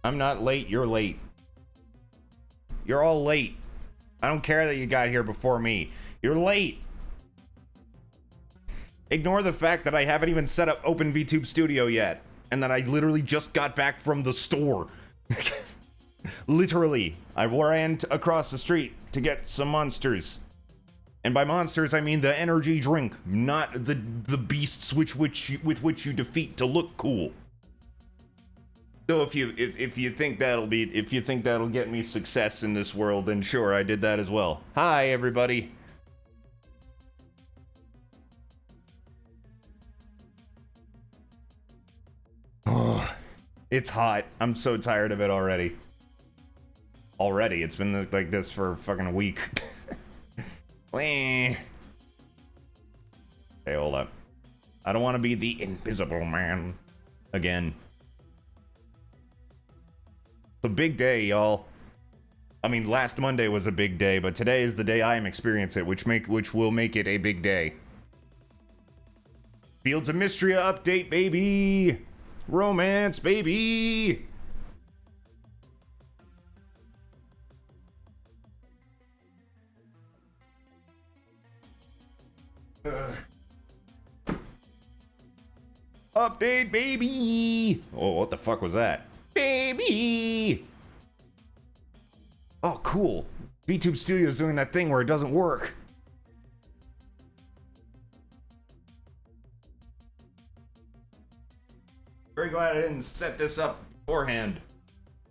I'm not late, you're late. You're all late. I don't care that you got here before me. You're late. Ignore the fact that I haven't even set up Open VTube Studio yet. And that I literally just got back from the store. Literally. I ran across the street to get some monsters. And by monsters, I mean the energy drink, not the beasts with which you defeat to look cool. So if you think that'll get me success in this world, then sure, I did that as well. Hi, everybody. Oh, it's hot. I'm so tired of it already. It's been like this for fucking a week. Hey, hold up. I don't want to be the invisible man again. It's a big day, y'all. I mean, last Monday was a big day, but today is the day I am experiencing it, which will make it a big day. Fields of Mistria update, baby! Romance, baby! Update, baby! Oh, what the fuck was that? Baby! Oh, cool. VTube Studio is doing that thing where it doesn't work. Very glad I didn't set this up beforehand.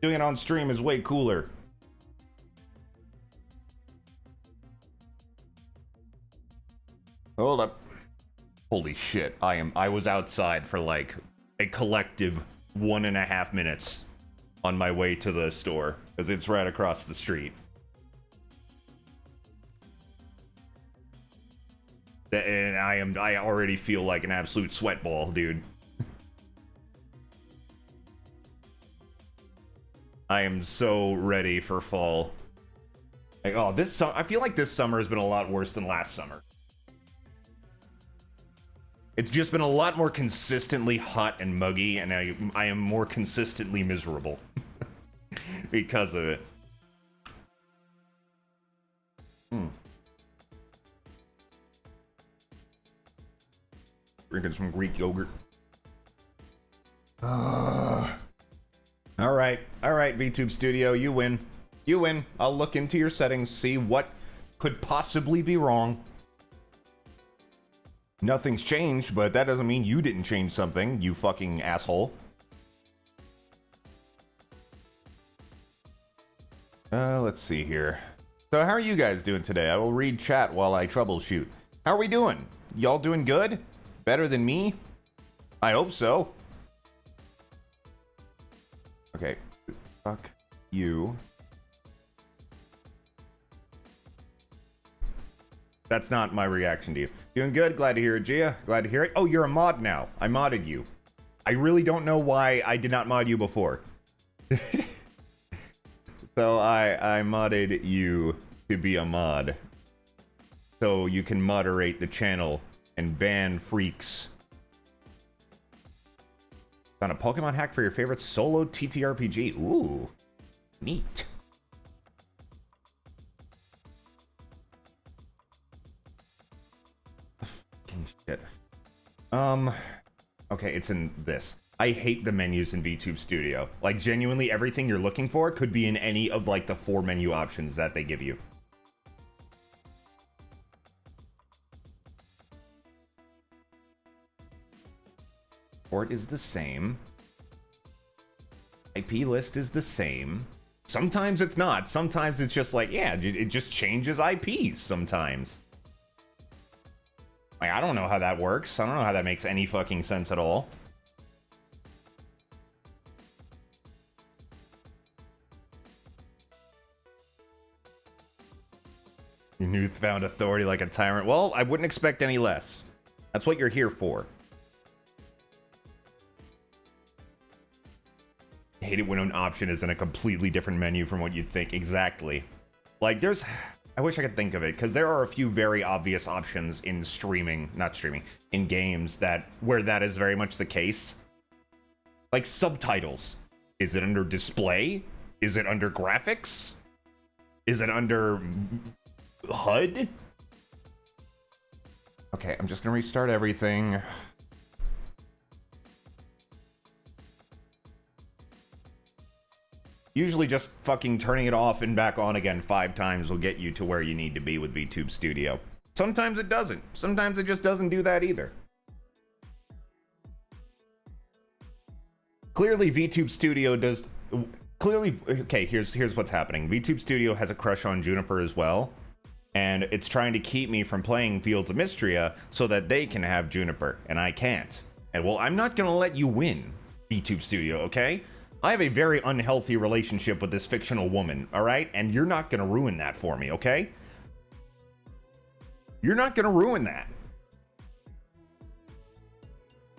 Doing it on stream is way cooler. Hold up. Holy shit, I was outside for like a collective 1.5 minutes on my way to the store, because it's right across the street. And I already feel like an absolute sweatball, dude. I am so ready for fall. Like, oh, I feel like this summer has been a lot worse than last summer. It's just been a lot more consistently hot and muggy, and I am more consistently miserable because of it. Drinking some Greek yogurt. All right, VTube Studio, you win. You win. I'll look into your settings, see what could possibly be wrong. Nothing's changed, but that doesn't mean you didn't change something, you fucking asshole. Let's see here. So how are you guys doing today? I will read chat while I troubleshoot. How are we doing? Y'all doing good? Better than me? I hope so. Okay. Fuck you. That's not my reaction to you. Doing good. Glad to hear it, Gia. Glad to hear it. Oh, you're a mod now. I modded you. I really don't know why I did not mod you before. So I modded you to be a mod. So you can moderate the channel and ban freaks. Found a Pokemon hack for your favorite solo TTRPG. Ooh. Neat. Shit. Okay, it's in this. I hate the menus in VTube Studio. Like, genuinely, everything you're looking for could be in any of, like, the 4 menu options that they give you. Port is the same. IP list is the same. Sometimes it's not. Sometimes it's just like, yeah, it just changes IPs sometimes. Like, I don't know how that works. I don't know how that makes any fucking sense at all. Your newfound authority like a tyrant. Well, I wouldn't expect any less. That's what you're here for. I hate it when an option is in a completely different menu from what you'd think. Exactly. Like, there's... I wish I could think of it, because there are a few very obvious options in in games where that is very much the case. Like subtitles Is it under display? Is it under graphics? Is it under HUD? Okay, I'm just gonna restart everything. Usually just fucking turning it off and back on again 5 times will get you to where you need to be with VTube Studio. Sometimes it doesn't. Sometimes it just doesn't do that either. Clearly VTube Studio does... Clearly... Okay, here's what's happening. VTube Studio has a crush on Juniper as well. And it's trying to keep me from playing Fields of Mistria so that they can have Juniper. And I can't. And well, I'm not gonna let you win, VTube Studio, okay? I have a very unhealthy relationship with this fictional woman, alright? And you're not gonna ruin that for me, okay? You're not gonna ruin that.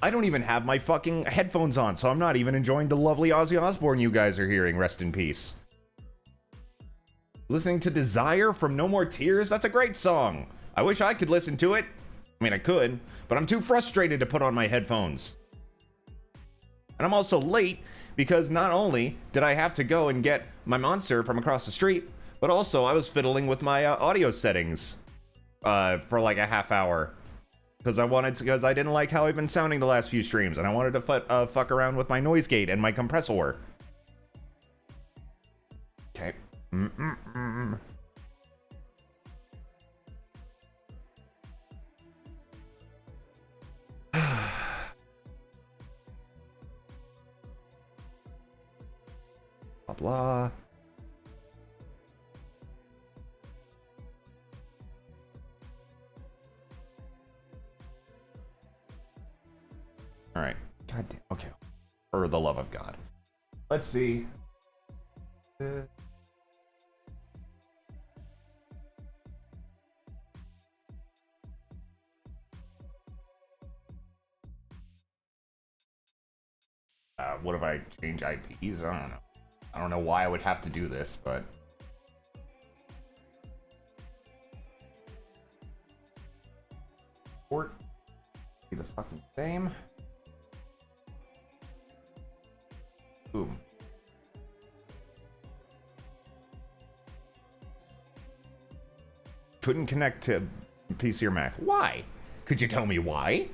I don't even have my fucking headphones on, so I'm not even enjoying the lovely Ozzy Osbourne you guys are hearing. Rest in peace. Listening to Desire from No More Tears? That's a great song. I wish I could listen to it. I mean, I could, but I'm too frustrated to put on my headphones. And I'm also late because not only did I have to go and get my monster from across the street, but also I was fiddling with my audio settings for like a half hour. Because I didn't like how I've been sounding the last few streams, and I wanted to fuck around with my noise gate and my compressor. Okay. Blah blah. All right. God damn. Okay. For the love of God. Let's see. What if I change IPs? I don't know. I don't know why I would have to do this, but... Port. Be the fucking same. Boom. Couldn't connect to PC or Mac. Why? Could you tell me why?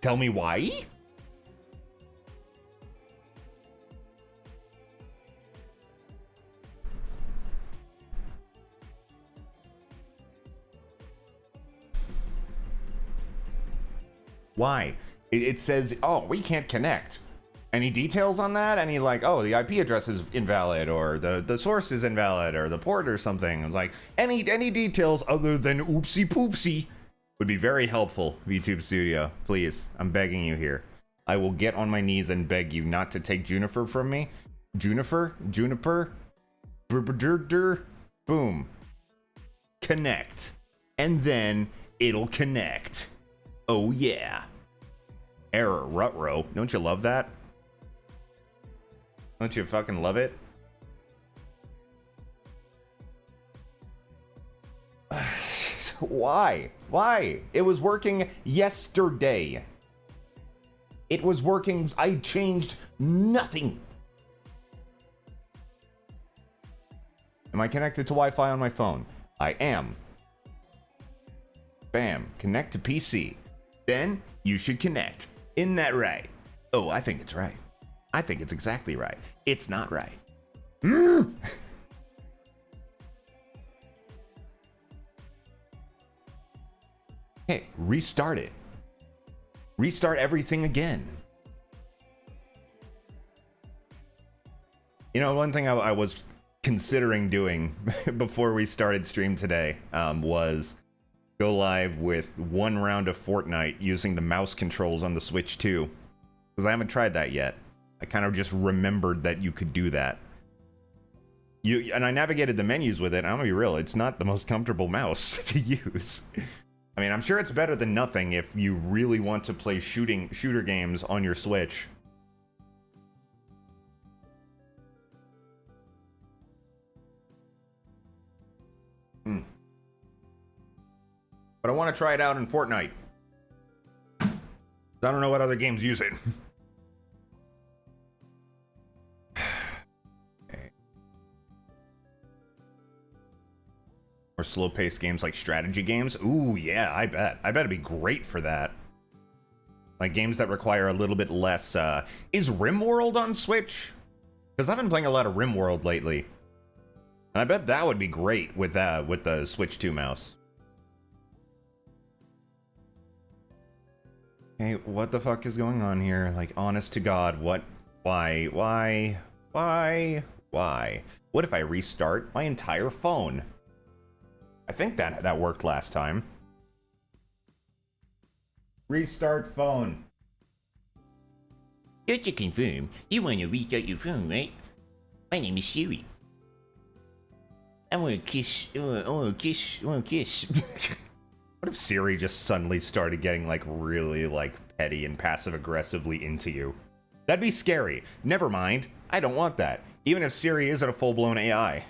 Tell me why? Why? It says, oh, we can't connect. Any details on that? Any like, oh, the IP address is invalid, or the source is invalid, or the port or something. Like, any details other than oopsie poopsie would be very helpful, VTube Studio. Please, I'm begging you here. I will get on my knees and beg you not to take Juniper from me. Juniper? Boom. Connect. And then it'll connect. Oh yeah. Error, Rutro. Don't you love that? Don't you fucking love it? Why? Why? It was working yesterday. It was working. I changed nothing. Am I connected to Wi-Fi on my phone? I am. Bam. Connect to PC. Then you should connect. Isn't that right? Oh, I think it's right. I think it's exactly right. It's not right. Hey, restart it. Restart everything again. You know, one thing I was considering doing before we started stream today was go live with one round of Fortnite using the mouse controls on the Switch 2. Because I haven't tried that yet. I kind of just remembered that you could do that. And I navigated the menus with it, and I'm gonna be real, it's not the most comfortable mouse to use. I mean, I'm sure it's better than nothing if you really want to play shooter games on your Switch. But I want to try it out in Fortnite. I don't know what other games use it. Or slow-paced games like strategy games. Ooh, yeah, I bet. I bet it'd be great for that. Like games that require a little bit less, is RimWorld on Switch? Because I've been playing a lot of RimWorld lately. And I bet that would be great with the Switch 2 mouse. Okay, what the fuck is going on here? Like, honest to God, what? Why? What if I restart my entire phone? I think that worked last time. Restart phone. Just to confirm, you want to restart your phone, right? My name is Siri. I want to kiss. I want to kiss. What if Siri just suddenly started getting, like, really, like, petty and passive-aggressively into you? That'd be scary. Never mind. I don't want that. Even if Siri isn't a full-blown AI.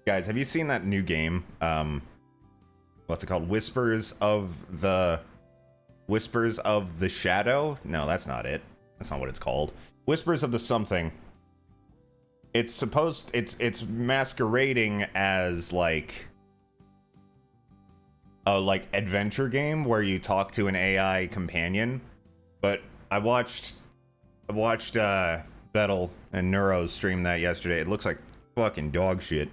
Guys, have you seen that new game? What's it called? Whispers of the Shadow? No, that's not it. That's not what it's called. Whispers of the something. It's masquerading as like a adventure game where you talk to an AI companion. But I watched Vettel and Neuro stream that yesterday. It looks like fucking dog shit.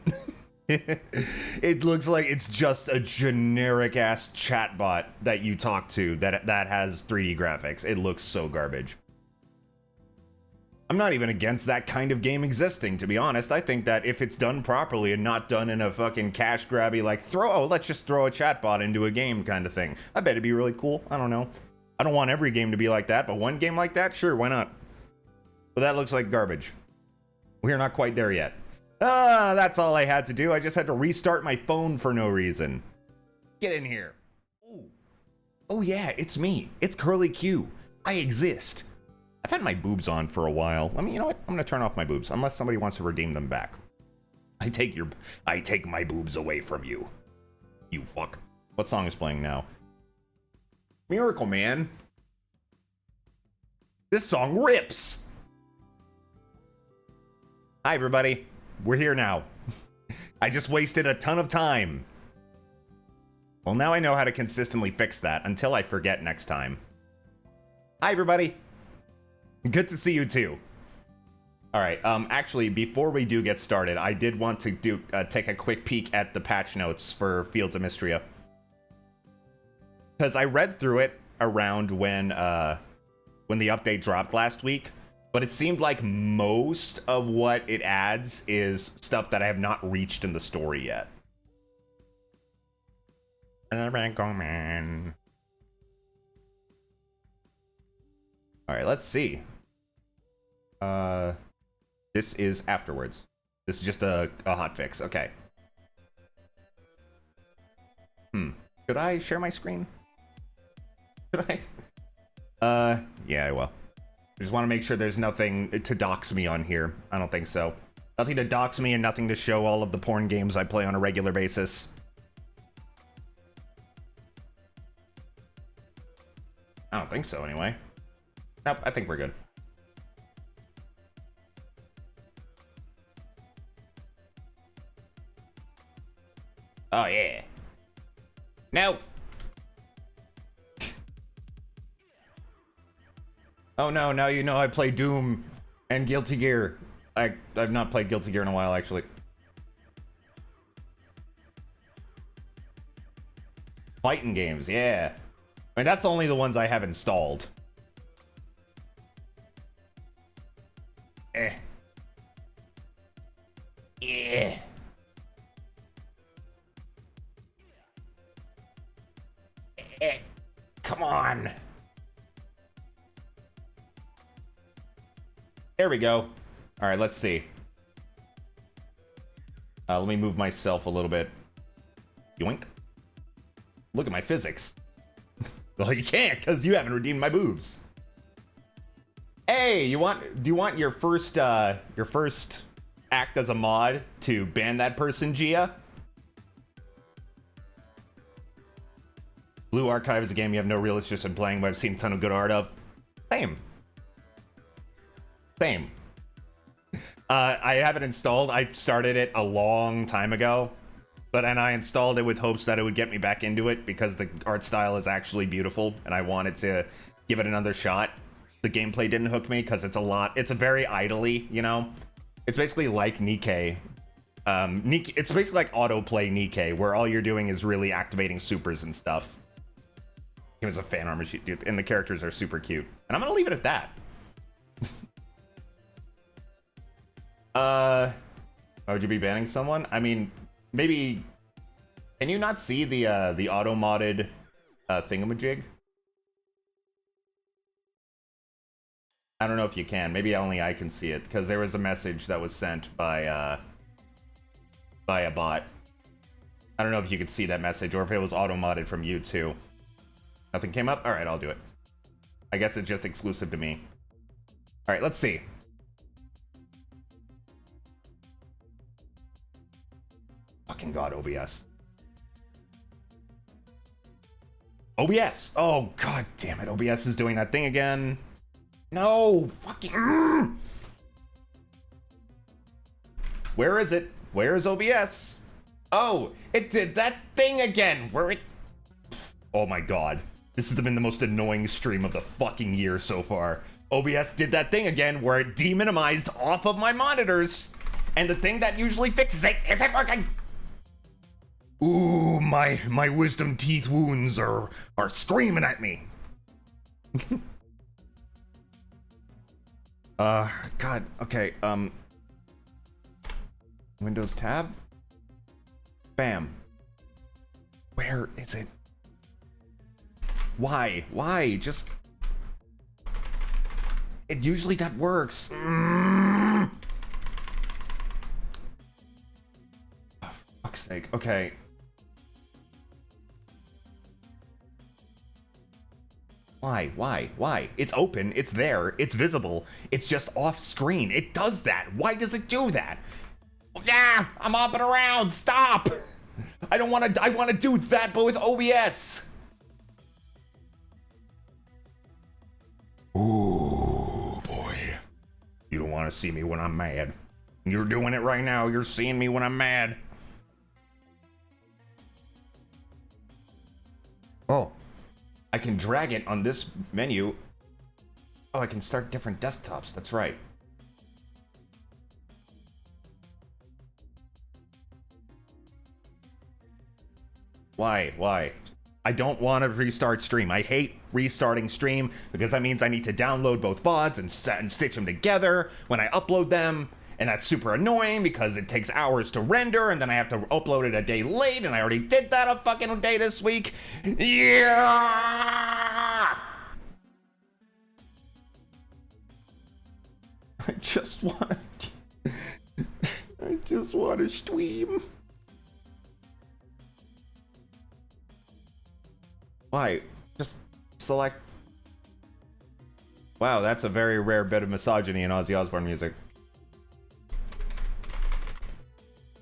It looks like it's just a generic ass chatbot that you talk to that has 3D graphics. It looks so garbage. I'm not even against that kind of game existing, to be honest. I think that if it's done properly and not done in a fucking cash grabby, like, let's just throw a chatbot into a game kind of thing. I bet it'd be really cool. I don't know. I don't want every game to be like that, but one game like that, sure, why not? But that looks like garbage. We're not quite there yet. That's all I had to do. I just had to restart my phone for no reason. Get in here. Ooh. Oh yeah, it's me. It's KirlyQ. I exist. I've had my boobs on for a while. You know what? I'm gonna turn off my boobs unless somebody wants to redeem them back. I take my boobs away from you. You fuck. What song is playing now? Miracle Man. This song rips. Hi everybody. We're here now. I just wasted a ton of time. Well, now I know how to consistently fix that until I forget next time. Hi everybody. Good to see you too. All right, actually, before we do get started, I did want to take a quick peek at the patch notes for Fields of Mistria. Because I read through it around when the update dropped last week, but it seemed like most of what it adds is stuff that I have not reached in the story yet. Man. All right, let's see. This is afterwards. This is just a hotfix. Okay. Should I share my screen? Should I? Yeah, I will. I just want to make sure there's nothing to dox me on here. I don't think so. Nothing to dox me and nothing to show all of the porn games I play on a regular basis. I don't think so, anyway. Nope, I think we're good. Oh, yeah. No! Oh no, now you know I play Doom and Guilty Gear. I've not played Guilty Gear in a while, actually. Fighting games, yeah. I mean, that's only the ones I have installed. Yeah. Come on. There we go. All right, let's see. Let me move myself a little bit. Yoink. Look at my physics. Well, you can't because you haven't redeemed my boobs. Hey, do you want your first act as a mod to ban that person, Gia? Blue Archive is a game you have no real interest in playing, but I've seen a ton of good art of. Same. I have it installed. I started it a long time ago, but and I installed it with hopes that it would get me back into it because the art style is actually beautiful and I wanted to give it another shot. The gameplay didn't hook me because it's a very idly, you know? It's basically like Nikkei. It's basically like autoplay Nikkei, where all you're doing is really activating supers and stuff. It was a fan armor sheet, dude, and the characters are super cute. And I'm gonna leave it at that. Why would you be banning someone? I mean, maybe. Can you not see the auto-modded thingamajig? I don't know if you can. Maybe only I can see it, because there was a message that was sent by a bot. I don't know if you could see that message, or if it was auto-modded from you, too. Nothing came up? Alright, I'll do it. I guess it's just exclusive to me. Alright, let's see. Fucking God, OBS. OBS! Oh, God damn it. OBS is doing that thing again. No! Fucking... Where is it? Where is OBS? Oh, it did that thing again! Where it... Oh my God. This has been the most annoying stream of the fucking year so far. OBS did that thing again where it deminimized off of my monitors. And the thing that usually fixes it isn't working. Ooh, my wisdom teeth wounds are screaming at me. God, okay, Windows tab? Bam. Where is it? Why? Why? Just... It usually that works. Oh, fuck's sake. Okay. Why? It's open, it's there, it's visible, it's just off screen. It does that. Why does it do that? Yeah, I'm hopping around. Stop. I want to do that, but with OBS. Ooh, boy. You don't want to see me when I'm mad. You're doing it right now. You're seeing me when I'm mad. Oh. I can drag it on this menu. Oh, I can start different desktops. That's right. Why? I don't want to restart stream. I hate restarting stream because that means I need to download both VODs and stitch them together when I upload them. And that's super annoying because it takes hours to render and then I have to upload it a day late and I already did that a fucking day this week. Yeah! I just want to stream. Why? Just select. Wow, that's a very rare bit of misogyny in Ozzy Osbourne music.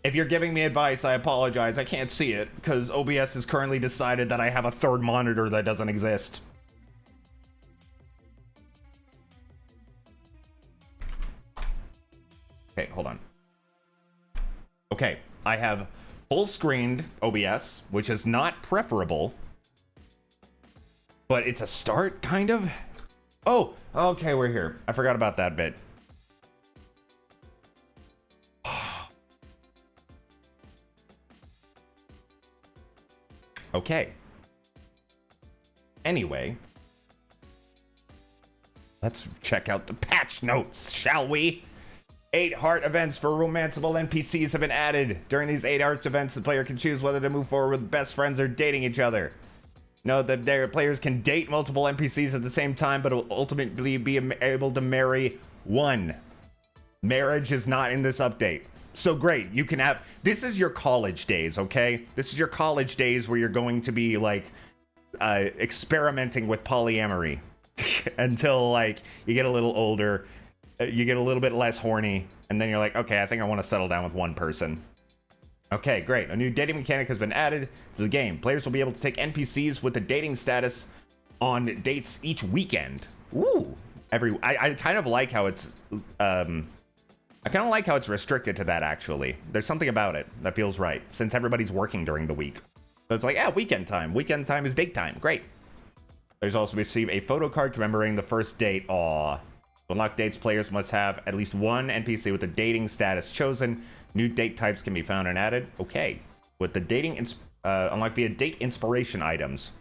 If you're giving me advice, I apologize. I can't see it because OBS has currently decided that I have a third monitor that doesn't exist. Okay, hold on. Okay, I have full screened OBS, which is not preferable, but it's a start, kind of. Oh, okay, we're here. I forgot about that bit. Okay. Anyway, let's check out the patch notes, shall we? 8 heart events for romanceable NPCs have been added. During these 8 heart events, the player can choose whether to move forward with best friends or dating each other. Note that their players can date multiple NPCs at the same time, but will ultimately be able to marry one. Marriage is not in this update. So great, you can have, this is your college days, okay? This is your college days where you're going to be like experimenting with polyamory until like you get a little older, you get a little bit less horny, and then you're like, okay, I think I want to settle down with one person. Okay, great. A new dating mechanic has been added to the game. Players will be able to take NPCs with the dating status on dates each weekend. Ooh. I kind of like how it's I kind of like how it's restricted to that, actually. There's something about it that feels right, since everybody's working during the week. So it's like, yeah, weekend time. Weekend time is date time. Great. Players also receive a photo card commemorating the first date. Aw. To unlock dates, players must have at least one NPC with the dating status chosen. New date types can be found and added. Okay. With the dating, unlock via date inspiration items.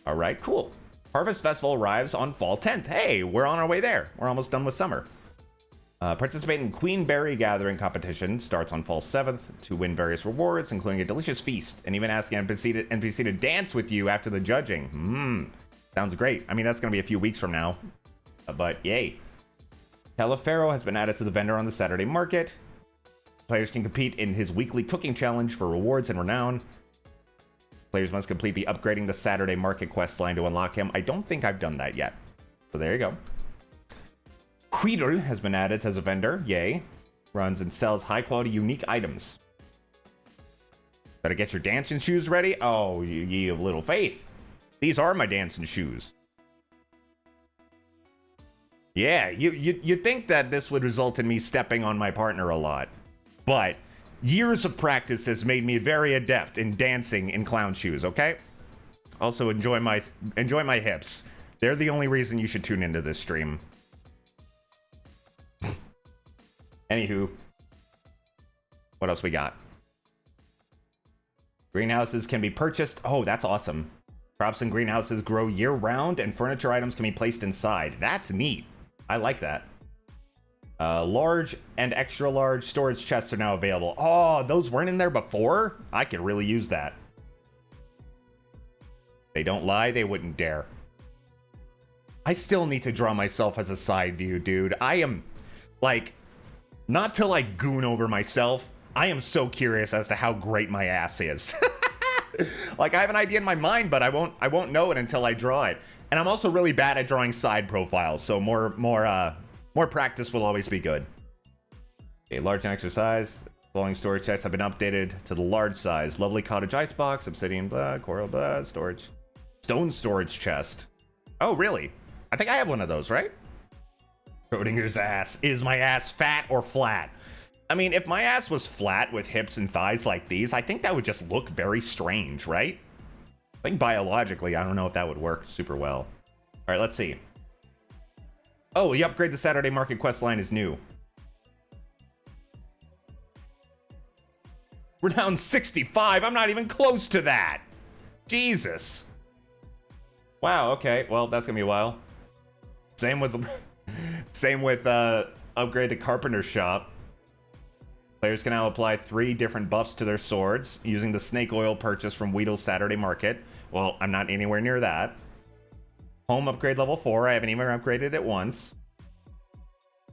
All right, cool. Harvest Festival arrives on fall 10th. Hey, we're on our way there. We're almost done with summer. Participate in Queen Berry Gathering competition. Starts on fall 7th to win various rewards, including a delicious feast, and even ask an NPC to dance with you after the judging. Sounds great. I mean, that's going to be a few weeks from now, but yay. Califero has been added to the vendor on the Saturday market. Players can compete in his weekly cooking challenge for rewards and renown. Players must complete the Upgrading the Saturday Market quest line to unlock him. I don't think I've done that yet. So there you go. Quidel has been added as a vendor. Yay. Runs and sells high-quality, unique items. Better get your dancing shoes ready. Oh, ye of little faith. These are my dancing shoes. Yeah, you'd think that this would result in me stepping on my partner a lot. But years of practice has made me very adept in dancing in clown shoes, okay? Also, enjoy my hips. They're the only reason you should tune into this stream. Anywho, what else we got? Greenhouses can be purchased. Oh, that's awesome. Crops in greenhouses grow year-round, and furniture items can be placed inside. That's neat. I like that. Large and extra large storage chests are now available. Oh, those weren't in there before? I could really use that. They don't lie, they wouldn't dare. I still need to draw myself as a side view, dude. I am, like, not to, like, goon over myself. I am so curious as to how great my ass is. Like, I have an idea in my mind, but I won't know it until I draw it. And I'm also really bad at drawing side profiles, so more practice will always be good. Okay, large and extra size. Flowing storage chests have been updated to the large size. Lovely cottage icebox, obsidian blood, coral blood, storage. Stone storage chest. Oh, really? I think I have one of those, right? Schrodinger's ass. Is my ass fat or flat? I mean, if my ass was flat with hips and thighs like these, I think that would just look very strange, right? I think biologically, I don't know if that would work super well. All right, let's see. Oh, the Upgrade the Saturday Market quest line is new. We're down 65. I'm not even close to that. Jesus. Wow, okay. Well, that's gonna be a while. Same with Upgrade the Carpenter Shop. Players can now apply 3 different buffs to their swords using the snake oil purchase from Weedle's Saturday Market. Well, I'm not anywhere near that. Home upgrade level 4. I haven't even upgraded it once.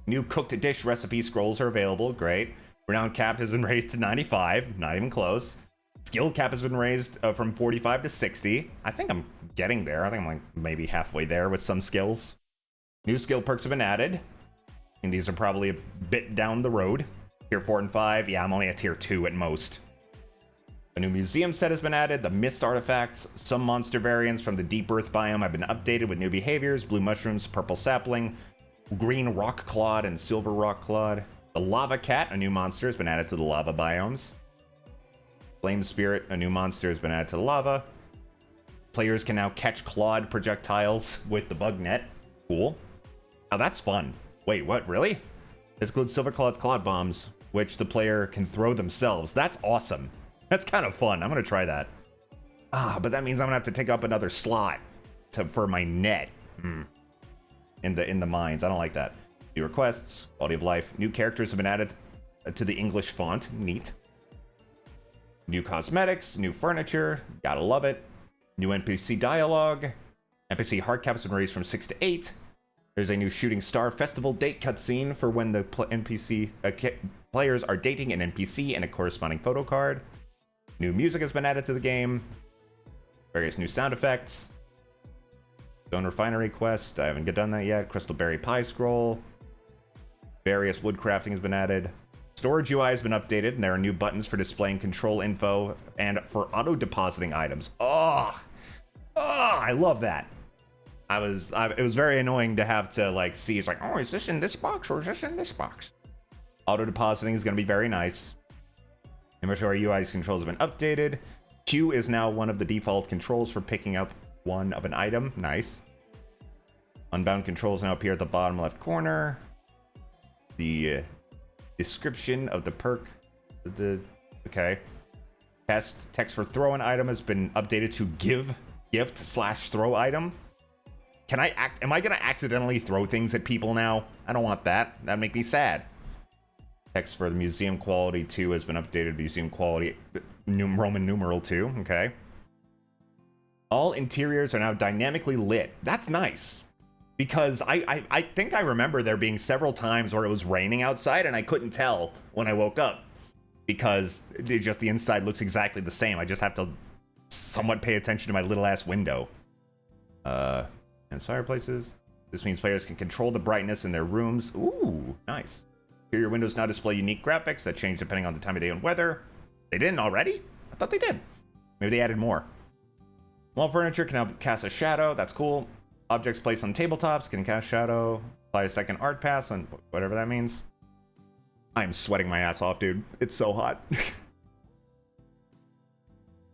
New cooked dish recipe scrolls are available. Great. Renown cap has been raised to 95. Not even close. Skill cap has been raised from 45 to 60. I think I'm getting there. I think I'm like maybe halfway there with some skills. New skill perks have been added. And these are probably a bit down the road. Tier 4 and 5. Yeah, I'm only at tier 2 at most. A new museum set has been added. The mist artifacts. Some monster variants from the Deep Earth biome have been updated with new behaviors. Blue mushrooms, purple sapling, green rock clod, and silver rock clod. The lava cat, a new monster, has been added to the lava biomes. Flame spirit, a new monster, has been added to the lava. Players can now catch clawed projectiles with the bug net. Cool. Now that's fun. Wait, what? Really? This includes silver claw's cloud bombs, which the player can throw themselves. That's awesome. That's kind of fun. I'm gonna try that. But that means I'm gonna have to take up another slot for my net. In the mines. I don't like that. New requests, quality of life. New characters have been added to the English font. Neat. New cosmetics, new furniture. Gotta love it. New NPC dialogue. NPC hard caps have been raised from 6 to 8. There's a new Shooting Star Festival date cutscene for when the players are dating an NPC and a corresponding photo card. New music has been added to the game. Various new sound effects. Stone Refinery quest. I haven't done that yet. Crystal Berry Pie Scroll. Various wood crafting has been added. Storage UI has been updated, and there are new buttons for displaying control info and for auto-depositing items. I love that. It was very annoying to have to, like, see, it's like, oh, is this in this box or is this in this box? Auto depositing is going to be very nice. Inventory UI controls have been updated. Q is now one of the default controls for picking up one of an item. Nice. Unbound controls now appear at the bottom left corner. The description of the perk. Okay. Text for throw an item has been updated to gift/throw item. Am I gonna accidentally throw things at people now? I don't want that. That'd make me sad. Text for the museum quality 2 has been updated to museum quality Roman numeral 2. Okay. All interiors are now dynamically lit. That's nice. Because I think I remember there being several times where it was raining outside and I couldn't tell when I woke up. Because the inside looks exactly the same. I just have to somewhat pay attention to my little ass window. And fireplaces. This means players can control the brightness in their rooms. Ooh, nice. Interior windows now display unique graphics that change depending on the time of day and weather. They didn't already? I thought they did. Maybe they added more. Wall furniture can now cast a shadow. That's cool. Objects placed on tabletops can cast shadow. Apply a second art pass on whatever that means. I'm sweating my ass off, dude. It's so hot.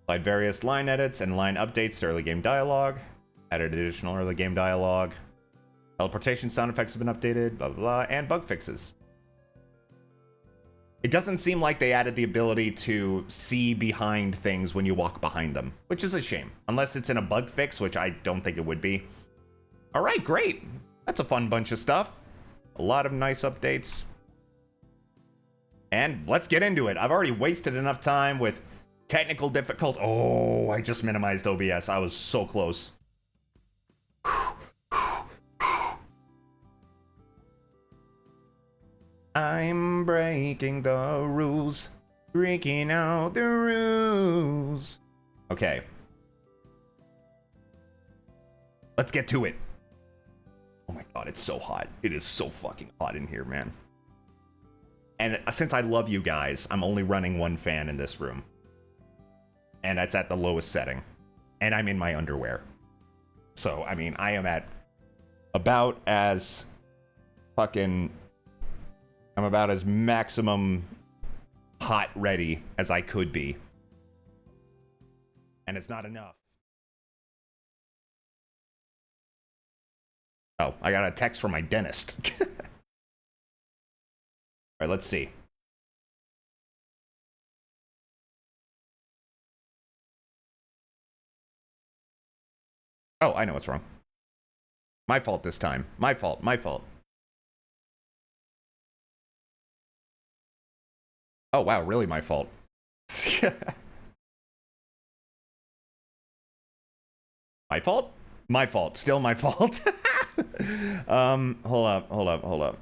Applied various line edits and line updates to early game dialogue. Added additional early game dialogue. Teleportation sound effects have been updated. Blah, blah, blah. And bug fixes. It doesn't seem like they added the ability to see behind things when you walk behind them, which is a shame. Unless it's in a bug fix, which I don't think it would be. All right, great. That's a fun bunch of stuff. A lot of nice updates. And let's get into it. I've already wasted enough time with technical difficulty. Oh, I just minimized OBS. I was so close. I'm breaking the rules. Breaking out the rules. Okay. Let's get to it. Oh my god, it's so hot. It is so fucking hot in here, man. And since I love you guys, I'm only running one fan in this room. And that's at the lowest setting. And I'm in my underwear. So, I mean, I am at about as fucking... I'm about as maximum hot ready as I could be. And it's not enough. Oh, I got a text from my dentist. All right, let's see. Oh, I know what's wrong. My fault this time. My fault. Oh, wow, really my fault. My fault? My fault. Still my fault. Hold up.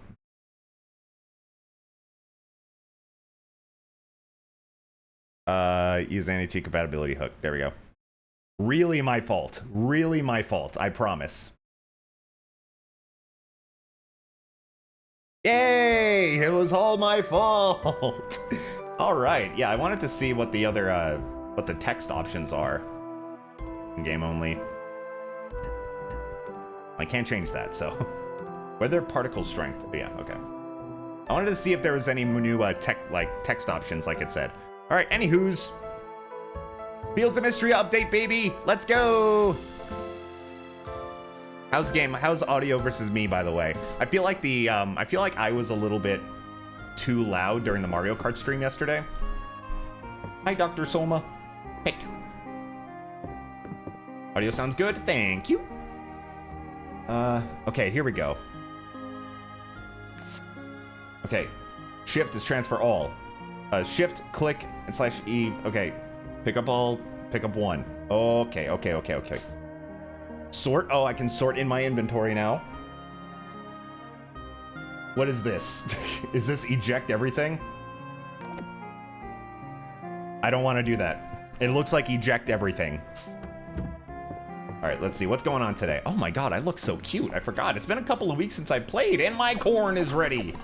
Use anti-cheat compatibility hook. There we go. Really my fault. I promise. Yay! It was all my fault. All right. Yeah, I wanted to see what the other, what the text options are. In game only. I can't change that, so. Weather particle strength. Yeah, okay. I wanted to see if there was any new text options, like it said. All right. Anywho's. Fields of Mistria update, baby. Let's go. How's the game? How's audio versus me, by the way? I feel like I was a little bit too loud during the Mario Kart stream yesterday. Hi, Dr. Soma. Hey. Audio sounds good. Thank you. Okay, here we go. Okay. Shift is transfer all. Shift, click, and /E. Okay. Pick up all, pick up one. Okay. Sort. Oh, I can sort in my inventory now. What is this? Is this eject everything? I don't want to do that. It looks like eject everything. All right, let's see. What's going on today? Oh my god, I look so cute. I forgot. It's been a couple of weeks since I played, and my corn is ready.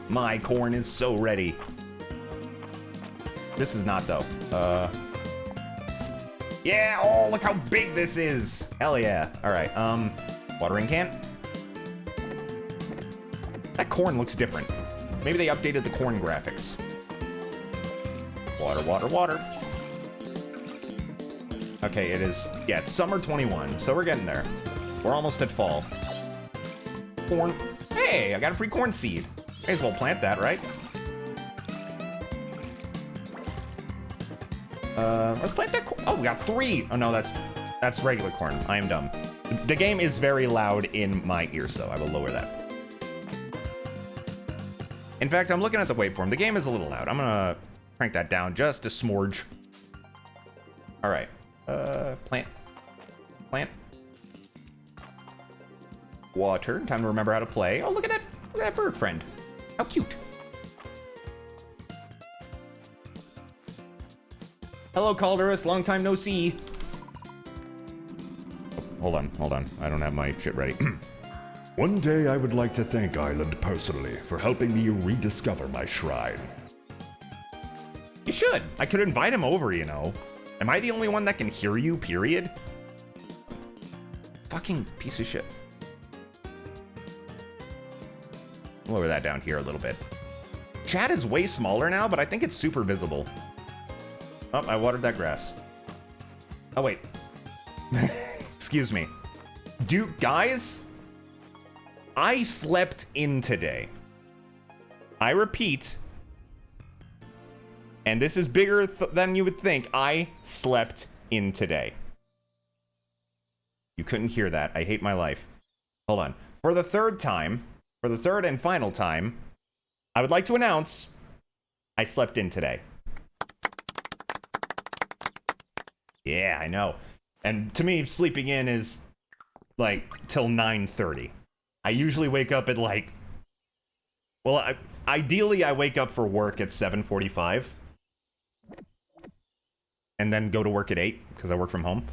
My corn is so ready. This is not, though. Yeah, oh, look how big this is. Hell yeah. All right, watering can. That corn looks different. Maybe they updated the corn graphics. Water, water, water. Okay, it is... Yeah, it's summer 21, so we're getting there. We're almost at fall. Corn. Hey, I got a free corn seed. May as well plant that, right? Let's plant that corn. Oh, we got 3. Oh, no, that's regular corn. I am dumb. The game is very loud in my ears, though. I will lower that. In fact, I'm looking at the waveform. The game is a little loud. I'm gonna crank that down just a smorge. All right. Plant. Plant. Water. Time to remember how to play. Oh, look at that. Look at that bird friend. How cute. Hello, Calderus. Long time no see. Hold on. I don't have my shit ready. One day I would like to thank Island personally for helping me rediscover my shrine. You should. I could invite him over, you know. Am I the only one that can hear you, period? Fucking piece of shit. Lower that down here a little bit. Chat is way smaller now, but I think it's super visible. Oh, I watered that grass. Oh, wait. Excuse me. Guys, I slept in today. I repeat, and this is bigger than you would think, I slept in today. You couldn't hear that. I hate my life. Hold on. For the third and final time, I would like to announce I slept in today. Yeah, I know. And to me, sleeping in is like till 9:30. I usually wake up at like, well, ideally I wake up for work at 7:45 and then go to work at 8 because I work from home.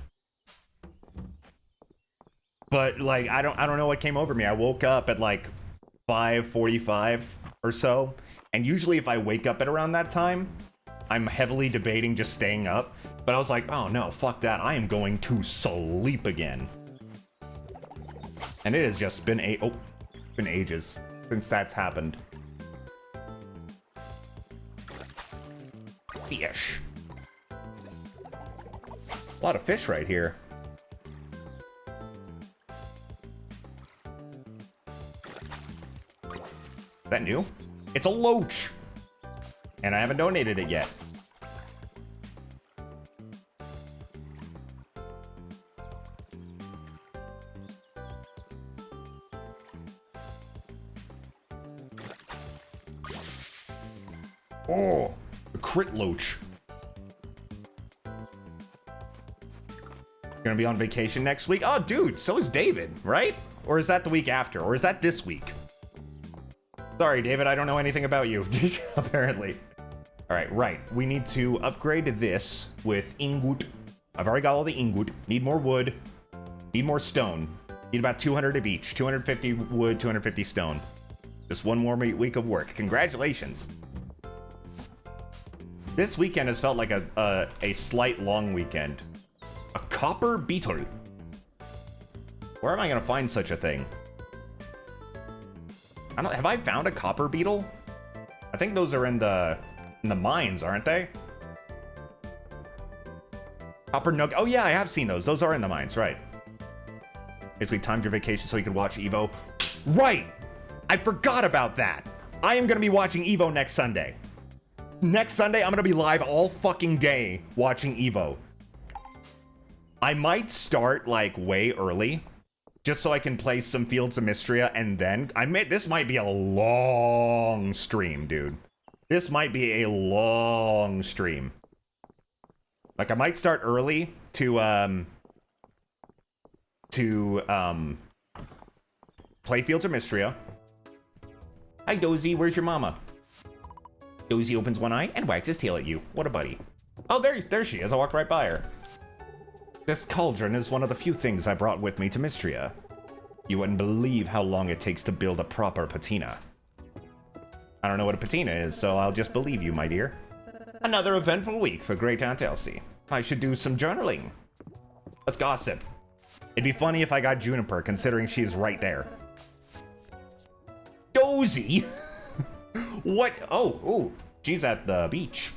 But like, I don't know what came over me. I woke up at like 5:45 or so. And usually if I wake up at around that time, I'm heavily debating just staying up. But I was like, oh no, fuck that. I am going to sleep again. And it has just been been ages since that's happened. Fish. A lot of fish right here. Is that new? It's a loach. And I haven't donated it yet. Oh, the crit loach. Gonna be on vacation next week? Oh, dude, so is David, right? Or is that the week after? Or is that this week? Sorry, David, I don't know anything about you, apparently. All right, right. We need to upgrade this with ingot. I've already got all the ingot. Need more wood. Need more stone. Need about 200 of each. 250 wood, 250 stone. Just one more week of work. Congratulations. This weekend has felt like a slight long weekend. A copper beetle. Where am I gonna find such a thing? Have I found a copper beetle? I think those are in the mines, aren't they? Copper nugget. Oh yeah, I have seen those. Those are in the mines, right? Basically timed your vacation so you could watch Evo. Right! I forgot about that. I am gonna be watching Evo next Sunday. Next Sunday, I'm gonna be live all fucking day watching Evo. I might start like way early, just so I can play some Fields of Mistria, and then this might be a long stream, dude. This might be a long stream. Like I might start early to play Fields of Mistria. Hi Dozy, where's your mama? Dozy opens one eye and wags his tail at you. What a buddy. Oh, there she is. I walked right by her. This cauldron is one of the few things I brought with me to Mistria. You wouldn't believe how long it takes to build a proper patina. I don't know what a patina is, so I'll just believe you, my dear. Another eventful week for Great Aunt Elsie. I should do some journaling. Let's gossip. It'd be funny if I got Juniper, considering she's right there. Dozy! What? Oh, ooh, she's at the beach.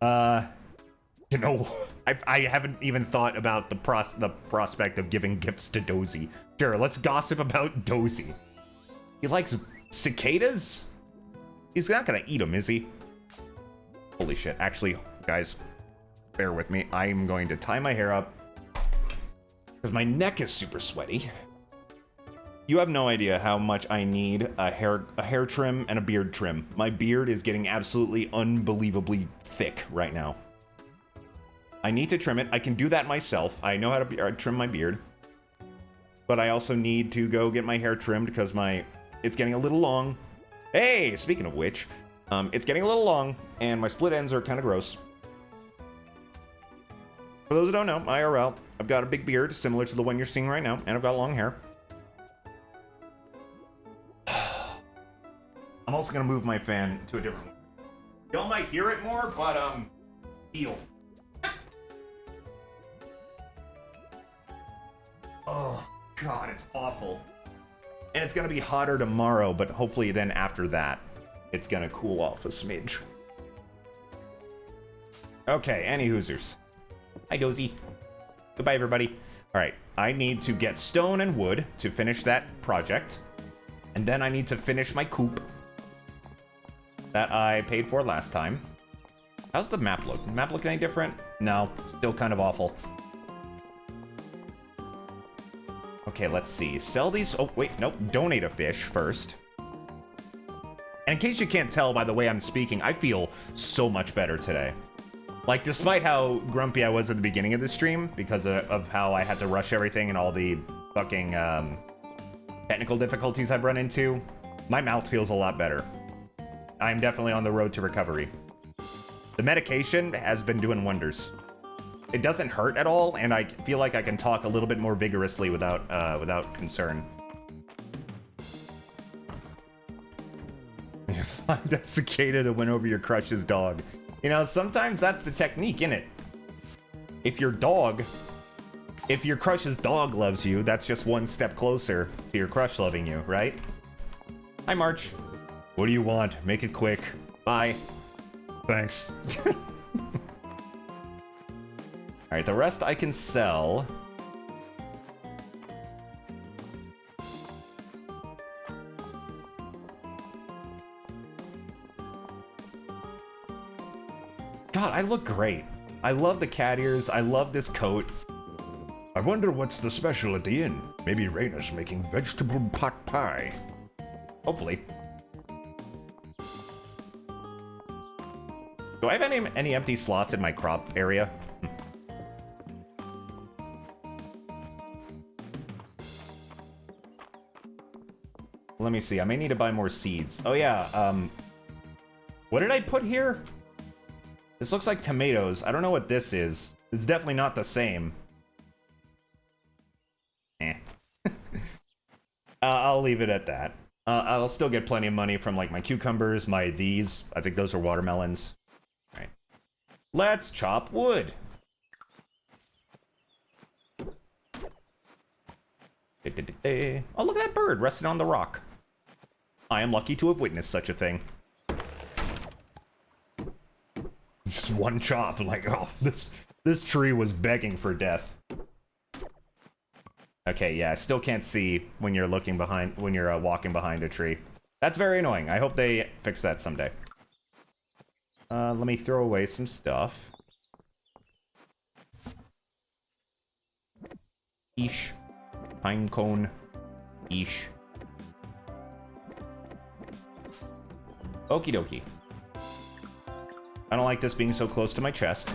You know, I haven't even thought about the prospect of giving gifts to Dozy. Sure, let's gossip about Dozy. He likes cicadas? He's not gonna eat them, is he? Holy shit. Actually, guys, bear with me. I'm going to tie my hair up because my neck is super sweaty. You have no idea how much I need a hair trim and a beard trim. My beard is getting absolutely unbelievably thick right now. I need to trim it. I can do that myself. I know how to trim my beard. But I also need to go get my hair trimmed because it's getting a little long. Hey, speaking of which, it's getting a little long and my split ends are kind of gross. For those who don't know, IRL, I've got a big beard similar to the one you're seeing right now, and I've got long hair. I'm also gonna move my fan to a different one. Y'all might hear it more, but deal. Oh god, it's awful. And it's gonna be hotter tomorrow, but hopefully then after that, it's gonna cool off a smidge. Okay, any hoosers. Hi, Dozy. Goodbye, everybody. All right, I need to get stone and wood to finish that project. And then I need to finish my coop that I paid for last time. How's the map look? Map look any different? No, still kind of awful. Okay, let's see. Sell these. Oh, wait, nope. Donate a fish first. And in case you can't tell by the way I'm speaking, I feel so much better today. Like, despite how grumpy I was at the beginning of the stream, because of how I had to rush everything and all the fucking technical difficulties I've run into, my mouth feels a lot better. I'm definitely on the road to recovery. The medication has been doing wonders. It doesn't hurt at all, and I feel like I can talk a little bit more vigorously without concern. Find a cicada to win over your crush's dog. You know, sometimes that's the technique, innit? If your crush's dog loves you, that's just one step closer to your crush loving you, right? Hi, March. What do you want? Make it quick. Bye. Thanks. Alright, the rest I can sell. God, I look great. I love the cat ears. I love this coat. I wonder what's the special at the inn. Maybe Raina's making vegetable pot pie. Hopefully. Do I have any empty slots in my crop area? Let me see. I may need to buy more seeds. Oh yeah. What did I put here? This looks like tomatoes. I don't know what this is. It's definitely not the same. Eh. I'll leave it at that. I'll still get plenty of money from like my cucumbers, these. I think those are watermelons. All right. Let's chop wood. Oh, look at that bird resting on the rock. I am lucky to have witnessed such a thing. Just one chop, like, oh, this tree was begging for death. Okay, yeah, I still can't see when you're walking behind a tree. That's very annoying. I hope they fix that someday. Let me throw away some stuff. Eesh. Pine cone. Eesh. Okie dokie. I don't like this being so close to my chest.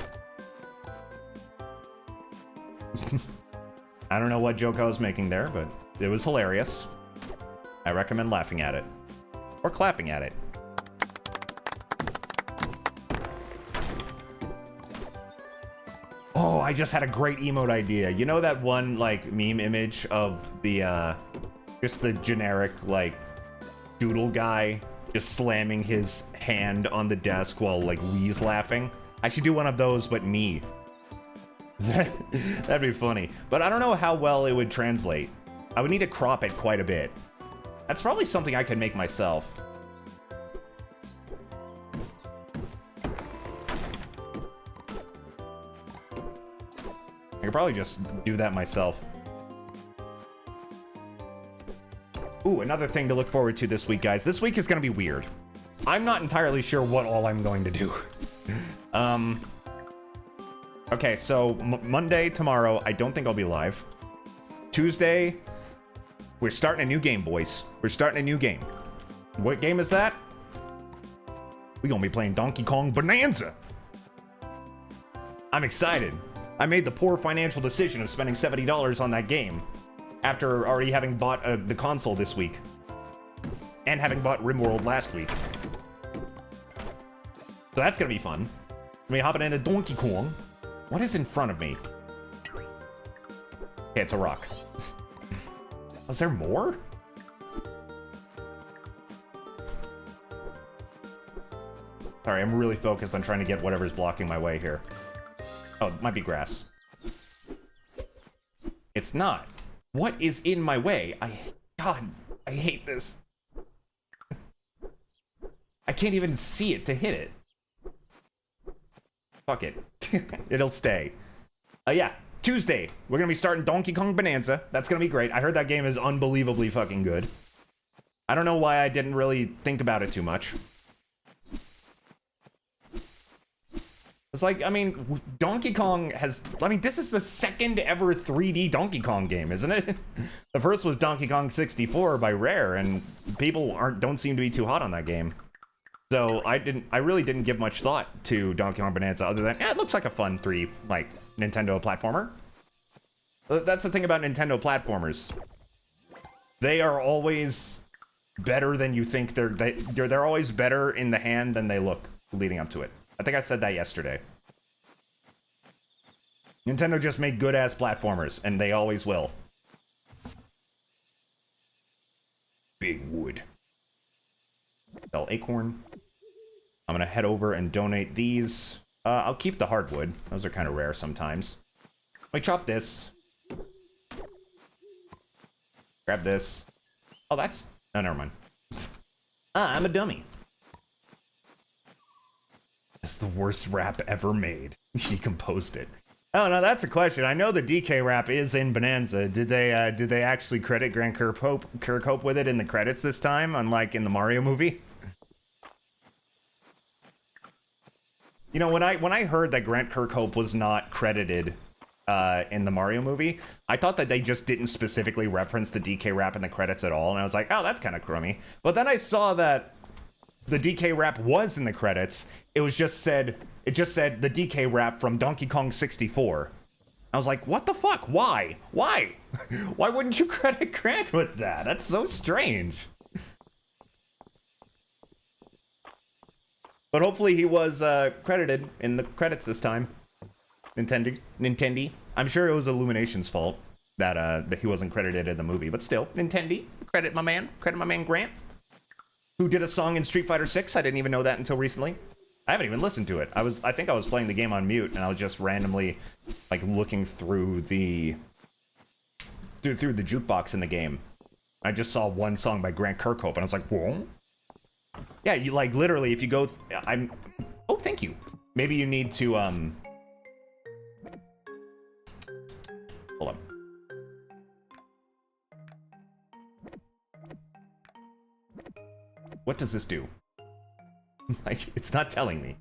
I don't know what joke I was making there, but it was hilarious. I recommend laughing at it. Or clapping at it. Oh, I just had a great emote idea. You know that one, like, meme image of the, just the generic, like, doodle guy just slamming his hand on the desk while, like, Wee's laughing? I should do one of those, but me. That'd be funny. But I don't know how well it would translate. I would need to crop it quite a bit. That's probably something I could make myself. could probably just do that myself. Ooh, another thing to look forward to this week, guys. This week is going to be weird. I'm not entirely sure what all I'm going to do. Okay, so Monday, tomorrow, I don't think I'll be live. Tuesday, we're starting a new game, boys. We're starting a new game. What game is that? We're gonna be playing Donkey Kong Bonanza. I'm excited. I made the poor financial decision of spending $70 on that game after already having bought the console this week and having bought RimWorld last week. So that's gonna be fun. We hopping into Donkey Kong. What is in front of me? Okay, it's a rock. Was there more? Sorry, I'm really focused on trying to get whatever's blocking my way here. Oh, it might be grass. It's not. What is in my way? God, I hate this. I can't even see it to hit it. Fuck it. It'll stay. Yeah, Tuesday, we're gonna be starting Donkey Kong Bonanza. That's gonna be great. I heard that game is unbelievably fucking good. I don't know why I didn't really think about it too much. It's like, I mean, Donkey Kong has... I mean, this is the second ever 3D Donkey Kong game, isn't it? The first was Donkey Kong 64 by Rare, and people don't seem to be too hot on that game. So I really didn't give much thought to Donkey Kong Bonanza other than, yeah, it looks like a fun Nintendo platformer. That's the thing about Nintendo platformers. They are always better than you think. They're always better in the hand than they look leading up to it. I think I said that yesterday. Nintendo just make good-ass platformers, and they always will. Big wood. Sell acorn. I'm gonna head over and donate these. I'll keep the hardwood. Those are kind of rare sometimes. Let me chop this. Grab this. Oh, that's... Oh, never mind. I'm a dummy. That's the worst rap ever made. He composed it. Oh, no, that's a question. I know the DK rap is in Bonanza. Did they actually credit Grant Kirkhope with it in the credits this time, unlike in the Mario movie? You know, when I heard that Grant Kirkhope was not credited in the Mario movie, I thought that they just didn't specifically reference the DK rap in the credits at all, and I was like, oh, that's kind of crummy. But then I saw that the DK rap was in the credits. It just said the DK rap from Donkey Kong 64. I was like, what the fuck? Why? Why? Why wouldn't you credit Grant with that? That's so strange. But hopefully he was credited in the credits this time. Nintendi. I'm sure it was Illumination's fault that he wasn't credited in the movie, but still, Nintendi. Credit my man Grant, who did a song in Street Fighter 6. I didn't even know that until recently. I haven't even listened to it. I think I was playing the game on mute, and I was just randomly like looking through the jukebox in the game. I just saw one song by Grant Kirkhope, and I was like, whoa. Yeah, you like literally if you go oh, thank you. Maybe you need to hold on. What does this do? Like, it's not telling me.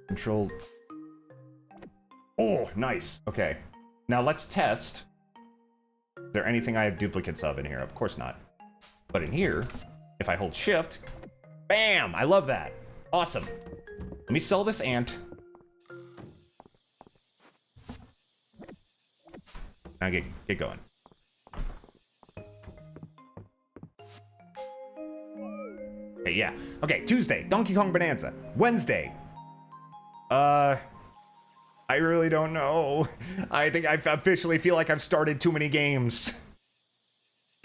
Control. Oh, nice. Okay. Now let's test. Is there anything I have duplicates of in here? Of course not. But in here, if I hold shift, bam! I love that. Awesome. Let me sell this ant. Now get going. Okay, yeah. Okay, Tuesday, Donkey Kong Bonanza. Wednesday. I really don't know. I think I officially feel like I've started too many games.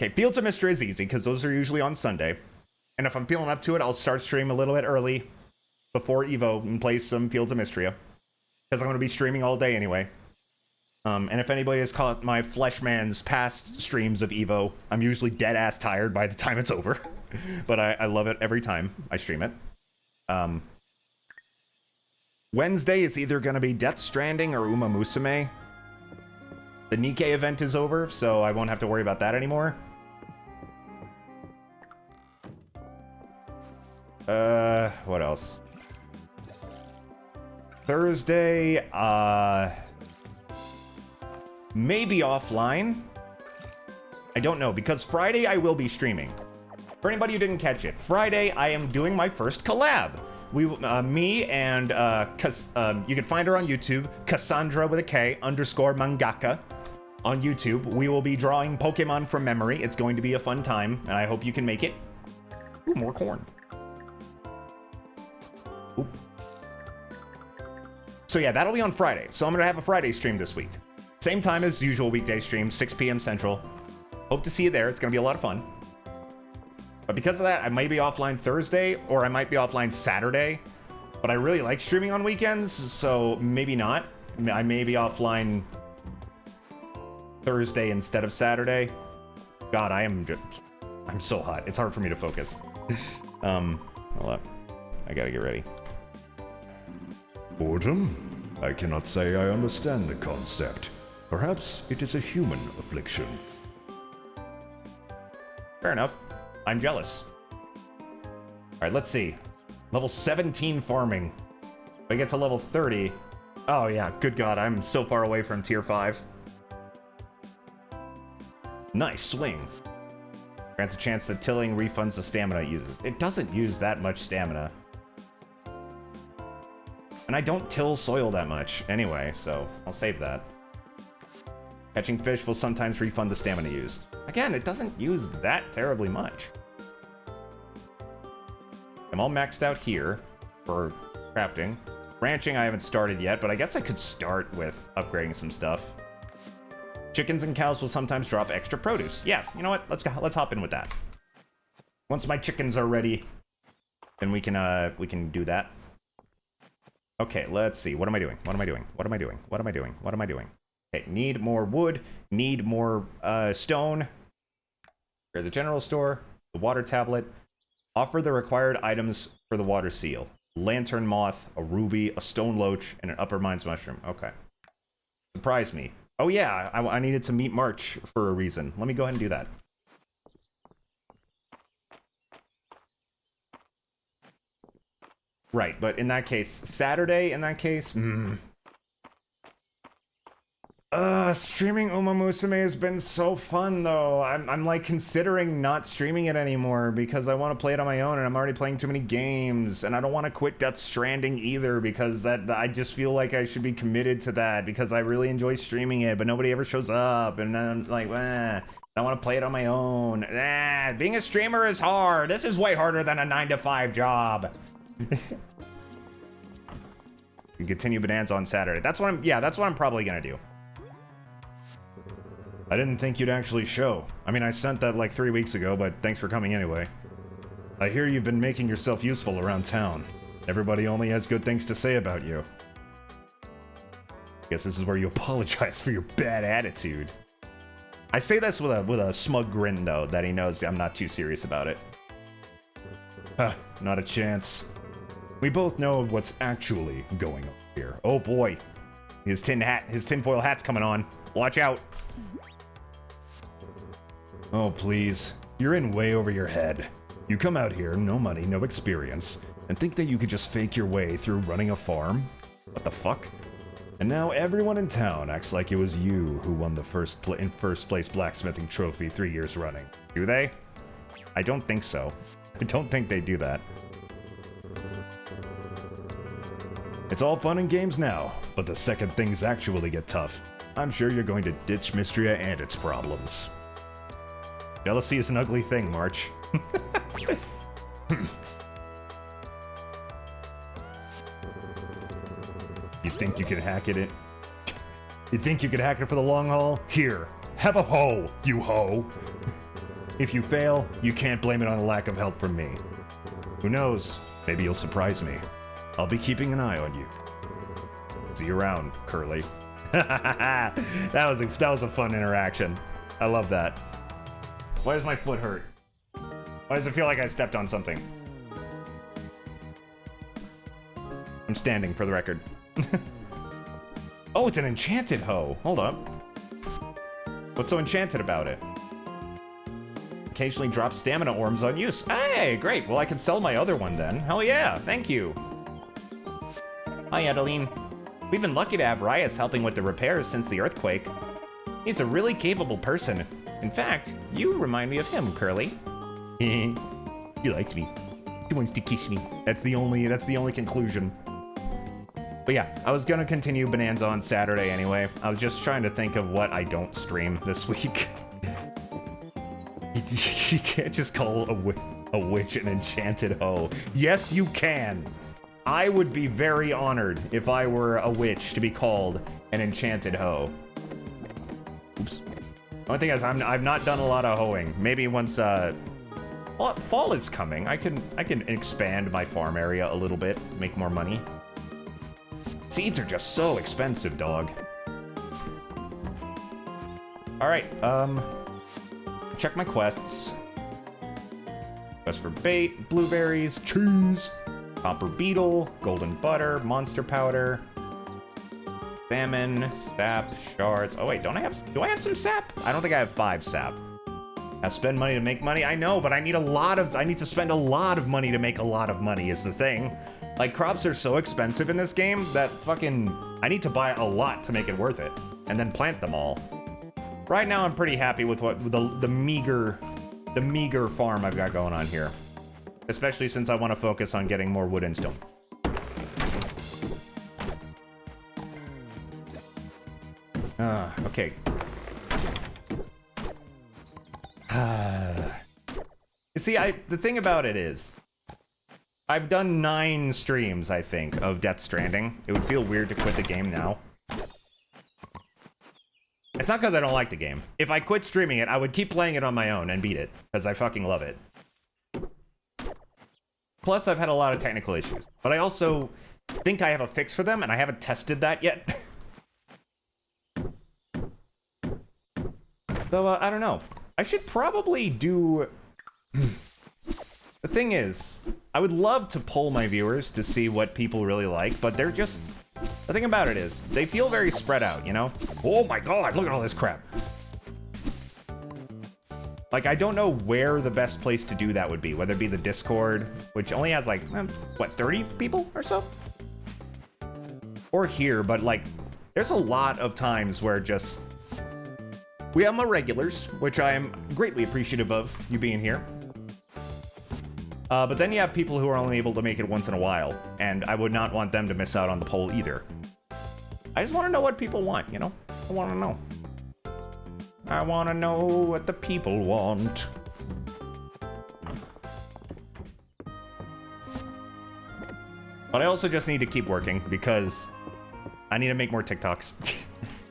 Okay, Fields of Mistria is easy, because those are usually on Sunday. And if I'm feeling up to it, I'll start stream a little bit early, before Evo, and play some Fields of Mistria. Because I'm going to be streaming all day anyway. And if anybody has caught my Fleshman's past streams of Evo, I'm usually dead-ass tired by the time it's over. But I love it every time I stream it. Wednesday is either going to be Death Stranding or Uma Musume. The Nikkei event is over, so I won't have to worry about that anymore. What else? Thursday, maybe offline. I don't know, because Friday I will be streaming. For anybody who didn't catch it, Friday I am doing my first collab. Me and, you can find her on YouTube, Cassandra with a K _mangaka on YouTube. We will be drawing Pokemon from memory. It's going to be a fun time, and I hope you can make it. Ooh, more corn. Ooh. So yeah, that'll be on Friday. So I'm gonna have a Friday stream this week. Same time as usual weekday stream, 6 p.m. Central. Hope to see you there. It's gonna be a lot of fun. But because of that, I might be offline Thursday, or I might be offline Saturday. But I really like streaming on weekends, so maybe not. I may be offline Thursday instead of Saturday. God, I'm so hot. It's hard for me to focus. Hold up. I gotta get ready. Boredom? I cannot say I understand the concept. Perhaps it is a human affliction. Fair enough. I'm jealous. Alright, let's see. Level 17 farming. If I get to level 30... Oh yeah, good god, I'm so far away from tier 5. Nice swing. Grants a chance that tilling refunds the stamina it uses. It doesn't use that much stamina. And I don't till soil that much anyway, so I'll save that. Catching fish will sometimes refund the stamina used. Again, it doesn't use that terribly much. I'm all maxed out here for crafting. Ranching I haven't started yet, but I guess I could start with upgrading some stuff. Chickens and cows will sometimes drop extra produce. Yeah, you know what? Let's hop in with that. Once my chickens are ready, then we can do that. Okay, let's see. What am I doing? What am I doing? What am I doing? What am I doing? What am I doing? Okay, need more wood. Need more stone. Go to the general store. The water tablet. Offer the required items for the water seal. Lantern moth, a ruby, a stone loach, and an upper mines mushroom. Okay. Surprise me. Oh yeah, I needed to meet March for a reason. Let me go ahead and do that. Right, but in that case, Saturday, in that case, streaming Uma Musume has been so fun, though. I'm like considering not streaming it anymore because I want to play it on my own, and I'm already playing too many games, and I don't want to quit Death Stranding either because I just feel like I should be committed to that because I really enjoy streaming it, but nobody ever shows up, and I'm like, I want to play it on my own. Being a streamer is hard. This is way harder than a 9-to-5 job. You continue Bonanza on Saturday. That's what I'm probably gonna do. I didn't think you'd actually show. I mean, I sent that like 3 weeks ago, but thanks for coming anyway. I hear you've been making yourself useful around town. Everybody only has good things to say about you. Guess this is where you apologize for your bad attitude. I say this with a smug grin, though, that he knows I'm not too serious about it. Not a chance. We both know what's actually going on here. Oh boy. His tinfoil hat's coming on. Watch out. Oh, please. You're in way over your head. You come out here, no money, no experience, and think that you could just fake your way through running a farm? What the fuck? And now everyone in town acts like it was you who won the first place blacksmithing trophy 3 years running. Do they? I don't think so. I don't think they do that. It's all fun and games now, but the second things actually get tough, I'm sure you're going to ditch Mistria and its problems. Jealousy is an ugly thing, March. You think you can hack it? You think you can hack it for the long haul? Here, have a hoe, you hoe! If you fail, you can't blame it on a lack of help from me. Who knows? Maybe you'll surprise me. I'll be keeping an eye on you. See you around, Curly. that was a fun interaction. I love that. Why does my foot hurt? Why does it feel like I stepped on something? I'm standing for the record. Oh, it's an enchanted hoe. Hold up. What's so enchanted about it? Occasionally drop stamina orbs on use. Hey, great. Well, I can sell my other one then. Hell yeah. Thank you. Hi, Adeline. We've been lucky to have Rias helping with the repairs since the earthquake. He's a really capable person. In fact, you remind me of him, Curly. He likes me. He wants to kiss me. That's the only conclusion. But yeah, I was gonna continue Bonanza on Saturday anyway. I was just trying to think of what I don't stream this week. You can't just call a witch an enchanted hoe. Yes, you can. I would be very honored if I were a witch to be called an enchanted hoe. Oops. The only thing is, I've not done a lot of hoeing. Maybe once well, fall is coming. I can expand my farm area a little bit, make more money. Seeds are just so expensive, dog. All right, check my quests. Quest for bait, blueberries, cheese, copper beetle, golden butter, monster powder, salmon, sap, shards. Oh wait, do I have some sap? I don't think I have 5 sap. I spend money to make money. I know, but I need to spend a lot of money to make a lot of money is the thing. Like, crops are so expensive in this game that I need to buy a lot to make it worth it, and then plant them all. Right now, I'm pretty happy with the meager farm I've got going on here, especially since I want to focus on getting more wood and stone. Okay. You see, the thing about it is, I've done 9 streams, I think, of Death Stranding. It would feel weird to quit the game now. It's not because I don't like the game. If I quit streaming it, I would keep playing it on my own and beat it, because I fucking love it. Plus, I've had a lot of technical issues. But I also think I have a fix for them, and I haven't tested that yet. So, I don't know. I should probably do... The thing is, I would love to poll my viewers to see what people really like, but they're just... The thing about it is, they feel very spread out, you know? Oh my god, look at all this crap. Like, I don't know where the best place to do that would be, whether it be the Discord, which only has like, what, 30 people or so? Or here, but like, there's a lot of times where just... We have my regulars, which I am greatly appreciative of you being here. But then you have people who are only able to make it once in a while, and I would not want them to miss out on the poll either. I just want to know what people want, you know? I want to know. I want to know what the people want. But I also just need to keep working, because I need to make more TikToks.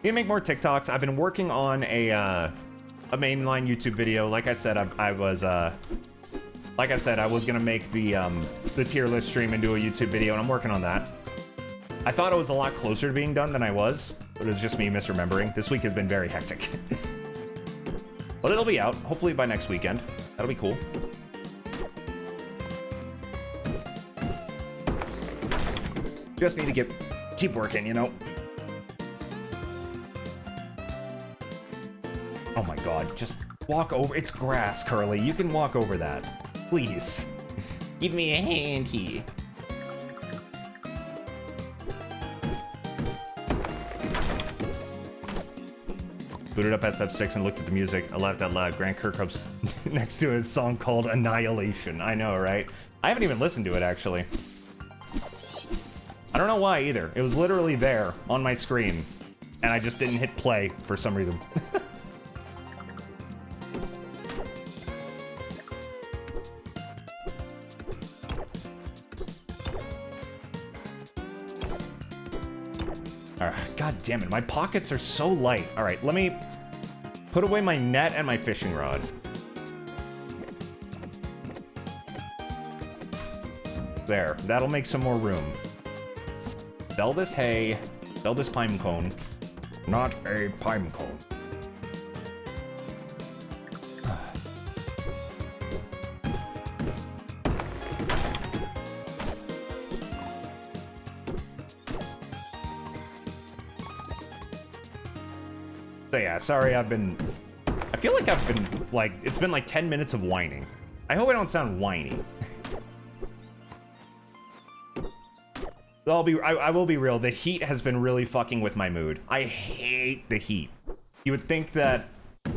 Need to make more TikToks. I've been working on a mainline YouTube video. Like I said, I was gonna make the tier list stream into a YouTube video, and I'm working on that. I thought it was a lot closer to being done than I was, but it was just me misremembering. This week has been very hectic. But it'll be out, hopefully by next weekend. That'll be cool. Just need to keep working, you know? Oh my god, just walk over. It's grass, Curly. You can walk over that. Please. Give me a hand here. Booted up SF6 and looked at the music. I laughed out loud. Grant Kirkhope's next to his song called Annihilation. I know, right? I haven't even listened to it, actually. I don't know why, either. It was literally there on my screen, and I just didn't hit play for some reason. God damn it, my pockets are so light. All right, let me put away my net and my fishing rod. There, that'll make some more room. Sell this hay, sell this pine cone. Not a pine cone. So yeah, sorry I feel like I've been, like, it's been like 10 minutes of whining. I hope I don't sound whiny. I will be real, the heat has been really fucking with my mood. I hate the heat. You would think that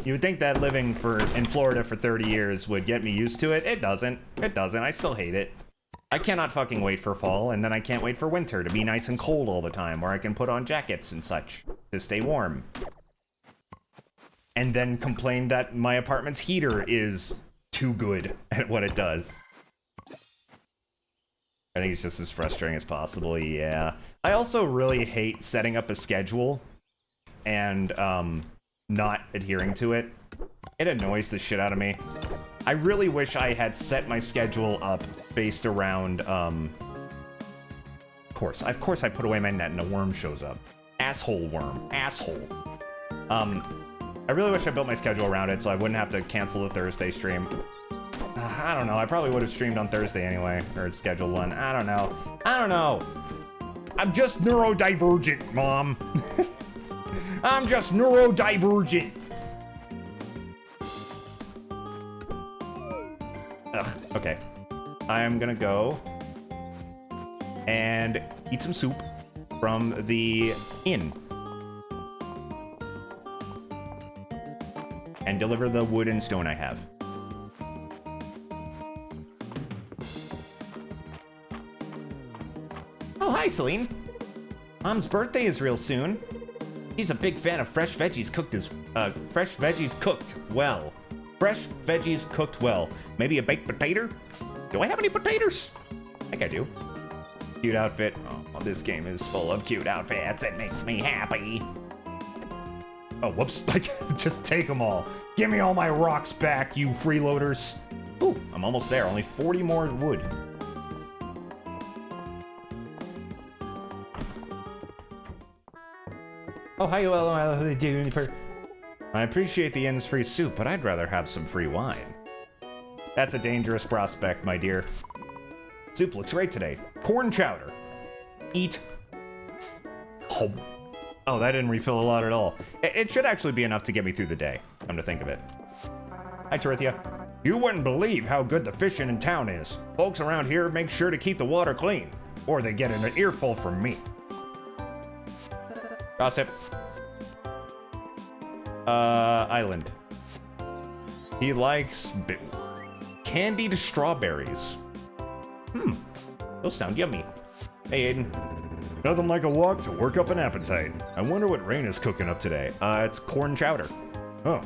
living in Florida for 30 years would get me used to it. It doesn't. It doesn't. I still hate it. I cannot fucking wait for fall, and then I can't wait for winter to be nice and cold all the time, where I can put on jackets and such to stay warm. And then complain that my apartment's heater is too good at what it does. I think it's just as frustrating as possible, yeah. I also really hate setting up a schedule and not adhering to it. It annoys the shit out of me. I really wish I had set my schedule up based around, of course I put away my net and a worm shows up. Asshole worm. Asshole. I really wish I built my schedule around it so I wouldn't have to cancel the Thursday stream. I don't know. I probably would have streamed on Thursday anyway, or scheduled one. I don't know. I'm just neurodivergent, Mom. I'm just neurodivergent. Ugh, okay. I am gonna go and eat some soup from the inn. And deliver the wood and stone I have. Oh, hi, Celine. Mom's birthday is real soon. She's a big fan of fresh veggies cooked well. Fresh veggies cooked well. Maybe a baked potato? Do I have any potatoes? I think I do. Cute outfit. Oh, this game is full of cute outfits. It makes me happy. Oh, whoops. Just take them all. Give me all my rocks back, you freeloaders. Ooh, I'm almost there. Only 40 more wood. Oh, hi, well, I appreciate the inn's free soup, but I'd rather have some free wine. That's a dangerous prospect, my dear. Soup looks great today. Corn chowder. Eat. Oh, that didn't refill a lot at all. It should actually be enough to get me through the day, come to think of it. Hi, Torithia. You wouldn't believe how good the fishing in town is. Folks around here make sure to keep the water clean, or they get an earful from me. Gossip. Island. He likes candied strawberries. Those sound yummy. Hey, Aiden. Nothing like a walk to work up an appetite. I wonder what Rain is cooking up today. It's corn chowder. Oh.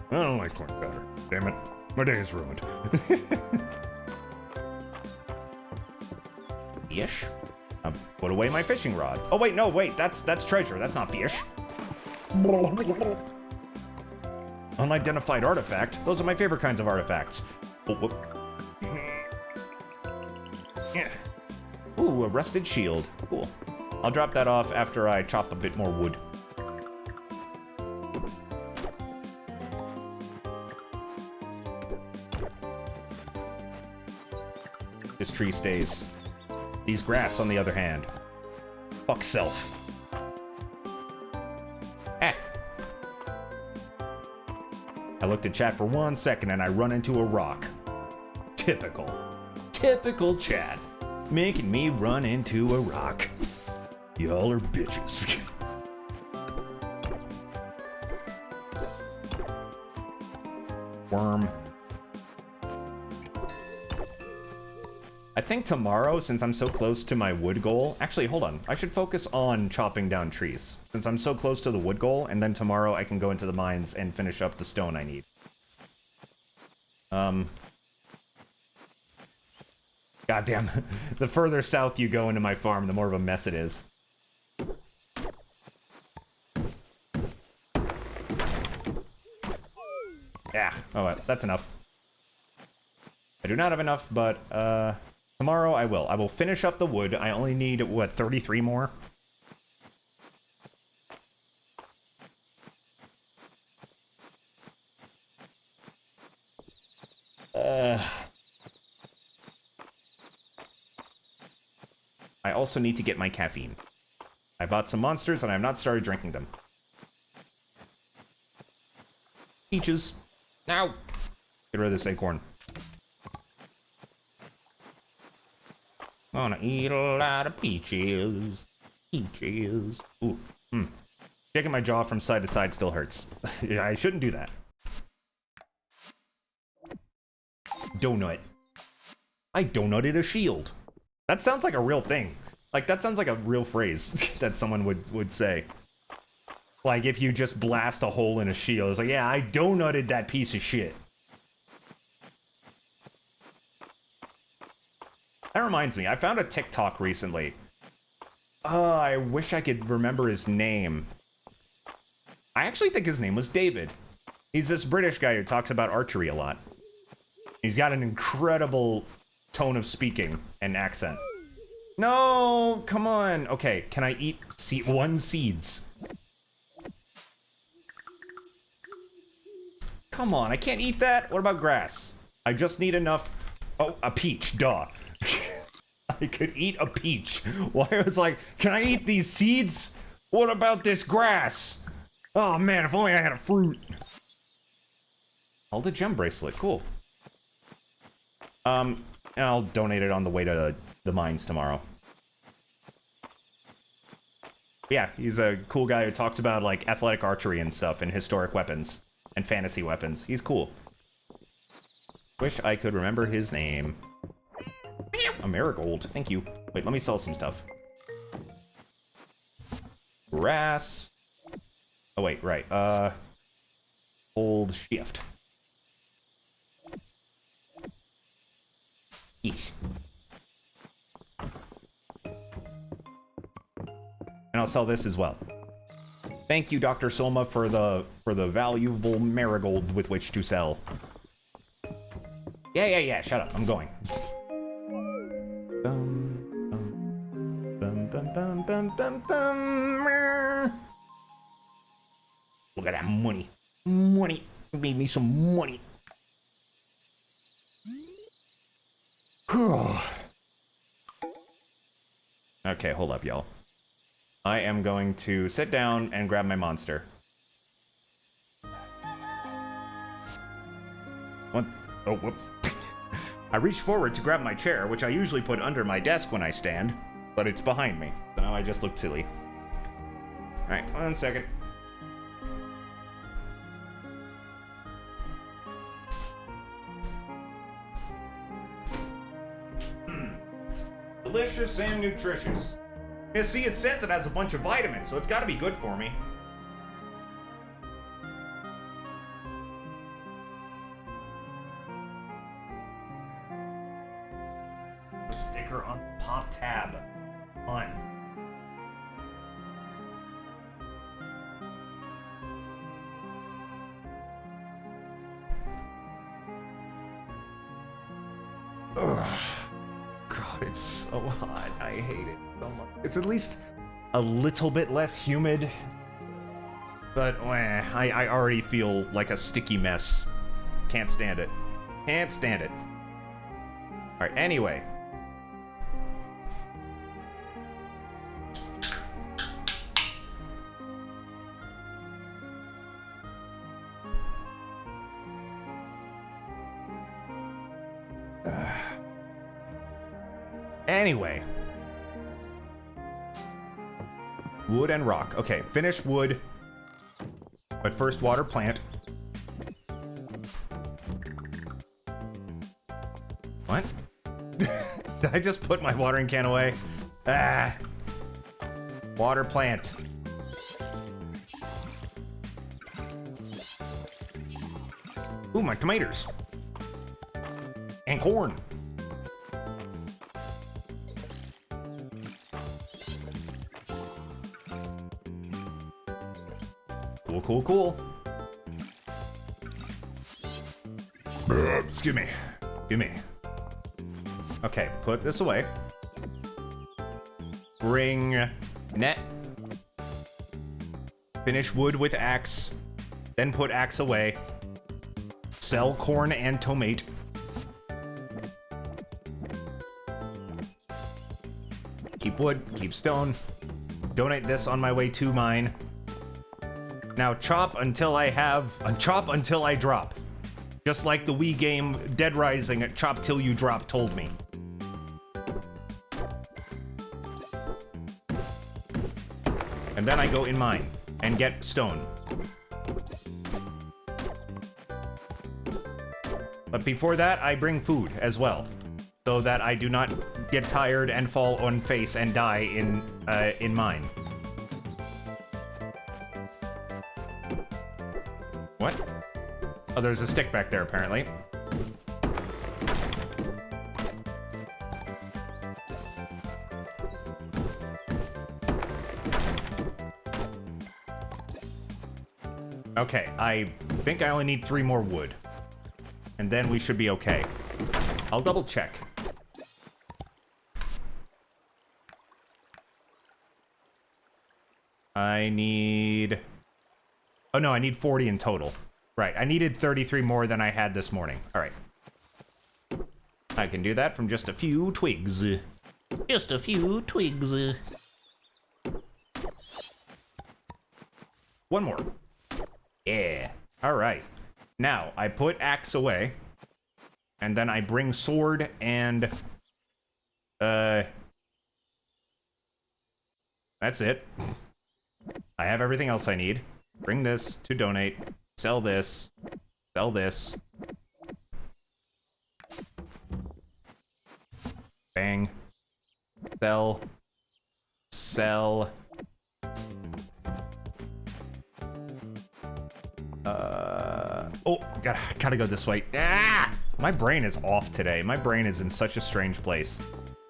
I don't like corn chowder. Damn it. My day is ruined. Fish? Put away my fishing rod. Oh, wait, no, wait. That's treasure. That's not fish. Unidentified artifact. Those are my favorite kinds of artifacts. Oh, whoop. Ooh, a rusted shield. Cool. I'll drop that off after I chop a bit more wood. This tree stays. These grass, on the other hand. Fuck self. Ah. I looked at chat for 1 second and I run into a rock. Typical. Typical chat. Making me run into a rock. Y'all are bitches. Worm. I think tomorrow, since I'm so close to my wood goal... Actually, hold on. I should focus on chopping down trees. Since I'm so close to the wood goal, and then tomorrow I can go into the mines and finish up the stone I need. Goddamn. The further south you go into my farm, the more of a mess it is. Yeah. Oh, well, that's enough. I do not have enough, but tomorrow I will. I will finish up the wood. I only need, what, 33 more? I also need to get my caffeine. I bought some monsters and I have not started drinking them. Peaches. Now. Get rid of this acorn. Gonna eat a lot of peaches. Peaches. Ooh. Shaking my jaw from side to side still hurts. I shouldn't do that. Donut. I donutted a shield. That sounds like a real thing. Like, that sounds like a real phrase that someone would say. Like, if you just blast a hole in a shield, it's like, yeah, I donutted that piece of shit. That reminds me, I found a TikTok recently. I wish I could remember his name. I actually think his name was David. He's this British guy who talks about archery a lot. He's got an incredible tone of speaking and accent. No, come on. Okay, can I eat one seeds? Come on, I can't eat that. What about grass? I just need enough. Oh, a peach, duh. I could eat a peach. Well, I was like, can I eat these seeds? What about this grass? Oh man, if only I had a fruit. Hold a gem bracelet, cool. I'll donate it on the way to the mines tomorrow. Yeah, he's a cool guy who talks about like athletic archery and stuff and historic weapons and fantasy weapons. He's cool. Wish I could remember his name. A marigold, thank you. Wait, let me sell some stuff. Grass. Oh wait, right. Hold shift. Yes. And I'll sell this as well. Thank you, Dr. Soma, for the valuable marigold with which to sell. Yeah, shut up. I'm going. Look at that money. Money. Made me some money. Okay, hold up, y'all. I am going to sit down and grab my monster. What? Oh, whoop. I reached forward to grab my chair, which I usually put under my desk when I stand, but it's behind me. So now I just look silly. Alright, 1 second. Delicious and nutritious. Yeah, see, it says it has a bunch of vitamins, so it's gotta be good for me. Sticker on pop tab. On. Ugh. God, it's so hot. I hate it so much. It's at least a little bit less humid. But I already feel like a sticky mess. Can't stand it. Can't stand it. Alright, anyway. Anyway. Wood and rock. Okay, finish wood. But first water plant. What? Did I just put my watering can away? Ah. Water plant. Ooh, my tomatoes. And corn. Cool. Excuse me. Okay, put this away. Bring net. Finish wood with axe. Then put axe away. Sell corn and tomate. Keep wood, keep stone. Donate this on my way to mine. Now chop until I drop. Just like the Wii game Dead Rising at Chop Till You Drop told me. And then I go in mine and get stone. But before that, I bring food as well, so that I do not get tired and fall on face and die in mine. What? Oh, there's a stick back there, apparently. Okay, I think I only need 3 more wood. And then we should be okay. I'll double check. I need... Oh no, I need 40 in total. Right, I needed 33 more than I had this morning. Alright. I can do that from just a few twigs. Just a few twigs. 1 more. Yeah. Alright. Now, I put axe away. And then I bring sword and... That's it. I have everything else I need. Bring this to donate. Sell this. Sell this. Bang. Sell. Sell. Oh, gotta go this way. Ah! My brain is off today. My brain is in such a strange place.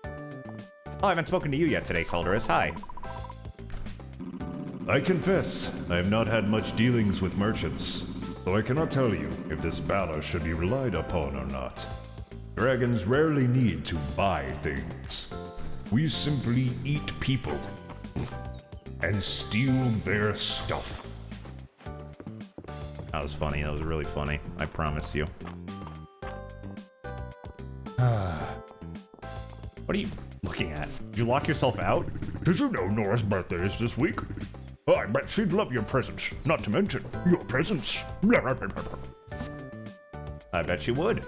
Oh, I haven't spoken to you yet today, Calderus. Hi. I confess, I have not had much dealings with merchants, so I cannot tell you if this valor should be relied upon or not. Dragons rarely need to buy things. We simply eat people and steal their stuff. That was funny. That was really funny. I promise you. What are you looking at? Did you lock yourself out? Did you know Nora's birthday is this week? Oh, I bet she'd love your presents, not to mention your presents. I bet you would.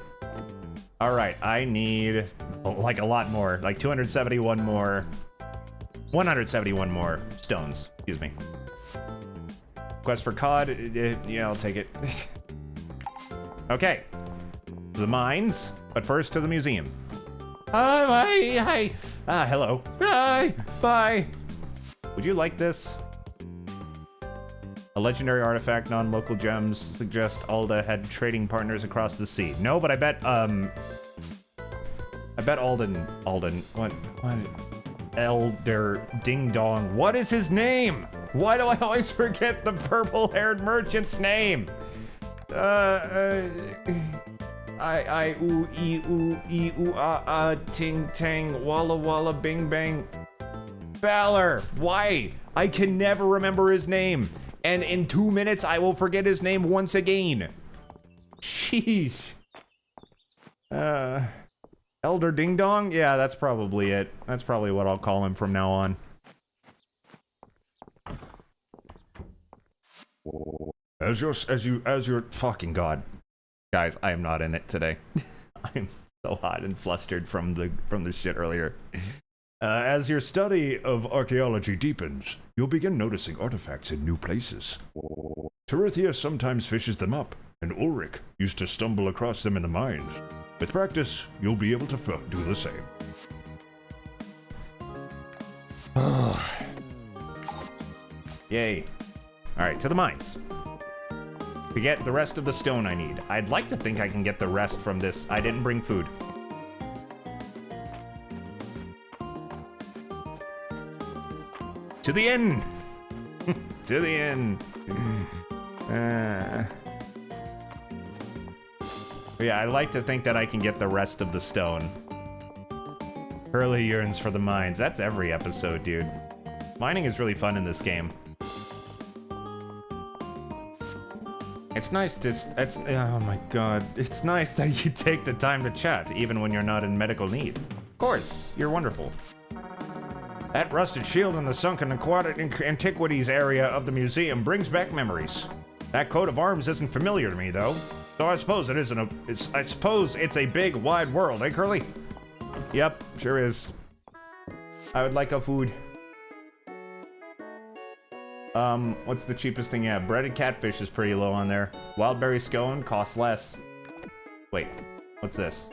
All right, I need like a lot more, like 271 more, 171 more stones. Excuse me. Quest for cod. Yeah, I'll take it. Okay. The mines, but first to the museum. Hi. Hello. Hi. Bye. Would you like this? A legendary artifact, non-local gems suggest Alda had trading partners across the sea. No, but I bet Alden, what? Elder Ding Dong. What is his name? Why do I always forget the purple-haired merchant's name? I ooh ee ooh ah ting tang walla walla bing bang. Valor. Why? I can never remember his name. And in 2 minutes, I will forget his name once again. Sheesh. Elder Ding Dong? Yeah, that's probably it. That's probably what I'll call him from now on. As your Fucking God. Guys, I am not in it today. I'm so hot and flustered from the shit earlier. as your study of archaeology deepens, you'll begin noticing artifacts in new places. Terithia sometimes fishes them up, and Ulrich used to stumble across them in the mines. With practice, you'll be able to do the same. Yay. Alright, to the mines. To get the rest of the stone I need. I'd like to think I can get the rest from this. I didn't bring food. To the inn! To the inn. Yeah, I like to think that I can get the rest of the stone. Hurley yearns for the mines. That's every episode, dude. Mining is really fun in this game. It's nice to... oh my god. It's nice that you take the time to chat, even when you're not in medical need. Of course, you're wonderful. That rusted shield in the sunken aquatic antiquities area of the museum brings back memories. That coat of arms isn't familiar to me, though. So I suppose it isn't I suppose it's a big, wide world, eh, Curly? Yep, sure is. I would like a food. What's the cheapest thing? Yeah, breaded catfish is pretty low on there. Wildberry scone costs less. Wait, what's this?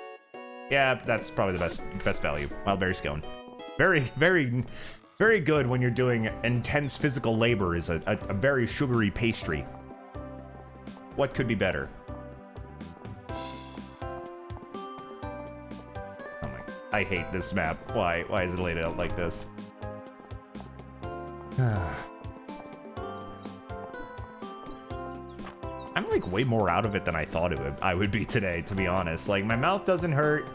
Yeah, that's probably the best value. Wildberry scone. Very, very, very good when you're doing intense physical labor is a very sugary pastry. What could be better? Oh my, I hate this map. Why is it laid out like this? I'm like way more out of it than I thought I would be today, to be honest. Like, my mouth doesn't hurt.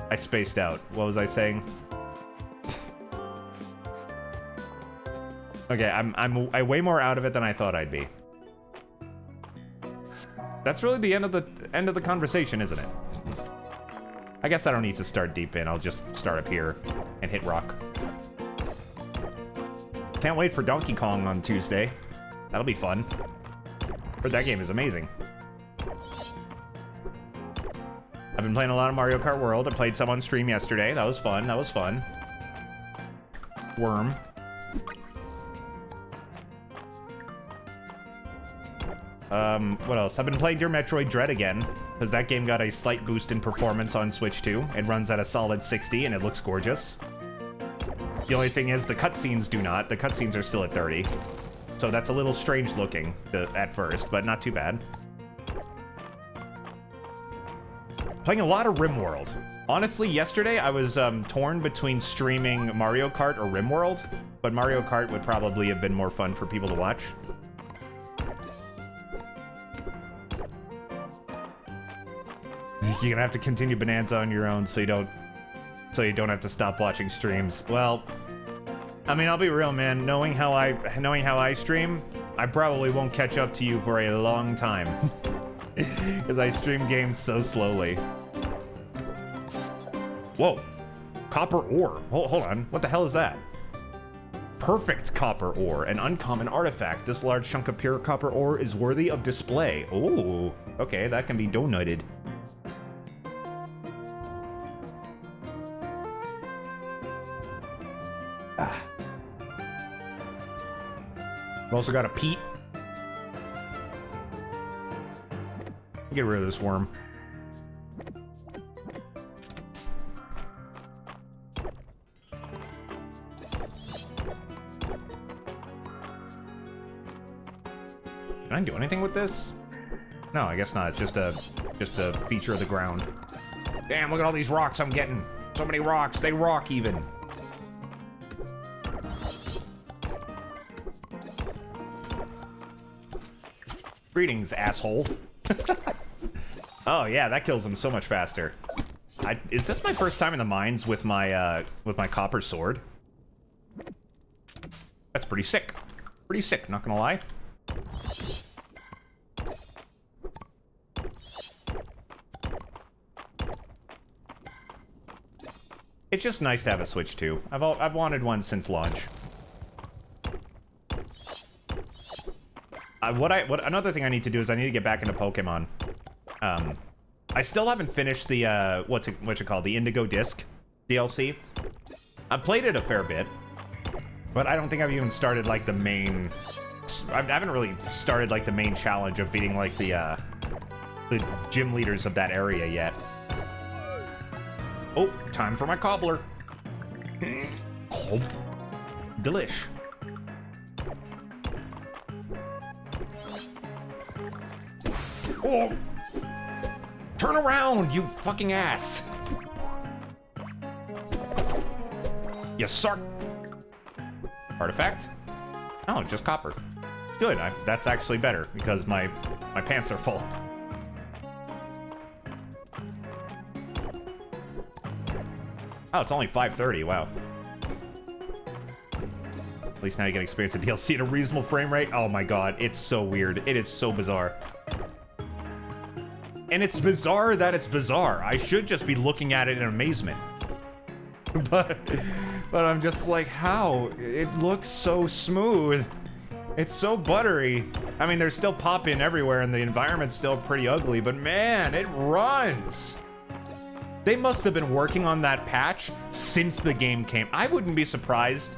I spaced out. What was I saying? Okay, I'm way more out of it than I thought I'd be. That's really the end of the conversation, isn't it? I guess I don't need to start deep in. I'll just start up here and hit rock. Can't wait for Donkey Kong on Tuesday. That'll be fun. Heard that game is amazing. I've been playing a lot of Mario Kart World. I played some on stream yesterday. That was fun. That was fun. Worm. What else? I've been playing Dear Metroid Dread again, because that game got a slight boost in performance on Switch 2. It runs at a solid 60, and it looks gorgeous. The only thing is, the cutscenes do not. The cutscenes are still at 30. So that's a little strange looking at first, but not too bad. Playing a lot of RimWorld. Honestly, yesterday I was torn between streaming Mario Kart or RimWorld, but Mario Kart would probably have been more fun for people to watch. You're gonna have to continue Bonanza on your own so you don't have to stop watching streams. Well, I mean, I'll be real, man. Knowing how I stream, I probably won't catch up to you for a long time. Because I stream games so slowly. Whoa. Copper ore. Hold on. What the hell is that? Perfect copper ore. An uncommon artifact. This large chunk of pure copper ore is worthy of display. Ooh. Okay, that can be donutted. I've also got a peat. Get rid of this worm. Can I do anything with this? No, I guess not. It's just a feature of the ground. Damn, look at all these rocks I'm getting. So many rocks. They rock even. Greetings, asshole. Oh yeah, that kills them so much faster. Is this my first time in the mines with my copper sword? That's pretty sick. Pretty sick, not gonna lie. It's just nice to have a Switch 2. I've wanted one since launch. Another thing I need to do is I need to get back into Pokemon. I still haven't finished the what's it called, the Indigo Disc DLC. I've played it a fair bit, but I don't think I've even started like the main. I haven't really started like the main challenge of beating like the gym leaders of that area yet. Oh, time for my cobbler. Oh, delish. Oh! Turn around, you fucking ass! You suck! Artifact? Oh, just copper. Good, that's actually better, because my pants are full. Oh, it's only 5:30, wow. At least now you can experience the DLC at a reasonable frame rate. Oh my god, it's so weird. It is so bizarre. And it's bizarre that it's bizarre. I should just be looking at it in amazement. But I'm just like, how? It looks so smooth. It's so buttery. I mean, there's still pop-in everywhere and the environment's still pretty ugly, but man, it runs. They must have been working on that patch since the game came. I wouldn't be surprised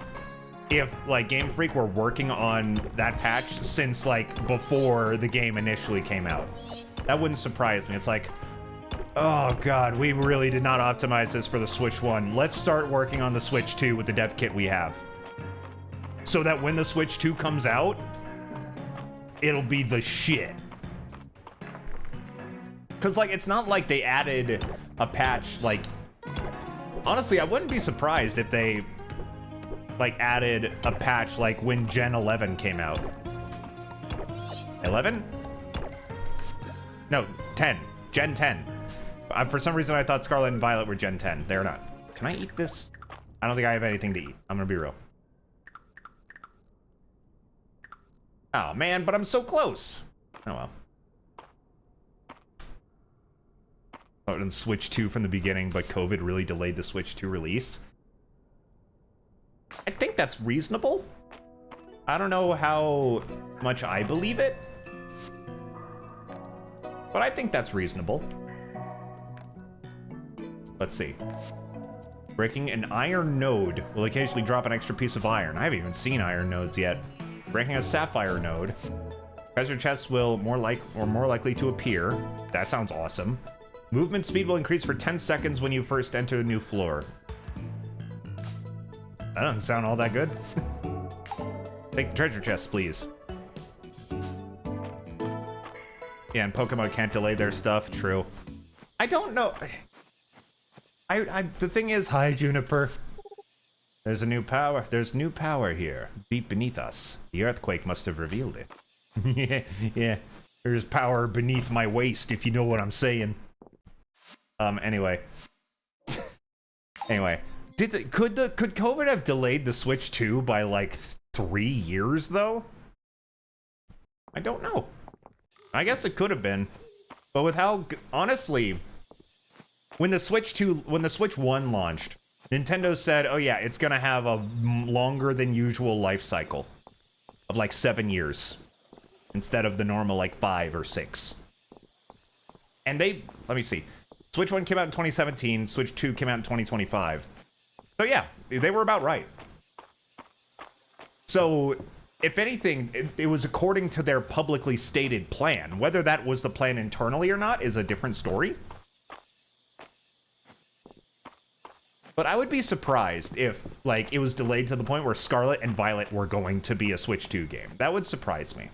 if like Game Freak were working on that patch since like before the game initially came out. That wouldn't surprise me. It's like, oh god, we really did not optimize this for the Switch 1. Let's start working on the Switch 2 with the dev kit we have. So that when the Switch 2 comes out, it'll be the shit. Cause like, it's not like they added a patch, like, honestly, I wouldn't be surprised if they like added a patch like when Gen 11 came out. 11? No, 10. Gen 10. For some reason, I thought Scarlet and Violet were Gen 10. They're not. Can I eat this? I don't think I have anything to eat. I'm gonna be real. Oh man, but I'm so close. Oh well. Oh, and Switch 2 from the beginning, but COVID really delayed the Switch 2 release. I think that's reasonable. I don't know how much I believe it, but I think that's reasonable. Let's see. Breaking an iron node will occasionally drop an extra piece of iron. I haven't even seen iron nodes yet. Breaking a sapphire node. Treasure chests will more likely to appear. That sounds awesome. Movement speed will increase for 10 seconds when you first enter a new floor. That doesn't sound all that good. Take the treasure chests, please. Yeah, and Pokemon can't delay their stuff. True. I don't know. The thing is, hi, Juniper. There's a new power. There's new power here, deep beneath us. The earthquake must have revealed it. yeah. There's power beneath my waist, if you know what I'm saying. Anyway. Anyway. Could COVID have delayed the Switch 2 by like 3 years though? I don't know. I guess it could have been. But with how, honestly, when the Switch 1 launched, Nintendo said, oh yeah, it's gonna have a longer than usual life cycle of like 7 years instead of the normal like 5 or 6. And let me see. Switch 1 came out in 2017, Switch 2 came out in 2025. So yeah, they were about right. So, if anything, it was according to their publicly stated plan. Whether that was the plan internally or not is a different story. But I would be surprised if, like, it was delayed to the point where Scarlet and Violet were going to be a Switch 2 game. That would surprise me.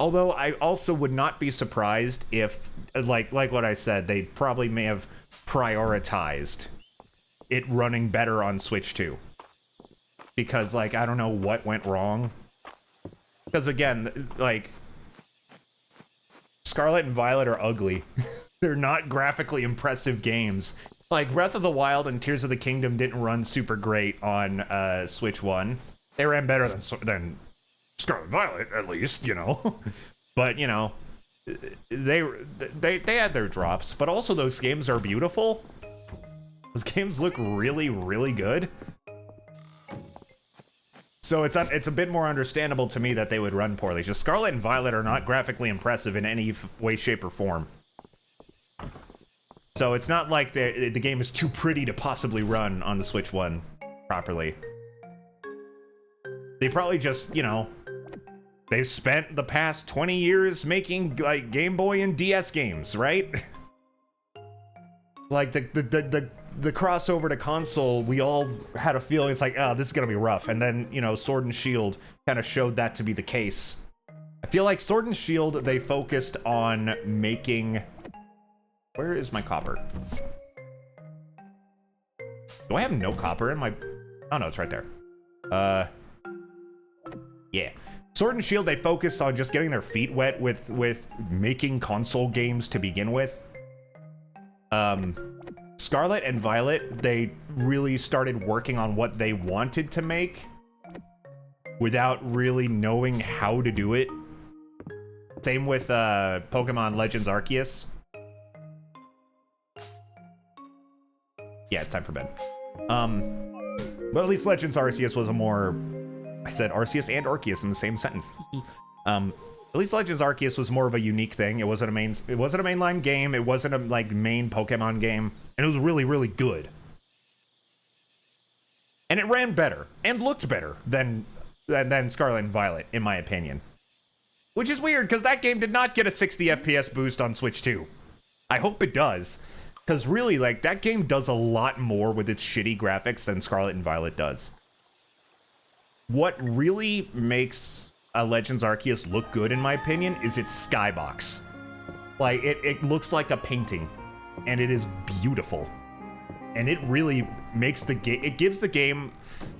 Although I also would not be surprised if, like what I said, they probably may have prioritized it running better on Switch 2. Because, like, I don't know what went wrong. Because, again, like, Scarlet and Violet are ugly. They're not graphically impressive games. Like, Breath of the Wild and Tears of the Kingdom didn't run super great on Switch 1. They ran better than Scarlet and Violet, at least, you know. But, you know, they had their drops. But also, those games are beautiful. Those games look really, really good. So it's a bit more understandable to me that they would run poorly. Just Scarlet and Violet are not graphically impressive in any way, shape, or form. So it's not like the game is too pretty to possibly run on the Switch 1 properly. They probably just, you know, they've spent the past 20 years making, like, Game Boy and DS games, right? Like, the crossover to console, we all had a feeling it's like, oh, this is gonna be rough. And then, you know, Sword and Shield kind of showed that to be the case. I feel like Sword and Shield, they focused on making... Where is my copper? Do I have no copper in my... Oh, no, it's right there. Yeah. Sword and Shield, they focused on just getting their feet wet with making console games to begin with. Scarlet and Violet, they really started working on what they wanted to make without really knowing how to do it. Same with Pokemon Legends Arceus. Yeah, it's time for bed. But at least Legends Arceus was a more... I said Arceus and Arceus in the same sentence. At least Legends Arceus was more of a unique thing. It wasn't a mainline game. It wasn't a like main Pokemon game, and it was really, really good. And it ran better and looked better than Scarlet and Violet, in my opinion. Which is weird, because that game did not get a 60 FPS boost on Switch 2. I hope it does. Because really, like, that game does a lot more with its shitty graphics than Scarlet and Violet does. What really makes Legends Arceus look good, in my opinion, is its skybox. Like, it looks like a painting. And it is beautiful. And it really makes the game... It gives the game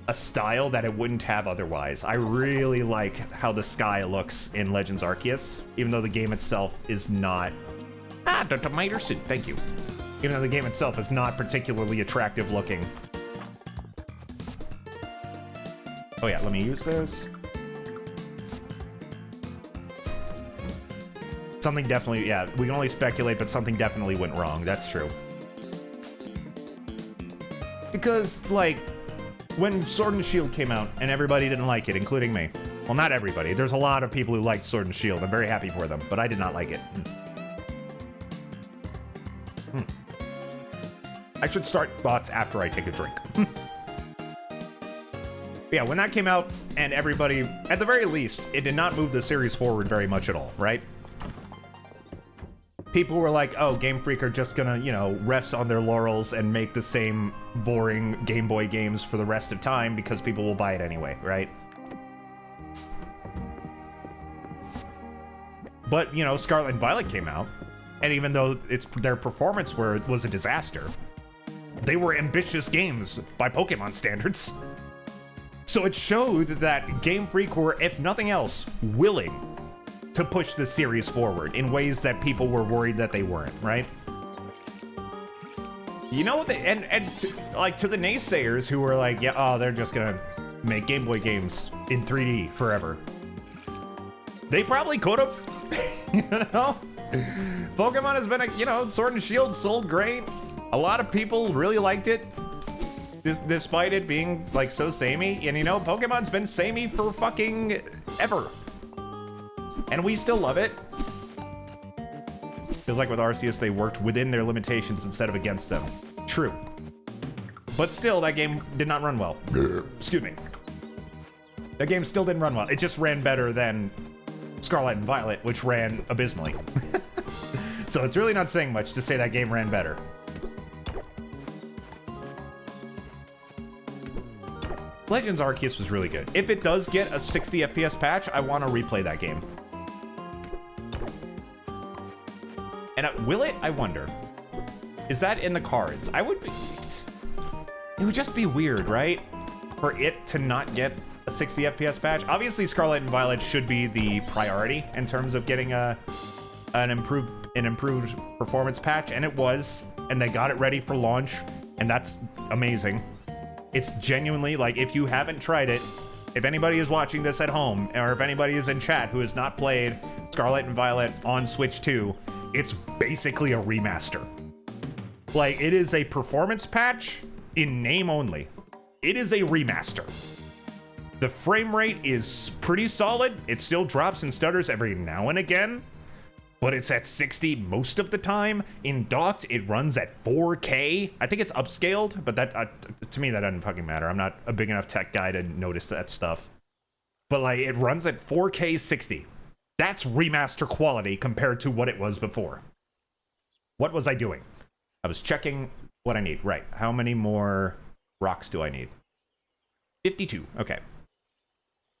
a style that it wouldn't have otherwise. I really like how the sky looks in Legends Arceus, even though the game itself is not... the tomato soup, thank you. Even though the game itself is not particularly attractive looking. Oh yeah, let me use this. Something definitely, yeah, we can only speculate, but something definitely went wrong. That's true. Because, like, when Sword and Shield came out, and everybody didn't like it, including me. Well, not everybody. There's a lot of people who liked Sword and Shield. I'm very happy for them, but I did not like it. I should start thoughts after I take a drink. Yeah, when that came out, and everybody, at the very least, it did not move the series forward very much at all, right? People were like, oh, Game Freak are just gonna, you know, rest on their laurels and make the same boring Game Boy games for the rest of time because people will buy it anyway, right? But, you know, Scarlet and Violet came out, and even though their performance was a disaster, they were ambitious games by Pokemon standards. So it showed that Game Freak were, if nothing else, willing to push the series forward in ways that people were worried that they weren't, right? You know, like to the naysayers who were like, yeah, oh, they're just gonna make Game Boy games in 3D forever. They probably could have, you know? Pokemon has been you know, Sword and Shield sold great. A lot of people really liked it, despite it being like so samey. And you know, Pokemon's been samey for fucking ever. And we still love it. Feels like with Arceus, they worked within their limitations instead of against them. True. But still, that game did not run well. Excuse me. That game still didn't run well. It just ran better than Scarlet and Violet, which ran abysmally. So it's really not saying much to say that game ran better. Legends Arceus was really good. If it does get a 60 FPS patch, I want to replay that game. And will it? I wonder. Is that in the cards? It would just be weird, right? For it to not get a 60 FPS patch. Obviously, Scarlet and Violet should be the priority in terms of getting an improved performance patch, and it was. And they got it ready for launch, and that's amazing. It's genuinely, like, if you haven't tried it, if anybody is watching this at home, or if anybody is in chat who has not played Scarlet and Violet on Switch 2, it's basically a remaster. Like, it is a performance patch in name only. It is a remaster. The frame rate is pretty solid. It still drops and stutters every now and again, but it's at 60 most of the time. In docked, it runs at 4K. I think it's upscaled, but that to me, that doesn't fucking matter. I'm not a big enough tech guy to notice that stuff. But like, it runs at 4K 60. That's remaster quality compared to what it was before. What was I doing? I was checking what I need. Right. How many more rocks do I need? 52. Okay.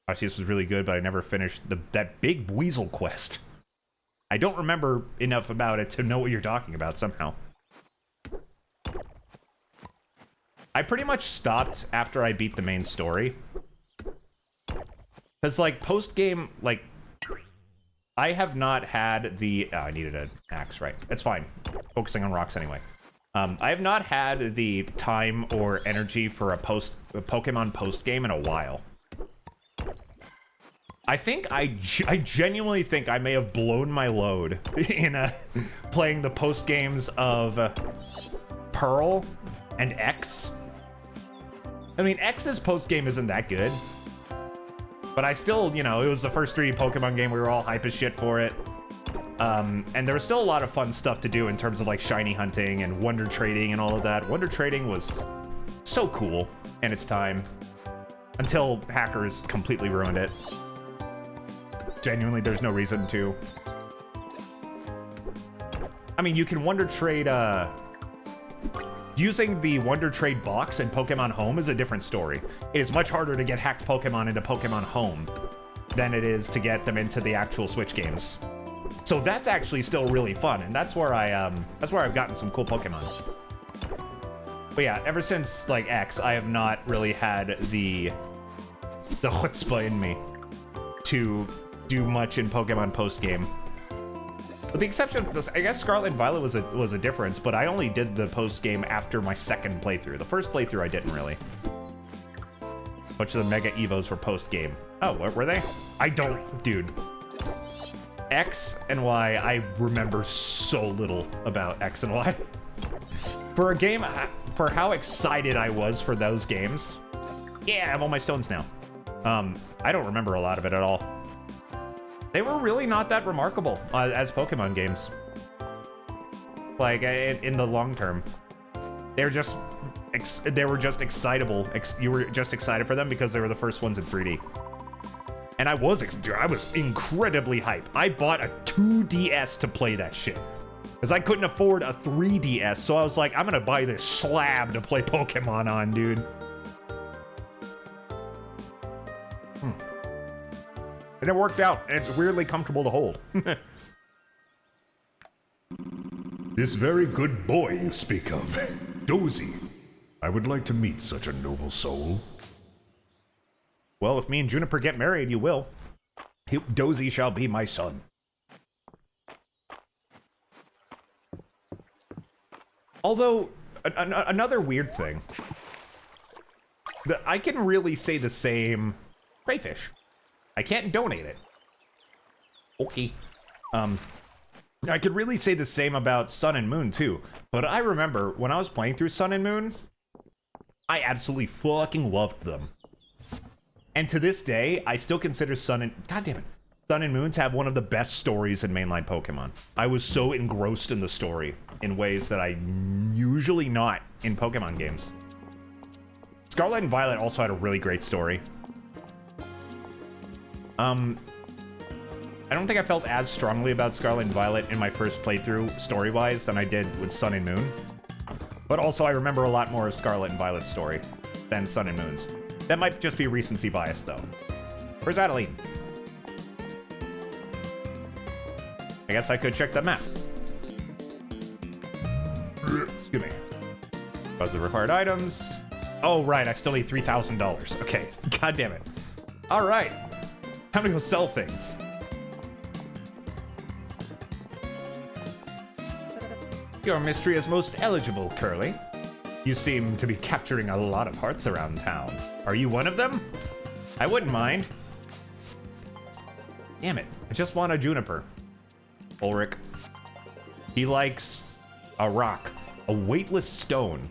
Arceus was really good, but I never finished that big Weasel quest. I don't remember enough about it to know what you're talking about somehow. I pretty much stopped after I beat the main story. Because, like, post-game, like, I have not had the... Oh, I needed an axe, right. That's fine. Focusing on rocks anyway. I have not had the time or energy for a Pokemon post-game in a while. I think I genuinely think I may have blown my load in playing the post games of Pearl and X. I mean, X's post game isn't that good, but I still, you know, it was the first 3D Pokemon game. We were all hype as shit for it. And there was still a lot of fun stuff to do in terms of like shiny hunting and wonder trading and all of that. Wonder trading was so cool in its time until hackers completely ruined it. Genuinely, there's no reason to. I mean, you can wonder trade, using the Wonder Trade box in Pokemon Home is a different story. It is much harder to get hacked Pokemon into Pokemon Home than it is to get them into the actual Switch games. So that's actually still really fun, and that's where I've gotten some cool Pokemon. But yeah, ever since like X, I have not really had the chutzpah in me to do much in Pokemon post game. With the exception of this, I guess Scarlet and Violet was a difference, but I only did the post game after my second playthrough. The first playthrough I didn't really. Much of the Mega Evos were post game. Oh, what were they? I don't, dude. X and Y, I remember so little about X and Y. For a game, for how excited I was for those games. Yeah, I have all my stones now. I don't remember a lot of it at all. They were really not that remarkable as Pokemon games. Like, in the long term. They were just excitable. You were just excited for them because they were the first ones in 3D. And I was incredibly hyped. I bought a 2DS to play that shit. Because I couldn't afford a 3DS, so I was like, I'm gonna buy this slab to play Pokemon on, dude. And it worked out, and it's weirdly comfortable to hold. This very good boy you speak of, Dozy. I would like to meet such a noble soul. Well, if me and Juniper get married, you will. Dozy shall be my son. Although, another weird thing. I can really say the same crayfish. I can't donate it. Okay. I could really say the same about Sun and Moon too, but I remember when I was playing through Sun and Moon, I absolutely fucking loved them. And to this day, I still consider Sun and Moon to have one of the best stories in mainline Pokemon. I was so engrossed in the story in ways that I usually not in Pokemon games. Scarlet and Violet also had a really great story. I don't think I felt as strongly about Scarlet and Violet in my first playthrough, story-wise, than I did with Sun and Moon. But also, I remember a lot more of Scarlet and Violet's story than Sun and Moon's. That might just be recency bias, though. Where's Adeline? I guess I could check the map. Excuse me. Those are required items. Oh, right, I still need $3,000. Okay, god damn it. All right. Time to go sell things. You're Mistria's most eligible, Kirly. You seem to be capturing a lot of hearts around town. Are you one of them? I wouldn't mind. Damn it, I just want a Juniper. Ulrich. He likes a rock, a weightless stone.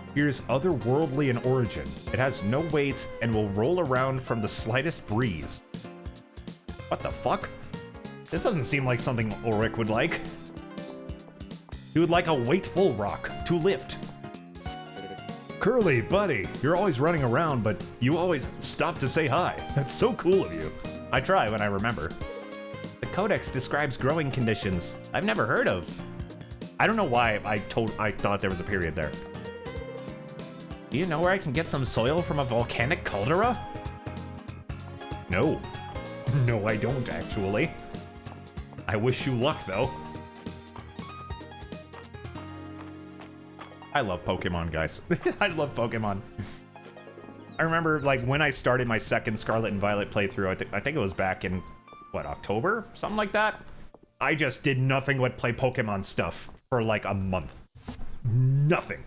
Appears otherworldly in origin. It has no weight and will roll around from the slightest breeze. What the fuck? This doesn't seem like something Ulrich would like. He would like a weightful rock to lift. Kirly, buddy, you're always running around, but you always stop to say hi. That's so cool of you. I try when I remember. The Codex describes growing conditions I've never heard of. I don't know why I thought there was a period there. Do you know where I can get some soil from a volcanic caldera? No. No, I don't, actually. I wish you luck, though. I love Pokemon, guys. I love Pokemon. I remember, like, when I started my second Scarlet and Violet playthrough, I think it was back in, what, October? Something like that? I just did nothing but play Pokemon stuff for, like, a month. Nothing.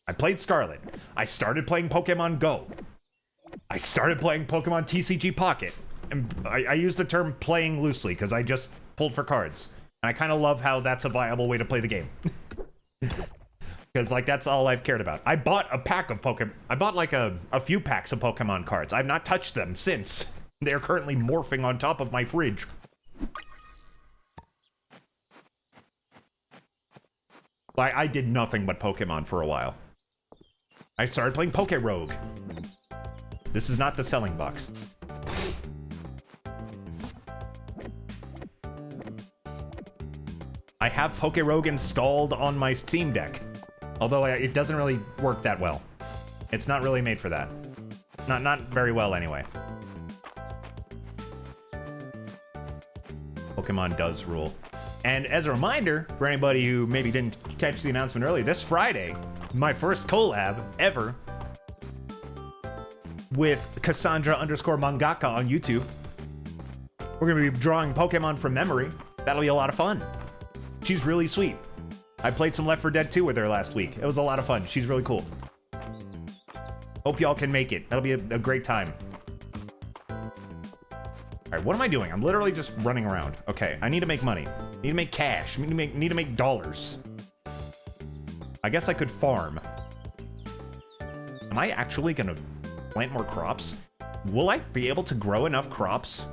I played Scarlet. I started playing Pokemon Go. I started playing Pokemon TCG Pocket. And I use the term playing loosely because I just pulled for cards. And I kind of love how that's a viable way to play the game. Because, like, that's all I've cared about. I bought a pack of Pokemon. I bought, like, a few packs of Pokemon cards. I've not touched them since. They're currently morphing on top of my fridge. I did nothing but Pokemon for a while. I started playing Rogue. This is not the selling box. I have Rogue installed on my Steam Deck. Although it doesn't really work that well. It's not really made for that. Not very well anyway. Pokemon does rule. And as a reminder, for anybody who maybe didn't catch the announcement earlier, this Friday, my first collab ever with Cassandra_mangaka on YouTube. We're gonna be drawing Pokemon from memory. That'll be a lot of fun. She's really sweet. I played some Left 4 Dead 2 with her last week. It was a lot of fun. She's really cool. Hope y'all can make it. That'll be a great time. All right, what am I doing? I'm literally just running around. Okay, I need to make money. I need to make cash. I need to make dollars. I guess I could farm. Am I actually gonna plant more crops? Will I be able to grow enough crops?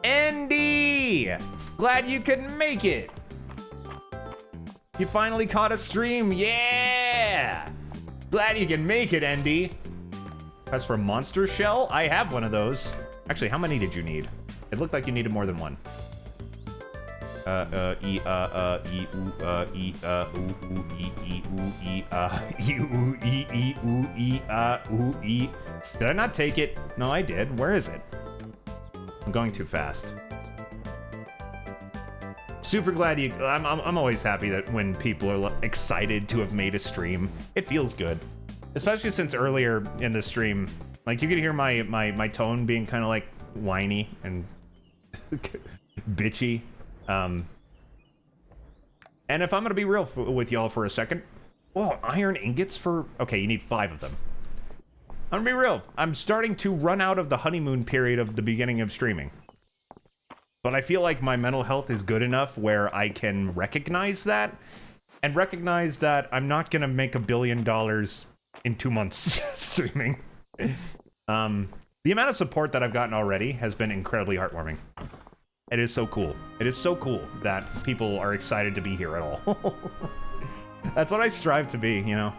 Andy! Glad you could make it! You finally caught a stream, yeah! Glad you can make it, Andy. As for monster shell, I have one of those. Actually, how many did you need? It looked like you needed more than one. Did I not take it? No, I did. Where is it? I'm going too fast. Super glad you. I'm always happy that when people are excited to have made a stream, it feels good. Especially since earlier in the stream, like you could hear my tone being kind of like whiny and bitchy. And if I'm gonna be real with y'all for a second, oh, iron ingots for, okay, you need 5 of them. I'm gonna be real. I'm starting to run out of the honeymoon period of the beginning of streaming. But I feel like my mental health is good enough where I can recognize that and recognize that I'm not gonna make $1 billion in 2 months streaming. The amount of support that I've gotten already has been incredibly heartwarming. It is so cool. It is so cool that people are excited to be here at all. That's what I strive to be, you know?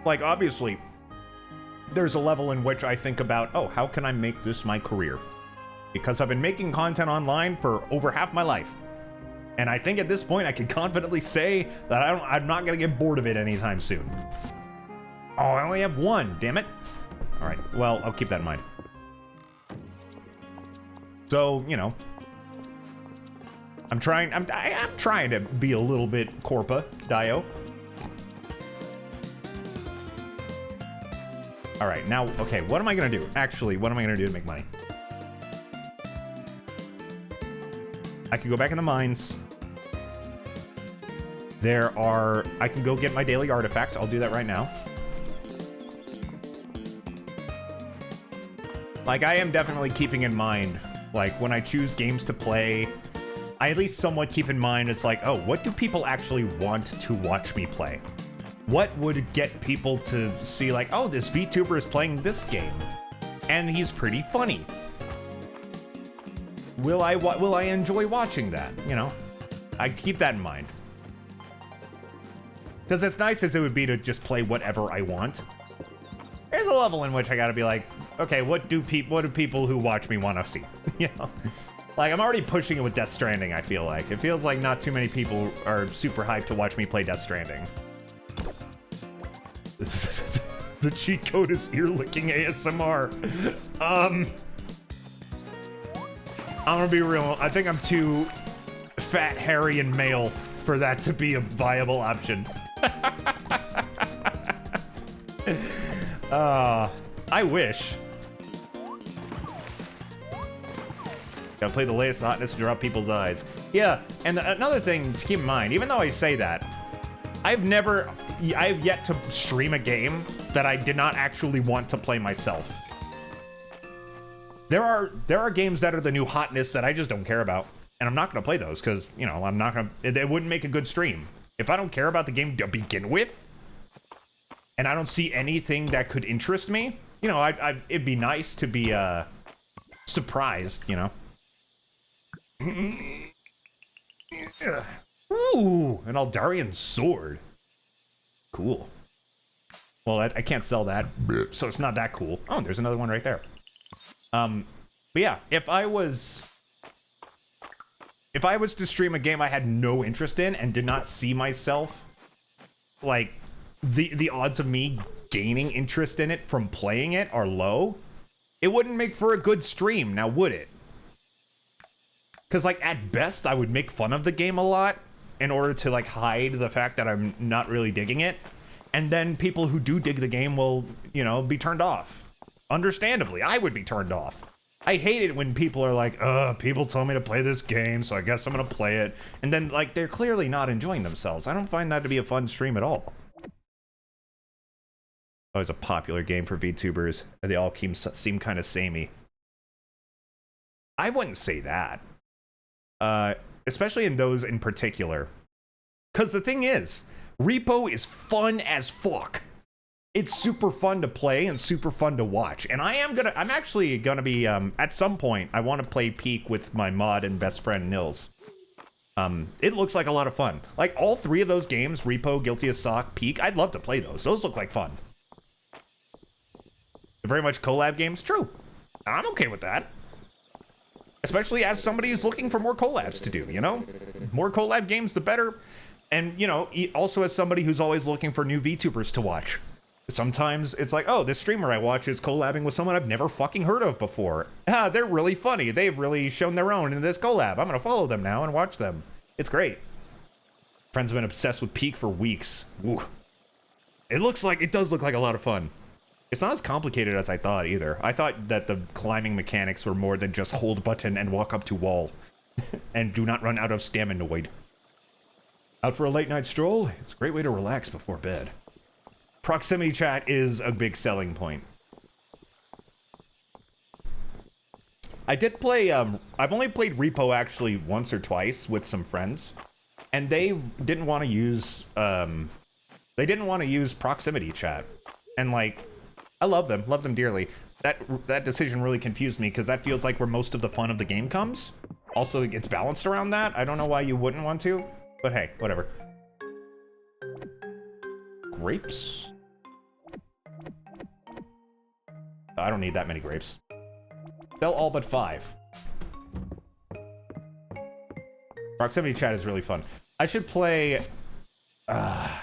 Like, obviously, there's a level in which I think about, oh, how can I make this my career? Because I've been making content online for over half my life. And I think at this point I can confidently say that I'm not gonna get bored of it anytime soon. Oh, I only have 1, damn it. All right, well, I'll keep that in mind. So, you know, I'm trying to be a little bit Corpa, Dio. All right, now, okay, what am I gonna do? Actually, what am I gonna do to make money? I can go back in the mines. I can go get my daily artifact. I'll do that right now. Like, I am definitely keeping in mind, like, when I choose games to play, I at least somewhat keep in mind, it's like, oh, what do people actually want to watch me play? What would get people to see, like, oh, this VTuber is playing this game, and he's pretty funny. Will I enjoy watching that? You know, I keep that in mind. Because as nice as it would be to just play whatever I want, there's a level in which I gotta be like, okay, what do people who watch me want to see? You know, like I'm already pushing it with Death Stranding. I feel like it feels like not too many people are super hyped to watch me play Death Stranding. The cheat code is ear licking ASMR. I'm gonna be real. I think I'm too fat, hairy, and male for that to be a viable option. I wish. Gotta play the latest hotness to draw people's eyes. Yeah, and another thing to keep in mind, even though I say that, I've yet to stream a game that I did not actually want to play myself. There are games that are the new hotness that I just don't care about, and I'm not gonna play those because, you know, it wouldn't make a good stream. If I don't care about the game to begin with, and I don't see anything that could interest me, you know, it'd be nice to be surprised, you know. Ooh, an Aldarian sword. Cool. Well, I can't sell that, so it's not that cool. Oh, there's another one right there. But yeah, if I was to stream a game I had no interest in and did not see myself, like, the odds of me gaining interest in it from playing it are low, it wouldn't make for a good stream, now would it? Because, like, at best, I would make fun of the game a lot in order to, like, hide the fact that I'm not really digging it. And then people who do dig the game will, you know, be turned off. Understandably, I would be turned off. I hate it when people are like, people told me to play this game, so I guess I'm gonna play it. And then, like, they're clearly not enjoying themselves. I don't find that to be a fun stream at all. Oh, it's a popular game for VTubers. They all seem kind of samey. I wouldn't say that. Especially in those in particular. Because the thing is, Repo is fun as fuck. It's super fun to play and super fun to watch. And I'm actually gonna be, at some point, I want to play Peak with my mod and best friend Nils. It looks like a lot of fun. Like, all three of those games, Repo, Guilty as Sock, Peak, I'd love to play those. Those look like fun. They're very much collab games, true. I'm okay with that. Especially as somebody who's looking for more collabs to do, you know? More collab games, the better. And, you know, also as somebody who's always looking for new VTubers to watch. Sometimes it's like, oh, this streamer I watch is collabing with someone I've never fucking heard of before. Ah, they're really funny. They've really shown their own in this collab. I'm gonna follow them now and watch them. It's great. Friends have been obsessed with Peak for weeks. Ooh. It does look like a lot of fun. It's not as complicated as I thought either. I thought that the climbing mechanics were more than just hold button and walk up to wall. And do not run out of staminoid. Out for a late night stroll? It's a great way to relax before bed. Proximity chat is a big selling point. I did play, I've only played Repo actually once or twice with some friends. And they didn't want to use, proximity chat. And like, I love them dearly. That decision really confused me because that feels like where most of the fun of the game comes. Also, it's balanced around that. I don't know why you wouldn't want to, but hey, whatever. Grapes? I don't need that many grapes. Sell all but 5. Proximity chat is really fun. I should play... I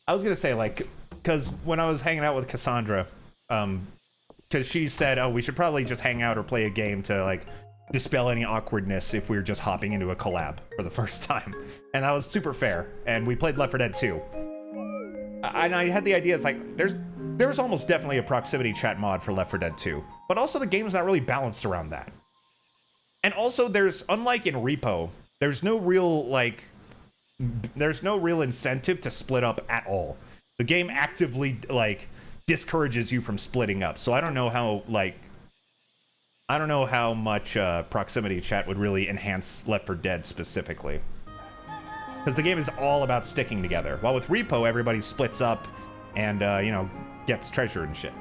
was gonna say, like... Because when I was hanging out with Cassandra, because she said, oh, we should probably just hang out or play a game to, like, dispel any awkwardness if we were just hopping into a collab for the first time. And that was super fair. And we played Left 4 Dead 2. And I had the idea, it's like, there's almost definitely a proximity chat mod for Left 4 Dead 2. But also the game's not really balanced around that. And also there's, unlike in Repo, there's no real, like, incentive to split up at all. The game actively, like, discourages you from splitting up. So I don't know how, like, much proximity chat would really enhance Left 4 Dead specifically. Because the game is all about sticking together. While with Repo, everybody splits up and, you know, gets treasure and shit.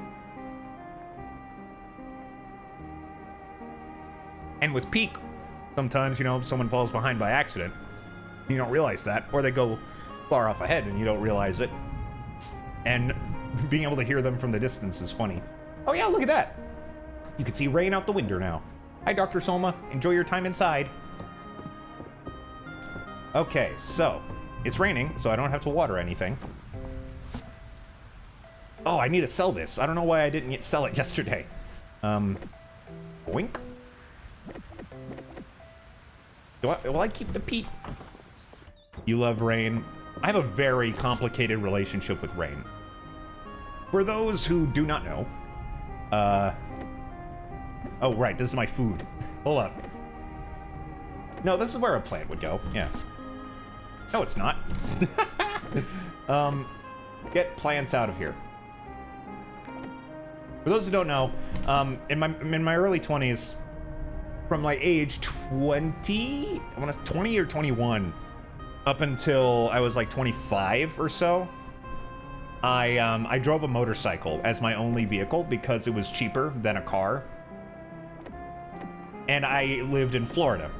And with Peak, sometimes, you know, someone falls behind by accident. You don't realize that. Or they go far off ahead and you don't realize it. And being able to hear them from the distance is funny. Oh yeah, look at that. You can see rain out the window now. Hi, Dr. Soma. Enjoy your time inside. Okay, so it's raining, so I don't have to water anything. Oh, I need to sell this. I don't know why I didn't sell it yesterday. Boink. Will I keep the peat? You love rain. I have a very complicated relationship with rain. For those who do not know, oh, right, this is my food. Hold up. No, this is where a plant would go, yeah. No, it's not. Get plants out of here. For those who don't know, in my early 20s, from like age 20, I want to 20 or 21, up until I was like 25 or so, I drove a motorcycle as my only vehicle because it was cheaper than a car. And I lived in Florida.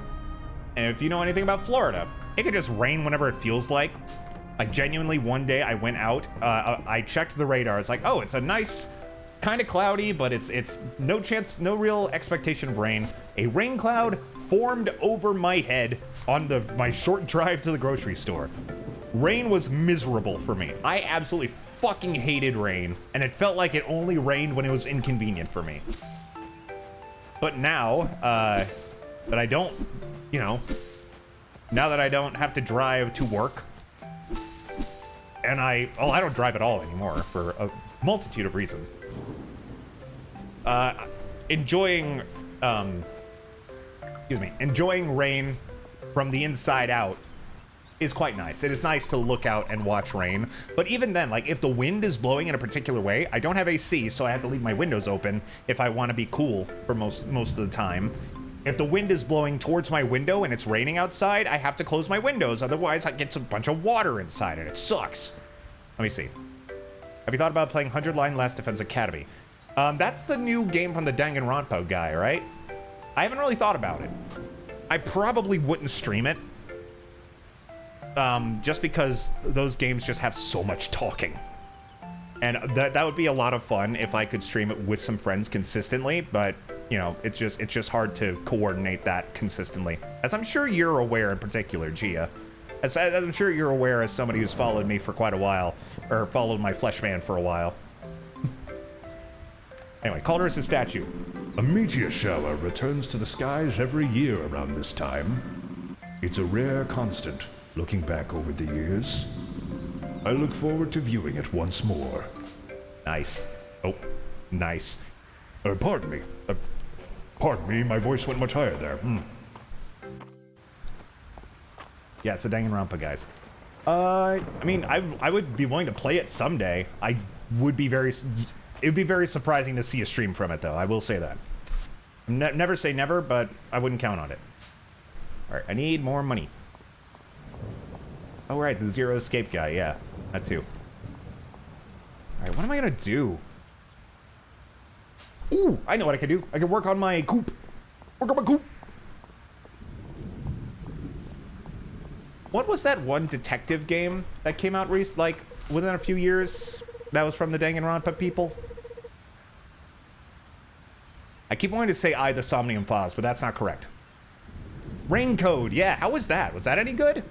And if you know anything about Florida, it could just rain whenever it feels like. Like genuinely, one day I went out, I checked the radar. It's like, oh, it's a nice, kind of cloudy, but it's no chance, no real expectation of rain. A rain cloud formed over my head on my short drive to the grocery store. Rain was miserable for me. I absolutely fucking hated rain, and it felt like it only rained when it was inconvenient for me. But now, that I don't, you know, now that I don't have to drive to work, and I don't drive at all anymore for a multitude of reasons. Enjoying rain from the inside out is quite nice. It is nice to look out and watch rain. But even then, like if the wind is blowing in a particular way, I don't have AC, so I have to leave my windows open if I want to be cool for most of the time. If the wind is blowing towards my window and it's raining outside, I have to close my windows. Otherwise, I get a bunch of water inside and it sucks. Let me see. Have you thought about playing 100 Line Last Defense Academy? That's the new game from the Danganronpa guy, right? I haven't really thought about it. I probably wouldn't stream it. Just because those games just have so much talking. And that would be a lot of fun if I could stream it with some friends consistently, but you know, it's just hard to coordinate that consistently. As I'm sure you're aware in particular, Gia. As I'm sure you're aware as somebody who's followed me for quite a while, or followed my Fleshman for a while. Anyway, Calder's statue. A meteor shower returns to the skies every year around this time. It's a rare constant, looking back over the years. I look forward to viewing it once more. Nice. Oh, nice. Pardon me. Pardon me, my voice went much higher there. Yeah, it's the Danganronpa guys. I mean, I would be willing to play it someday. It would be very surprising to see a stream from it, though. I will say that. Never say never, but I wouldn't count on it. All right, I need more money. Oh, right, the Zero Escape guy. Yeah, that too. All right, what am I gonna do? Ooh, I know what I can do. I can work on my coop. Work on my coop. What was that one detective game that came out like within a few years? That was from the Danganronpa people. I keep wanting to say the Somnium Files, but that's not correct. Rain Code, yeah. How was that? Was that any good?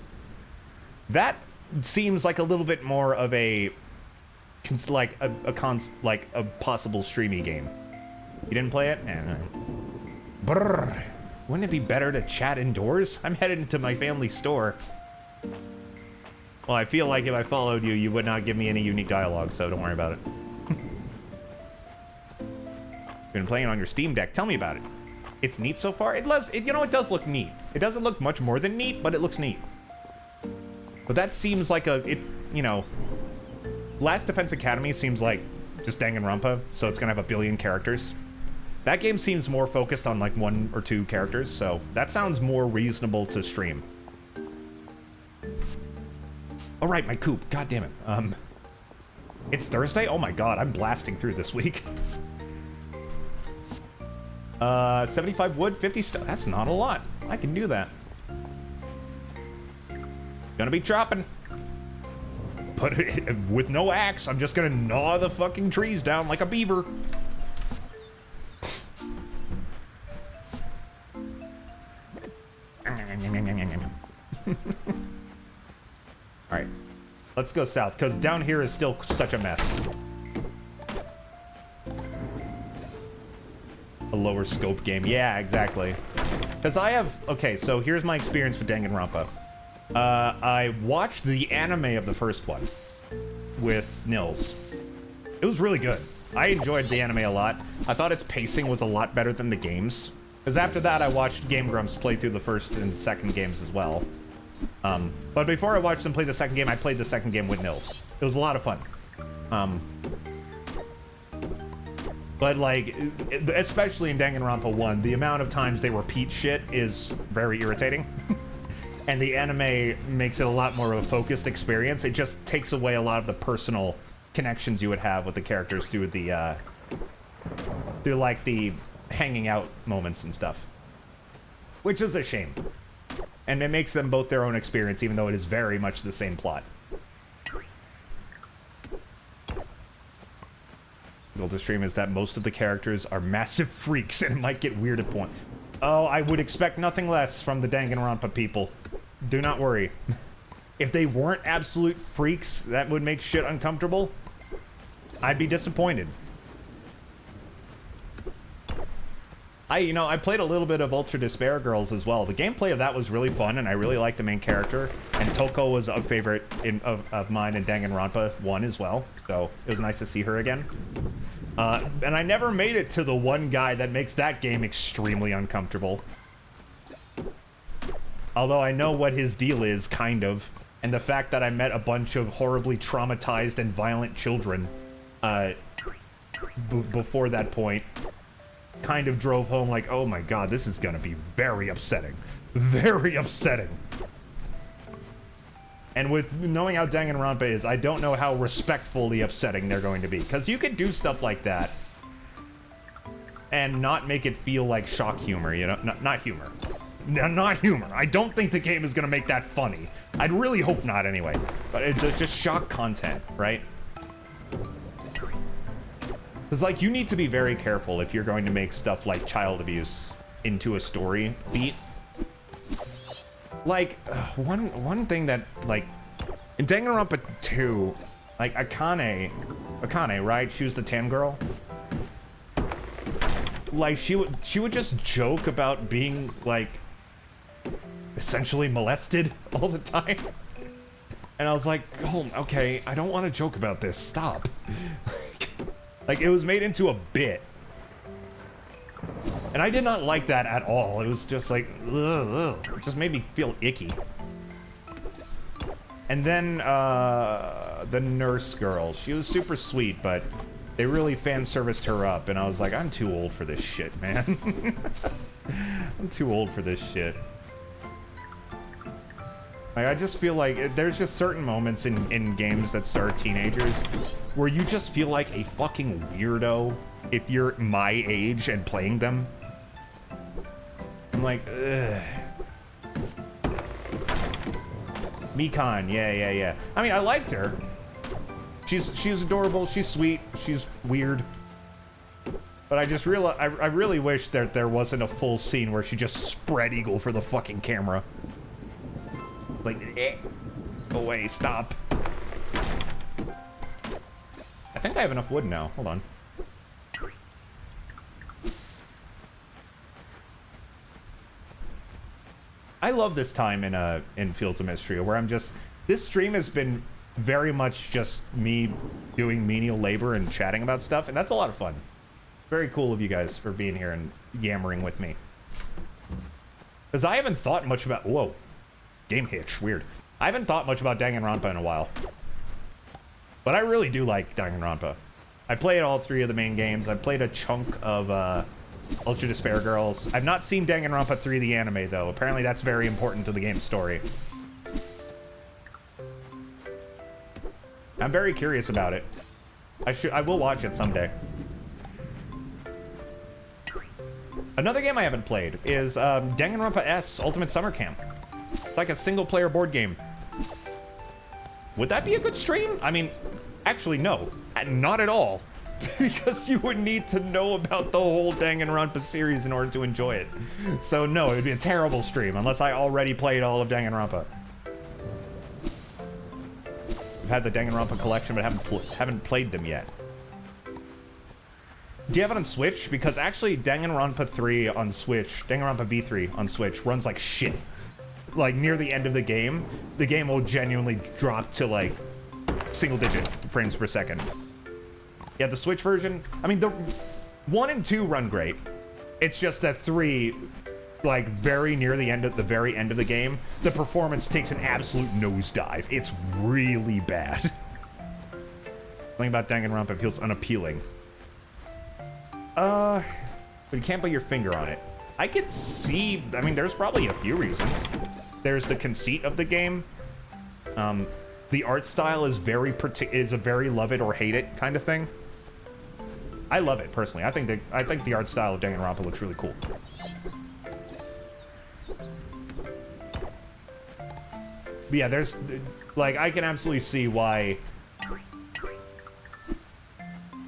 That seems like a little bit more of a possible streamy game. You didn't play it? Brrr. Wouldn't it be better to chat indoors? I'm headed into my family store. Well, I feel like if I followed you, you would not give me any unique dialogue, so don't worry about it. You've been playing on your Steam Deck. Tell me about it. It's neat so far. It does look neat. It doesn't look much more than neat, but it looks neat. But that seems like Last Defense Academy seems like just Danganronpa, so it's gonna have a billion characters. That game seems more focused on like 1 or 2 characters, so that sounds more reasonable to stream. Oh right, my coop. God damn it. It's Thursday? Oh my god, I'm blasting through this week. 75 wood, 50 stone. That's not a lot. I can do that. Gonna be chopping. But with no axe, I'm just gonna gnaw the fucking trees down like a beaver. Alright. Let's go south, because down here is still such a mess. A lower scope game. Yeah, exactly. Because okay, so here's my experience with Danganronpa. I watched the anime of the first one with Nils. It was really good. I enjoyed the anime a lot. I thought its pacing was a lot better than the games. Because after that, I watched Game Grumps play through the first and second games as well. But before I watched them play the second game, I played the second game with Nils. It was a lot of fun. But like, especially in Danganronpa 1, the amount of times they repeat shit is very irritating. And the anime makes it a lot more of a focused experience. It just takes away a lot of the personal connections you would have with the characters through the, through like the hanging out moments and stuff. Which is a shame. And it makes them both their own experience, even though it is very much the same plot. The goal to stream is that most of the characters are massive freaks, and it might get weird at point. Oh, I would expect nothing less from the Danganronpa people. Do not worry. If they weren't absolute freaks that would make shit uncomfortable, I'd be disappointed. I played a little bit of Ultra Despair Girls as well. The gameplay of that was really fun, and I really liked the main character. And Toko was a favorite of mine in Danganronpa 1 as well, so it was nice to see her again. And I never made it to the one guy that makes that game extremely uncomfortable. Although I know what his deal is, kind of. And the fact that I met a bunch of horribly traumatized and violent children before that point kind of drove home like, oh my god, this is gonna be very upsetting. Very upsetting. And with knowing how Danganronpa is, I don't know how respectfully upsetting they're going to be. Because you could do stuff like that and not make it feel like shock humor, you know? Not humor. Not humor. I don't think the game is going to make that funny. I'd really hope not anyway. But it's just shock content, right? Because, like, you need to be very careful if you're going to make stuff like child abuse into a story beat. Like, one thing that, like, in Danganronpa 2, like, Akane, right? She was the tan girl. Like, she would just joke about being, like, essentially molested all the time. And I was like, oh, okay, I don't want to joke about this. Stop. Like, it was made into a bit. And I did not like that at all. It was just like, ugh. It just made me feel icky. And then, the nurse girl. She was super sweet, but they really fan-serviced her up. And I was like, I'm too old for this shit, man. I'm too old for this shit. Like, I just feel like there's just certain moments in games that star teenagers where you just feel like a fucking weirdo if you're my age and playing them. I'm like, ugh. Mikan, yeah. I mean, I liked her. She's adorable, she's sweet, she's weird. But I just realized, I really wish that there wasn't a full scene where she just spread eagle for the fucking camera. Like, go away, stop. I think I have enough wood now. Hold on. I love this time in Fields of Mistria, where I'm just... This stream has been very much just me doing menial labor and chatting about stuff, and that's a lot of fun. Very cool of you guys for being here and yammering with me. Because I haven't thought much about... Whoa. Game hitch. Weird. I haven't thought much about Danganronpa in a while. But I really do like Danganronpa. I played all 3 of the main games. I played a chunk of Ultra Despair Girls. I've not seen Danganronpa 3 the anime, though. Apparently that's very important to the game's story. I'm very curious about it. I will watch it someday. Another game I haven't played is Danganronpa S Ultimate Summer Camp. It's like a single-player board game. Would that be a good stream? I mean, actually, no. Not at all. Because you would need to know about the whole Danganronpa series in order to enjoy it. So, no, it would be a terrible stream, unless I already played all of Danganronpa. I've had the Danganronpa collection, but haven't played them yet. Do you have it on Switch? Because actually, Danganronpa 3 on Switch, Danganronpa V3 on Switch, runs like shit. Like, near the end of the game will genuinely drop to, like, single-digit frames per second. Yeah, the Switch version, I mean, the 1 and 2 run great. It's just that 3, like very near the end of the very end of the game, the performance takes an absolute nosedive. It's really bad. Something about Danganronpa feels unappealing. But you can't put your finger on it. I could see, I mean, there's probably a few reasons. There's the conceit of the game. The art style is is a very love it or hate it kind of thing. I love it personally. I think the art style of Danganronpa looks really cool. But yeah, there's like I can absolutely see why.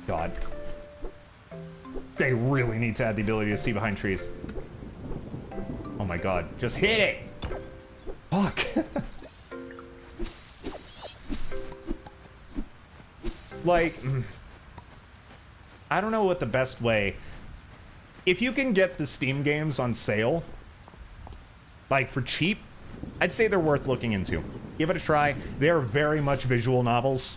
God, they really need to add the ability to see behind trees. Oh my God, just hit it! Fuck. Like, I don't know what the best way. If you can get the Steam games on sale, like for cheap, I'd say they're worth looking into. Give it a try. They're very much visual novels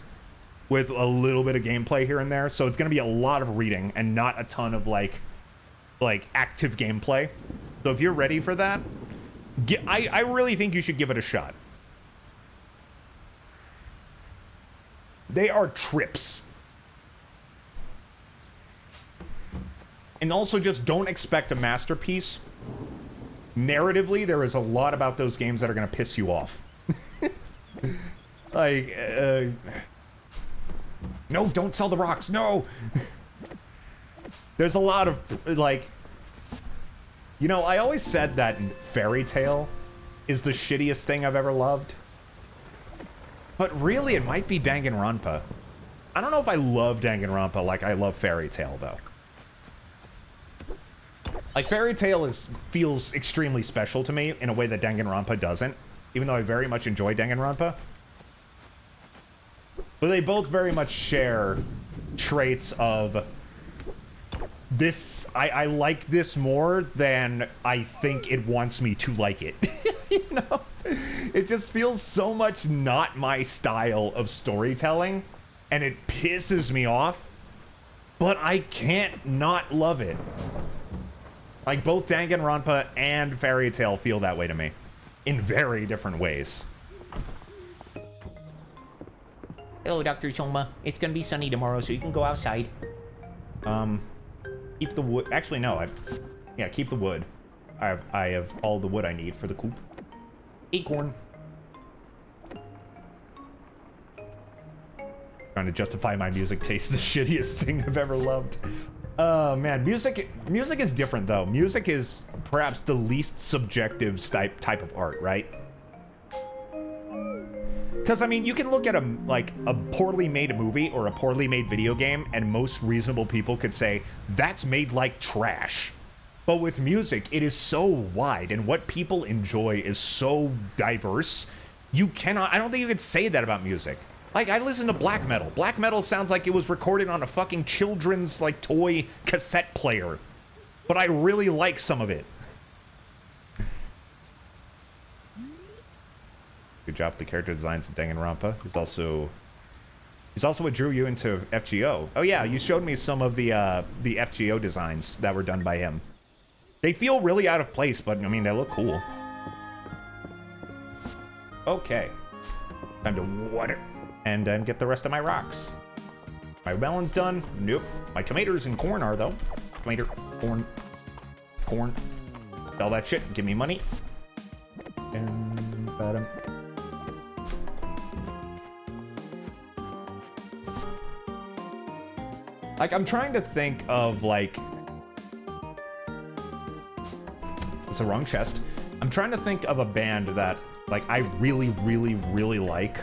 with a little bit of gameplay here and there, so it's going to be a lot of reading and not a ton of like active gameplay. So if you're ready for that, I really think you should give it a shot. They are trips. And also just don't expect a masterpiece. Narratively, there is a lot about those games that are going to piss you off. Like, no, don't sell the rocks, no! There's a lot of, like... You know, I always said that Fairy Tail is the shittiest thing I've ever loved. But really, it might be Danganronpa. I don't know if I love Danganronpa like I love Fairy Tail, though. Like, Fairy Tail feels extremely special to me in a way that Danganronpa doesn't, even though I very much enjoy Danganronpa. But they both very much share traits of this. I like this more than I think it wants me to like it. You know? It just feels so much not my style of storytelling, and it pisses me off, but I can't not love it. Like, both Danganronpa and Fairy Tail feel that way to me, in very different ways. Hello, Dr. Chongma. It's gonna be sunny tomorrow, so you can go outside. Keep the wood. Actually, no. Yeah, keep the wood. I have all the wood I need for the coop. Acorn. Trying to justify my music taste, the shittiest thing I've ever loved. Oh man, music is different though. Music is perhaps the least subjective type of art, right? Because I mean, you can look at a poorly made movie or a poorly made video game, and most reasonable people could say that's made like trash. But with music, it is so wide, and what people enjoy is so diverse. I don't think you could say that about music. Like, I listen to black metal. Black metal sounds like it was recorded on a fucking children's, like, toy cassette player. But I really like some of it. Good job with the character designs in Danganronpa. He's also what drew you into FGO. Oh yeah, you showed me some of the FGO designs that were done by him. They feel really out of place, but I mean, they look cool. Okay. Time to water. And then get the rest of my rocks. My melon's done. Nope. My tomatoes and corn are, though. Tomato, corn. Sell that shit. Give me money. Like, I'm trying to think of, like... It's the wrong chest. I'm trying to think of a band that, like, I really, really, really like.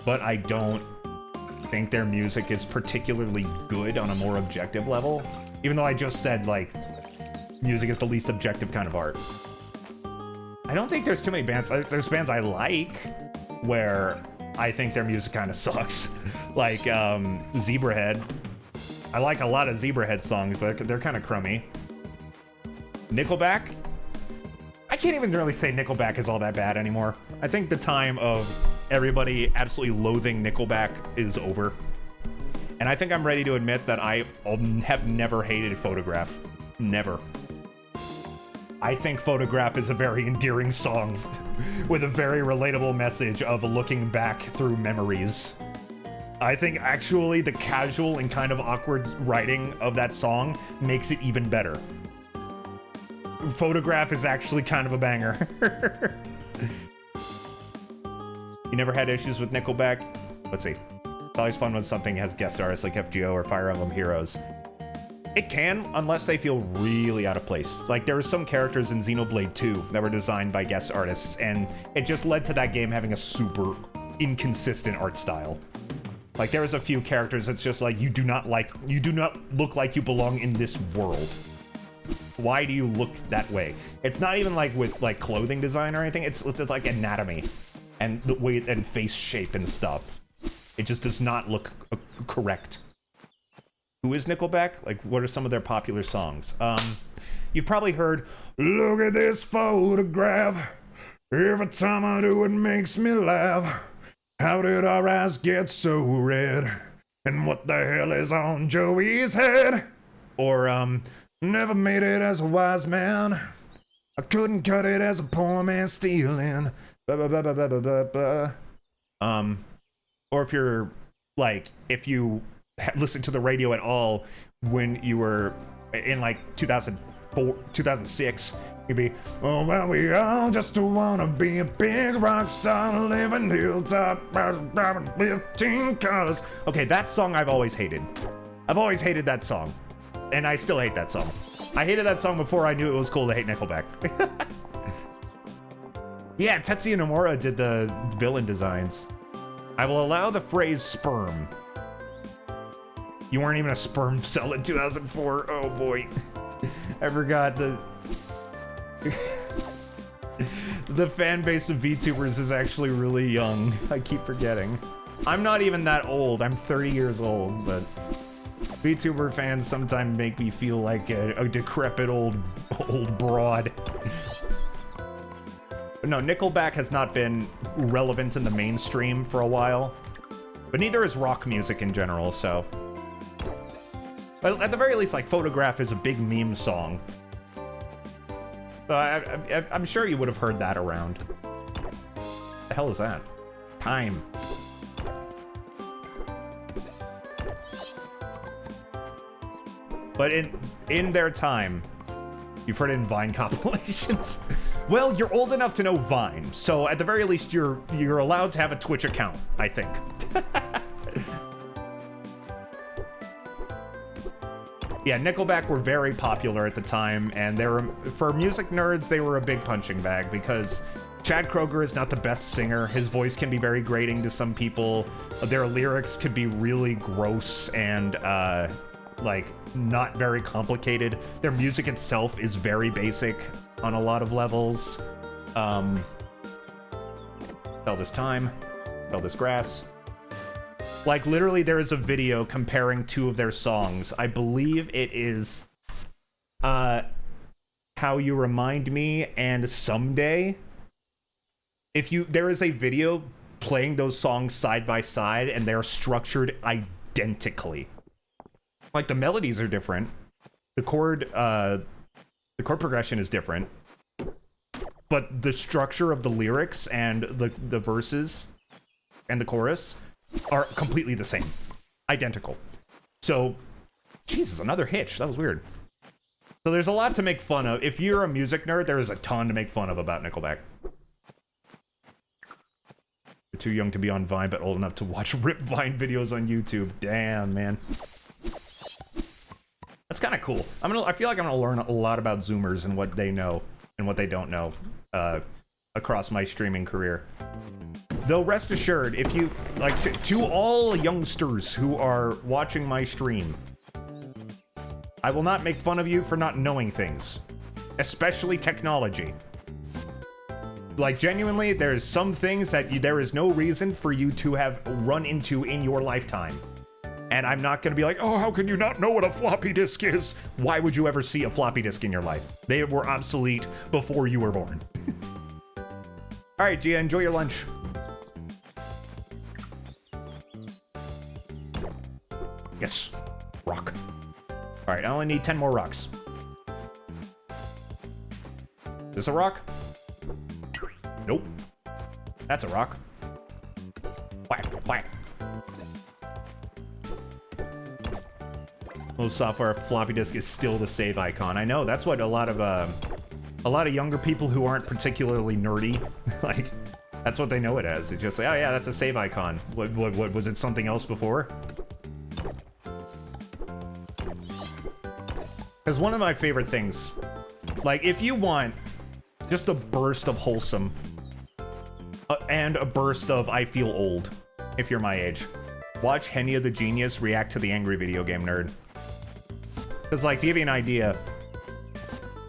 But I don't think their music is particularly good on a more objective level. Even though I just said, like, music is the least objective kind of art. I don't think there's too many bands. There's bands I like where I think their music kind of sucks. Like, Zebrahead. I like a lot of Zebrahead songs, but they're kind of crummy. Nickelback? I can't even really say Nickelback is all that bad anymore. I think the time of everybody absolutely loathing Nickelback is over. And I think I'm ready to admit that I have never hated Photograph. Never. I think Photograph is a very endearing song with a very relatable message of looking back through memories. I think actually the casual and kind of awkward writing of that song makes it even better. Photograph is actually kind of a banger. You never had issues with Nickelback? Let's see. It's always fun when something has guest artists like FGO or Fire Emblem Heroes. It can, unless they feel really out of place. Like, there were some characters in Xenoblade 2 that were designed by guest artists, and it just led to that game having a super inconsistent art style. Like, there was a few characters that's just like, you do not look like you belong in this world. Why do you look that way? It's not even like with like clothing design or anything. It's like anatomy and the way and face shape and stuff. It just does not look correct. Who is Nickelback? Like, what are some of their popular songs? You've probably heard, "Look at this photograph. Every time I do it makes me laugh. How did our eyes get so red? And what the hell is on Joey's head?" Or, "Never made it as a wise man. I couldn't cut it as a poor man stealing." Or if you're, like, if you listen to the radio at all when you were in, like, 2004, 2006, you'd be, "Oh, well, we all just wanna be a big rock star, living hilltop, driving 15 cars." Okay, that song I've always hated. I've always hated that song. And I still hate that song. I hated that song before I knew it was cool to hate Nickelback. Yeah, Tetsuya Nomura did the villain designs. I will allow the phrase sperm. You weren't even a sperm cell in 2004. Oh boy. I forgot the fan base of VTubers is actually really young. I keep forgetting. I'm not even that old. I'm 30 years old, but VTuber fans sometimes make me feel like a decrepit old broad. But no, Nickelback has not been relevant in the mainstream for a while. But neither is rock music in general, so. But at the very least, like, Photograph is a big meme song. So I'm sure you would have heard that around. The hell is that? Time. But in their time, you've heard it in Vine compilations. Well, you're old enough to know Vine, so at the very least, you're allowed to have a Twitch account, I think. Yeah, Nickelback were very popular at the time, and they were, for music nerds, they were a big punching bag because Chad Kroeger is not the best singer. His voice can be very grating to some people. Their lyrics could be really gross and like not very complicated. Their music itself is very basic on a lot of levels. Sell this time, sell this grass. Like, literally, there is a video comparing two of their songs. I believe it is How You Remind Me and Someday. There is a video playing those songs side by side, and they're structured identically. Like, the melodies are different. The chord progression is different. But the structure of the lyrics and the verses and the chorus are completely the same. Identical. So, Jesus, another hitch. That was weird. So there's a lot to make fun of. If you're a music nerd, there is a ton to make fun of about Nickelback. You're too young to be on Vine, but old enough to watch rip Vine videos on YouTube. Damn, man. That's kind of cool. I feel like I'm gonna learn a lot about Zoomers and what they know and what they don't know across my streaming career. Though rest assured, if you like to all youngsters who are watching my stream, I will not make fun of you for not knowing things, especially technology. Like, genuinely, there's some things that there is no reason for you to have run into in your lifetime. And I'm not going to be like, oh, how can you not know what a floppy disk is? Why would you ever see a floppy disk in your life? They were obsolete before you were born. All right, Gia, enjoy your lunch. Yes, rock. All right, I only need 10 more rocks. This a rock? Nope. That's a rock. Whack, whack. Little software floppy disk is still the save icon. I know, that's what a lot of younger people who aren't particularly nerdy, like, that's what they know it as. They just say, oh yeah, that's a save icon. What was it something else before? Because one of my favorite things, like, if you want just a burst of wholesome and a burst of I feel old, if you're my age, watch Henya the Genius react to the Angry Video Game Nerd. Because, like, to give you an idea,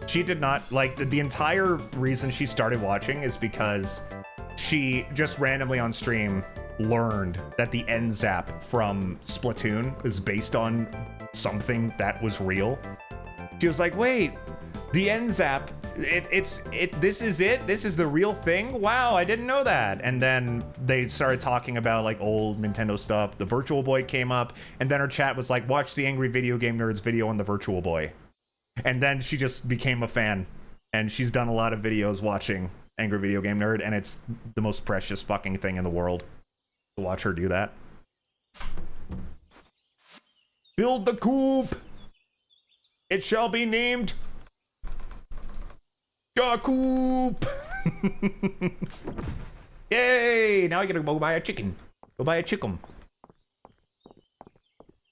she did not, like, the entire reason she started watching is because she just randomly on stream learned that the end zap from Splatoon is based on something that was real. She was like, wait, the end zap, this is it? This is the real thing? Wow, I didn't know that. And then they started talking about like old Nintendo stuff. The Virtual Boy came up, and then her chat was like, watch the Angry Video Game Nerd's video on the Virtual Boy. And then she just became a fan, and she's done a lot of videos watching Angry Video Game Nerd, and it's the most precious fucking thing in the world to watch her do that. Build the coop! It shall be named Coop. Yay! Now I gotta go buy a chicken. Go buy a chicken.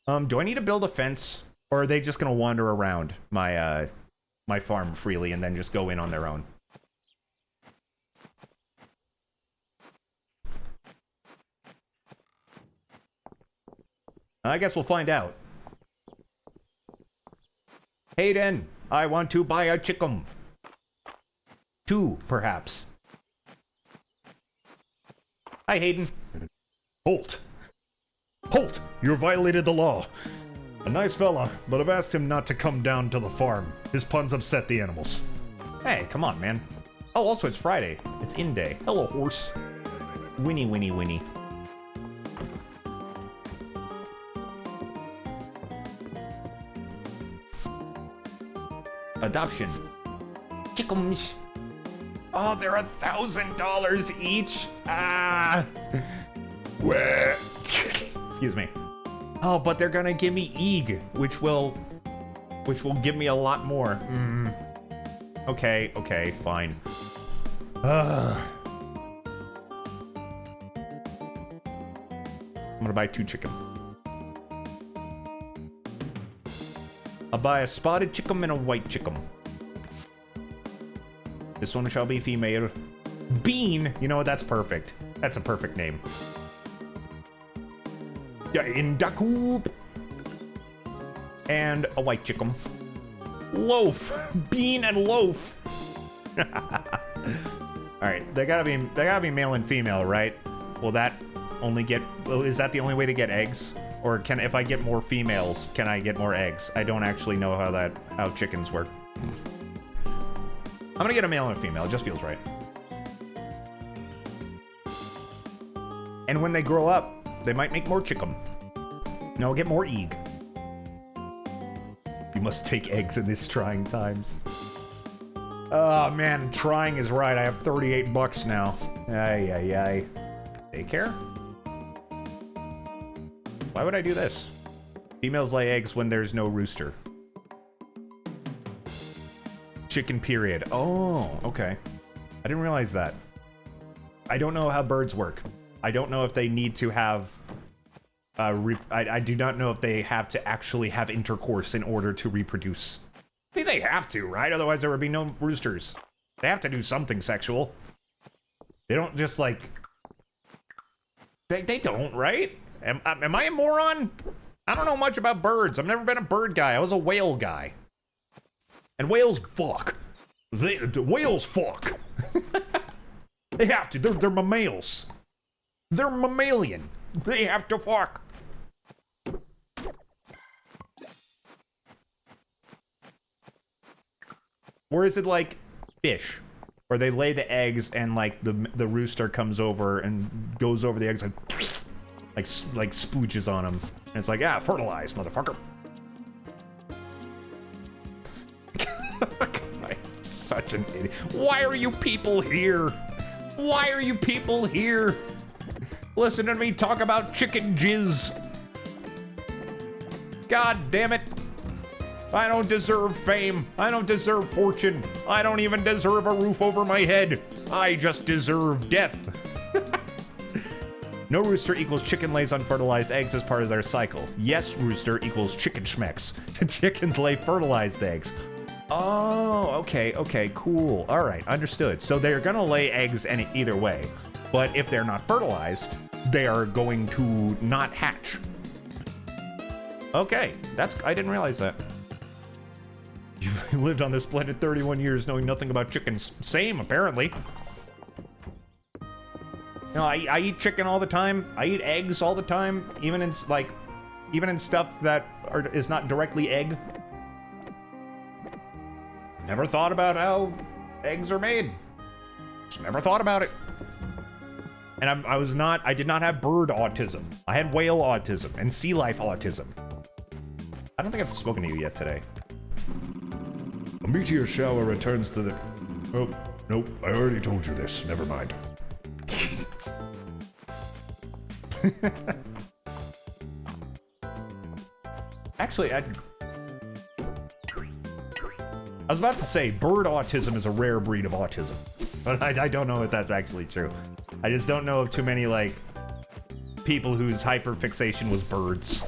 Do I need to build a fence, or are they just gonna wander around my my farm freely and then just go in on their own? I guess we'll find out. Hayden, I want to buy a chicken. 2, perhaps. Hi, Hayden. Halt! Halt! You violated the law. A nice fella, but I've asked him not to come down to the farm. His puns upset the animals. Hey, come on, man. Oh, also, it's Friday. It's in day. Hello, horse. Winnie, Winnie, Winnie. Adoption. Chickens. Oh, they're $1,000 each. Ah. Excuse me. Oh, but they're gonna give me Eeg, which will give me a lot more. Okay, okay, fine. I'm gonna buy 2 chicken. I'll buy a spotted chicken and a white chicken. This one shall be female. Bean! You know what? That's perfect. That's a perfect name. Yeah, in the coop. And a white chicken. Loaf! Bean and loaf! Alright, they gotta be male and female, right? Will that only get... Is that the only way to get eggs? Or can, if I get more females, can I get more eggs? I don't actually know how chickens work. I'm gonna get a male and a female, it just feels right. And when they grow up, they might make more chicken. No, get more Eeg. You must take eggs in these trying times. Oh man, trying is right. I have 38 bucks now. Ay, ay, ay. Daycare? Why would I do this? Females lay eggs when there's no rooster. Chicken period. Oh, okay. I didn't realize that. I don't know how birds work. I don't know if they need to have... I do not know if they have to actually have intercourse in order to reproduce. I mean, they have to, right? Otherwise there would be no roosters. They have to do something sexual. They don't just, like... They don't, right? Am I a moron? I don't know much about birds. I've never been a bird guy. I was a whale guy. And whales fuck. The whales fuck. They have to. They're mammals. They're mammalian. They have to fuck. Or is it like fish, where they lay the eggs and like the rooster comes over and goes over the eggs like spooges on them, and it's like, ah, fertilize, motherfucker. such an idiot. Why are you people here? Why are you people here? Listen to me talk about chicken jizz. God damn it. I don't deserve fame. I don't deserve fortune. I don't even deserve a roof over my head. I just deserve death. No rooster equals chicken lays unfertilized eggs as part of their cycle. Yes rooster equals chicken schmecks. Chickens lay fertilized eggs. Oh, okay, cool. All right, understood. So they're gonna lay eggs either way, but if they're not fertilized, they are going to not hatch. Okay, I didn't realize that. You've lived on this planet 31 years knowing nothing about chickens. Same, apparently. No, I eat chicken all the time. I eat eggs all the time, even in stuff that is not directly egg. Never thought about how eggs are made. Just never thought about it. And I did not have bird autism. I had whale autism and sea life autism. I don't think I've spoken to you yet today. A meteor shower returns to the... Oh, nope, I already told you this. Never mind. Actually, I was about to say bird autism is a rare breed of autism, but I don't know if that's actually true. I just don't know of too many, like, people whose hyperfixation was birds.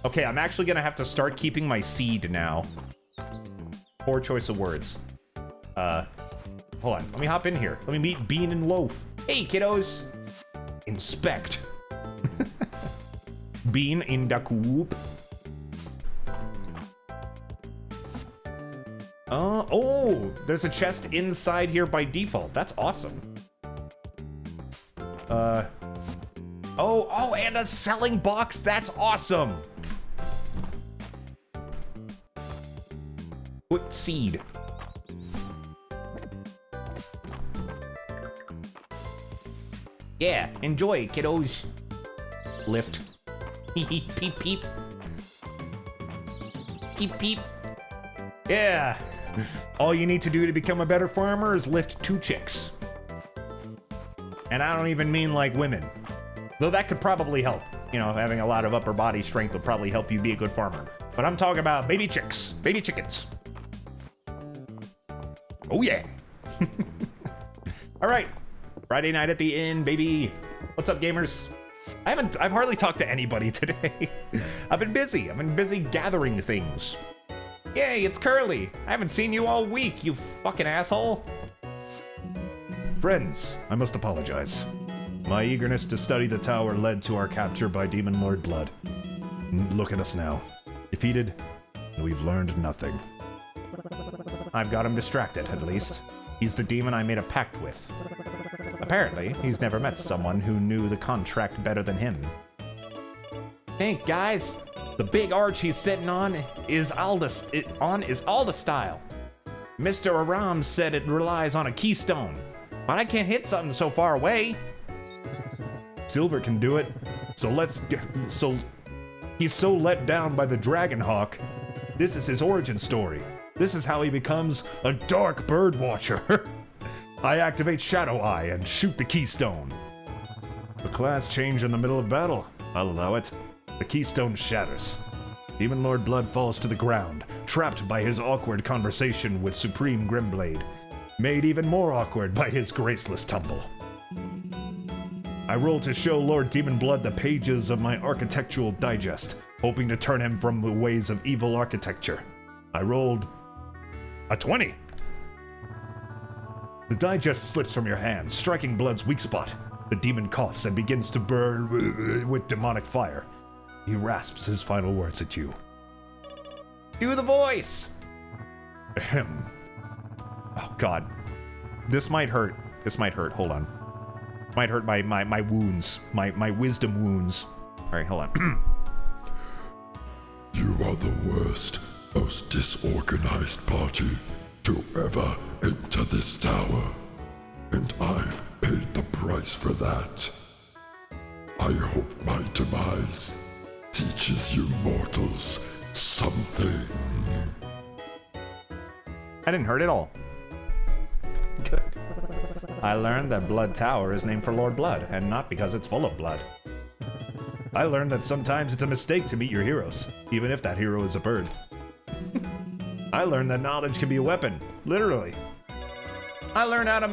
Okay, I'm actually gonna have to start keeping my seed now. Poor choice of words. Hold on, let me hop in here. Let me meet Bean and Loaf. Hey, kiddos! Inspect. Bean in the coop. Oh, there's a chest inside here by default. That's awesome. Oh, and a selling box. That's awesome. Put seed. Yeah, enjoy, kiddos. Lift. Peep, peep. Peep, peep. Yeah. All you need to do to become a better farmer is lift 2 chicks. And I don't even mean like women. Though that could probably help. You know, having a lot of upper body strength will probably help you be a good farmer. But I'm talking about baby chicks. Baby chickens. Oh yeah. All right. Friday night at the inn, baby. What's up, gamers? I've hardly talked to anybody today. I've been busy gathering things. Yay, it's Curly. I haven't seen you all week, you fucking asshole. Friends, I must apologize. My eagerness to study the tower led to our capture by Demon Lord Blood. Look at us now. Defeated, and we've learned nothing. I've got him distracted, at least. He's the demon I made a pact with. Apparently, he's never met someone who knew the contract better than him. Hey, guys! The big arch he's sitting on is Alda style. Mr. Aram said it relies on a keystone, but I can't hit something so far away. Silver can do it, he's so let down by the Dragonhawk. This is his origin story. This is how he becomes a dark bird watcher. I activate Shadow Eye and shoot the keystone. The class change in the middle of battle. I'll allow it. The keystone shatters. Demon Lord Blood falls to the ground, trapped by his awkward conversation with Supreme Grimblade, made even more awkward by his graceless tumble. I roll to show Lord Demon Blood the pages of my architectural digest, hoping to turn him from the ways of evil architecture. I rolled a 20. The digest slips from your hand, striking Blood's weak spot. The demon coughs and begins to burn with demonic fire. He rasps his final words at you. Do the voice! Ahem. Oh god. This might hurt. Hold on. Might hurt my wounds. My wisdom wounds. Alright, hold on. You are the worst, most disorganized party to ever enter this tower. And I've paid the price for that. I hope my demise teaches you mortals something. I didn't hurt at all. Good. I learned that Blood Tower is named for Lord Blood, and not because it's full of blood. I learned that sometimes it's a mistake to meet your heroes, even if that hero is a bird. I learned that knowledge can be a weapon, literally. I learned how to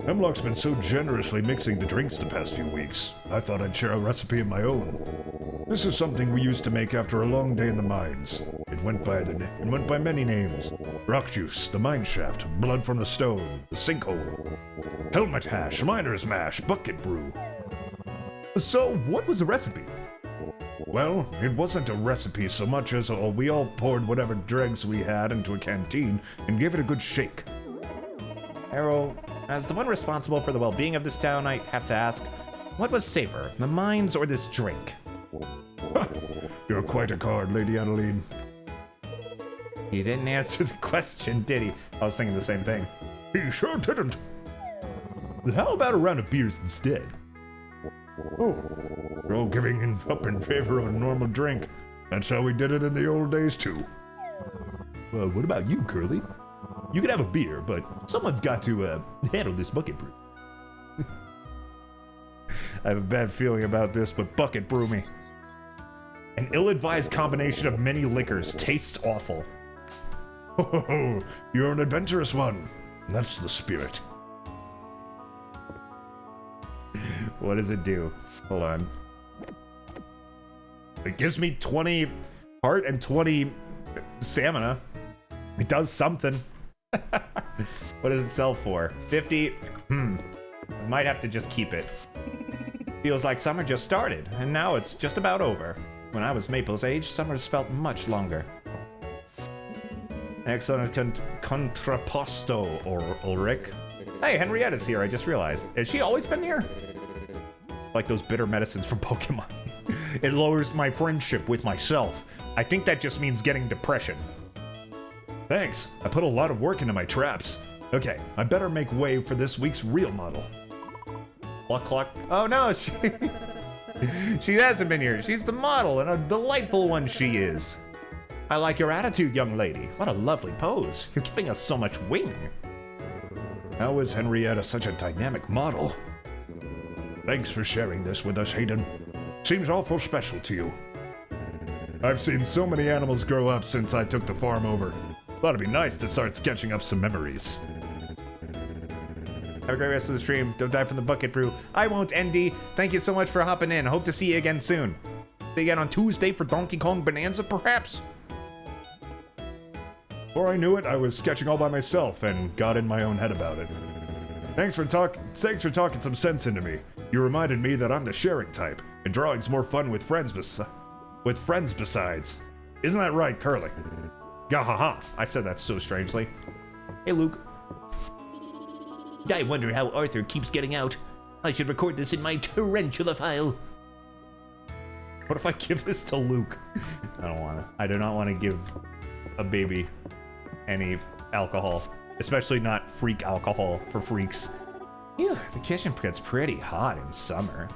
Hemlock's been so generously mixing the drinks the past few weeks. I thought I'd share a recipe of my own. This is something we used to make after a long day in the mines. It went by many names. Rock juice, the mine shaft, blood from the stone, the sinkhole, helmet hash, miner's mash, bucket brew. So, what was the recipe? Well, it wasn't a recipe so much as we all poured whatever dregs we had into a canteen and gave it a good shake. Arrow, as the one responsible for the well-being of this town, I have to ask, what was safer, the mines or this drink? You're quite a card, Lady Adeline. He didn't answer the question, did he? I was thinking the same thing. He sure didn't. How about a round of beers instead? Oh, we're all giving up in favor of a normal drink. That's how we did it in the old days, too. Well, what about you, Curly? You can have a beer, but someone's got to handle this bucket brew. I have a bad feeling about this, but bucket brew me. An ill-advised combination of many liquors tastes awful. Oh, you're an adventurous one. That's the spirit. What does it do? Hold on. It gives me 20 heart and 20 stamina. It does something. What does it sell for? 50? I might have to just keep it. Feels like summer just started, and now it's just about over. When I was Maple's age, summers felt much longer. Excellent contrapposto, Ulrich. Hey, Henrietta's here, I just realized. Has she always been here? Like those bitter medicines from Pokemon. It lowers my friendship with myself. I think that just means getting depression. Thanks. I put a lot of work into my traps. Okay, I better make way for this week's real model. Cluck, cluck. Oh no, she hasn't been here. She's the model, and a delightful one she is. I like your attitude, young lady. What a lovely pose. You're giving us so much wing. How is Henrietta such a dynamic model? Thanks for sharing this with us, Hayden. Seems awful special to you. I've seen so many animals grow up since I took the farm over. Thought it'd be nice to start sketching up some memories. Have a great rest of the stream. Don't die from the bucket brew. I won't, ND. Thank you so much for hopping in. Hope to see you again soon. See you again on Tuesday for Donkey Kong Bonanza, perhaps? Before I knew it, I was sketching all by myself and got in my own head about it. Thanks for talking some sense into me. You reminded me that I'm the sharing type, and drawing's more fun with friends besides. Isn't that right, Curly? Gahaha. I said that so strangely. Hey, Luke. I wonder how Arthur keeps getting out. I should record this in my tarantula file. What if I give this to Luke? I don't want to. I do not want to give a baby any alcohol, especially not freak alcohol for freaks. Ew, the kitchen gets pretty hot in summer.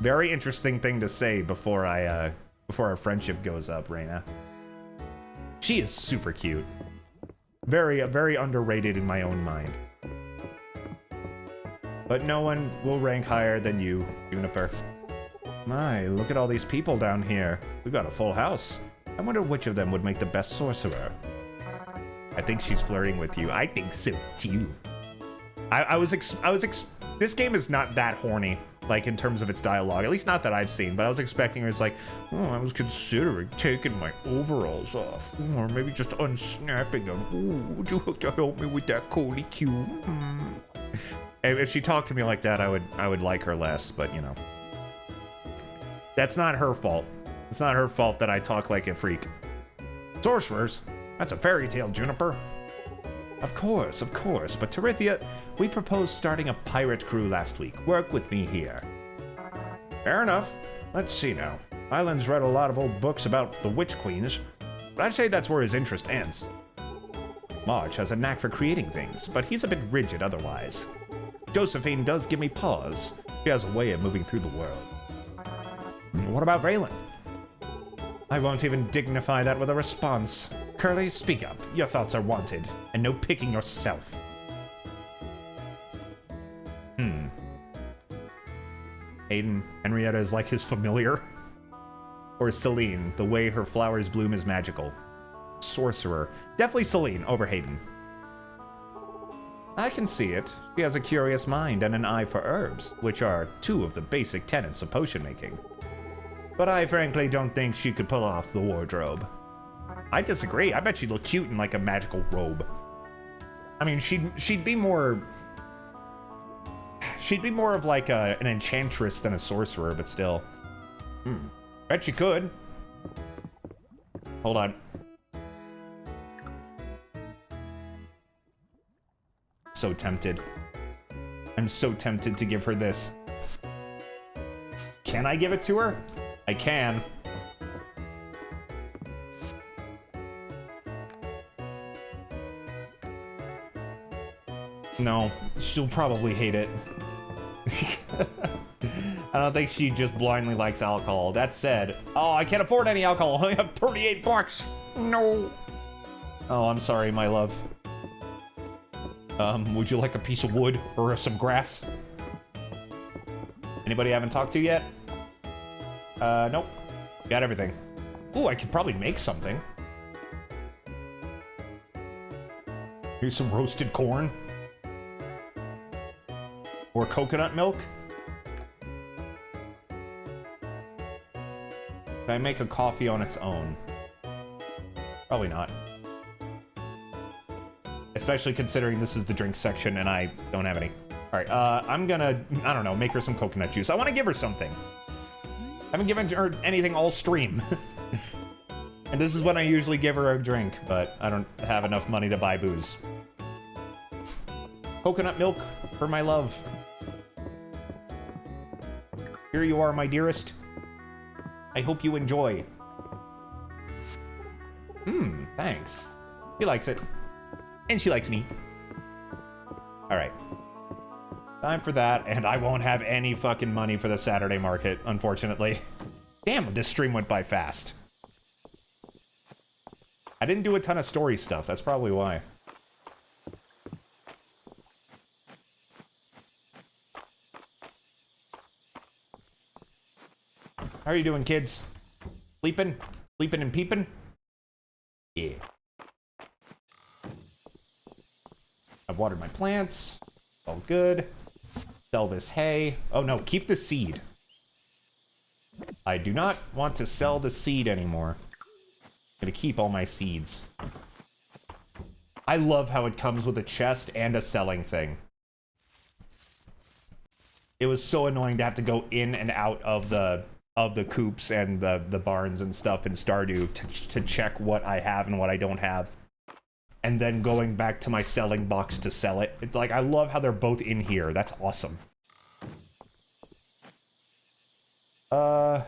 Very interesting thing to say before our friendship goes up, Raina. She is super cute. Very, very underrated in my own mind. But no one will rank higher than you, Juniper. My, look at all these people down here. We've got a full house. I wonder which of them would make the best sorcerer. I think she's flirting with you. I think so too. This game is not that horny, like in terms of its dialogue, at least not that I've seen, but I was expecting her as like, oh, I was considering taking my overalls off, or maybe just unsnapping them. Ooh, would you hook to help me with that KirlyQ? If she talked to me like that, I would like her less, but you know. That's not her fault. It's not her fault that I talk like a freak. Sorcerers? That's a fairy tale, Juniper. Of course, but Terithia, we proposed starting a pirate crew last week. Work with me here. Fair enough. Let's see now. Island's read a lot of old books about the witch queens, but I'd say that's where his interest ends. Marge has a knack for creating things, but he's a bit rigid otherwise. Josephine does give me pause. She has a way of moving through the world. What about Valen? I won't even dignify that with a response. Curly, speak up. Your thoughts are wanted, and no picking yourself. Aiden, Henrietta is like his familiar. Or Celine, the way her flowers bloom is magical. Sorcerer. Definitely Celine over Hayden. I can see it. She has a curious mind and an eye for herbs, which are two of the basic tenets of potion making. But I frankly don't think she could pull off the wardrobe. I disagree. I bet she'd look cute in like a magical robe. I mean, she'd be more of like an enchantress than a sorcerer, but still. Bet she could. Hold on. So tempted. I'm so tempted to give her this. Can I give it to her? I can. No, she'll probably hate it. I don't think she just blindly likes alcohol. That said, oh, I can't afford any alcohol. I have 38 bucks. No. Oh, I'm sorry, my love. Would you like a piece of wood or some grass? Anybody I haven't talked to yet? Nope. Got everything. Ooh, I could probably make something. Here's some roasted corn. Or coconut milk. Can I make a coffee on its own? Probably not. Especially considering this is the drink section and I don't have any. Alright, I'm gonna, I don't know, make her some coconut juice. I want to give her something. I haven't given her anything all stream. And this is when I usually give her a drink, but I don't have enough money to buy booze. Coconut milk for my love. Here you are, my dearest. I hope you enjoy. Thanks. He likes it. And she likes me. Alright. Time for that, and I won't have any fucking money for the Saturday market, unfortunately. Damn, this stream went by fast. I didn't do a ton of story stuff, that's probably why. How are you doing, kids? Sleeping? Sleeping and peeping? Yeah. I've watered my plants. All good. Sell this hay. Oh no, keep the seed. I do not want to sell the seed anymore. I'm gonna keep all my seeds. I love how it comes with a chest and a selling thing. It was so annoying to have to go in and out of the coops and the barns and stuff in Stardew to check what I have and what I don't have. And then going back to my selling box to sell it. Like, I love how they're both in here. That's awesome. I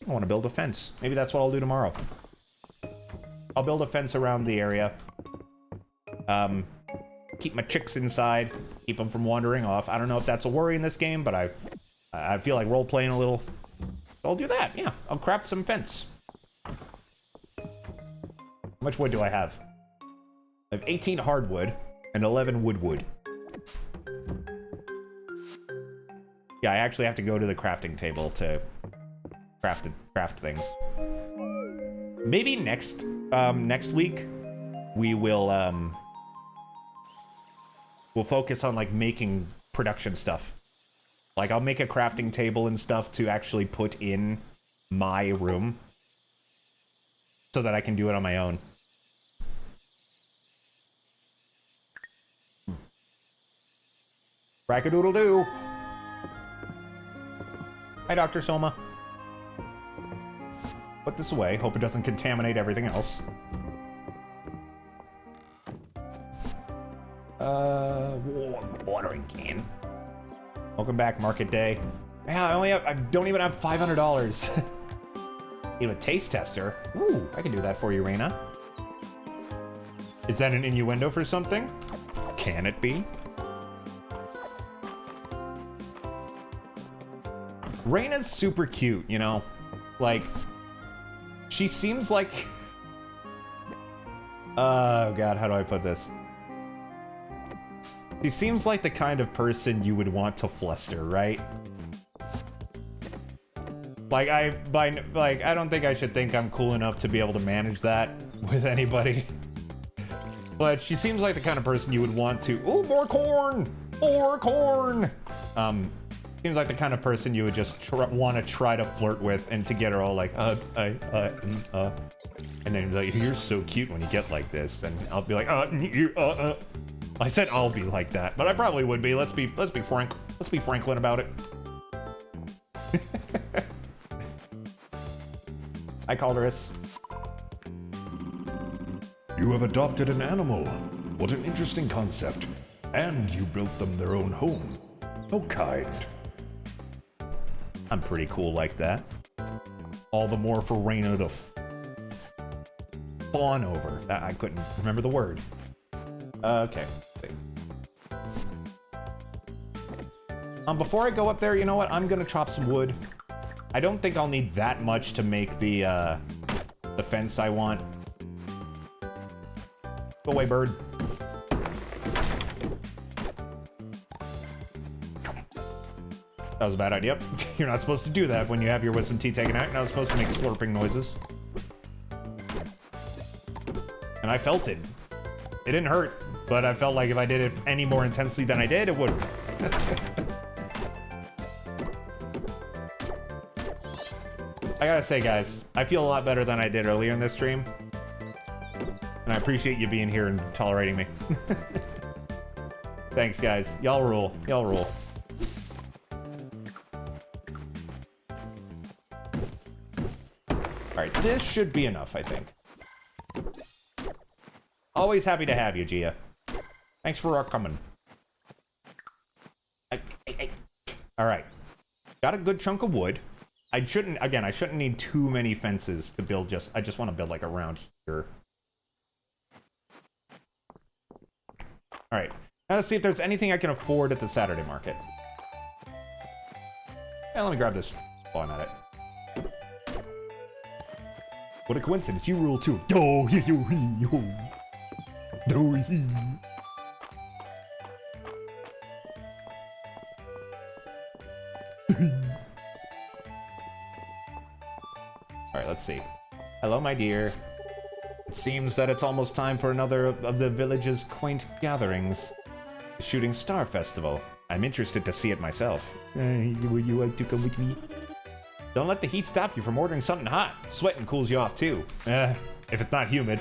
want to build a fence. Maybe that's what I'll do tomorrow. I'll build a fence around the area. Keep my chicks inside. Keep them from wandering off. I don't know if that's a worry in this game, but I feel like role-playing a little. So I'll do that, yeah. I'll craft some fence. How much wood do I have? I have 18 hardwood and 11 wood. Yeah, I actually have to go to the crafting table to craft things. Maybe next week we will we'll focus on like making production stuff. Like I'll make a crafting table and stuff to actually put in my room so that I can do it on my own. Brackadoodle-doo. Hi, Dr. Soma. Put this away. Hope it doesn't contaminate everything else. Watering can. Welcome back, Market Day. Yeah, I don't even have $500. You have a taste tester? Ooh, I can do that for you, Raina. Is that an innuendo for something? Can it be? Raina's super cute, you know? Like, she seems like... Oh god, how do I put this? She seems like the kind of person you would want to fluster, right? Like, I don't think I should think I'm cool enough to be able to manage that with anybody. But she seems like the kind of person you would want to... Ooh, more corn! More corn! Seems like the kind of person you would just want to try to flirt with and to get her all like, and then like, you're so cute when you get like this, and I'll be like, I said I'll be like that, but I probably would be. Let's be frank. Let's be Franklin about it. Hi, Calderus. You have adopted an animal. What an interesting concept. And you built them their own home. How kind. I'm pretty cool like that. All the more for Raina to fawn over. I couldn't remember the word. Okay. Before I go up there, you know what? I'm gonna chop some wood. I don't think I'll need that much to make the fence I want. Go away, bird. That was a bad idea. You're not supposed to do that when you have your wisdom teeth taken out. You're not supposed to make slurping noises. And I felt it. It didn't hurt, but I felt like if I did it any more intensely than I did, it would have. I gotta say, guys, I feel a lot better than I did earlier in this stream. And I appreciate you being here and tolerating me. Thanks, guys. Y'all rule. Y'all rule. Alright, this should be enough, I think. Always happy to have you, Gia. Thanks for coming. Alright. Got a good chunk of wood. I shouldn't need too many fences to build I just want to build like around here. Alright. Now to see if there's anything I can afford at the Saturday market. Yeah, let me grab this while I'm at it. What a coincidence, you rule too. Yo, yo, yo, yo. Alright, let's see. Hello, my dear. It seems that it's almost time for another of the village's quaint gatherings. The Shooting Star Festival. I'm interested to see it myself. Would you like to come with me? Don't let the heat stop you from ordering something hot. Sweating cools you off too. If it's not humid.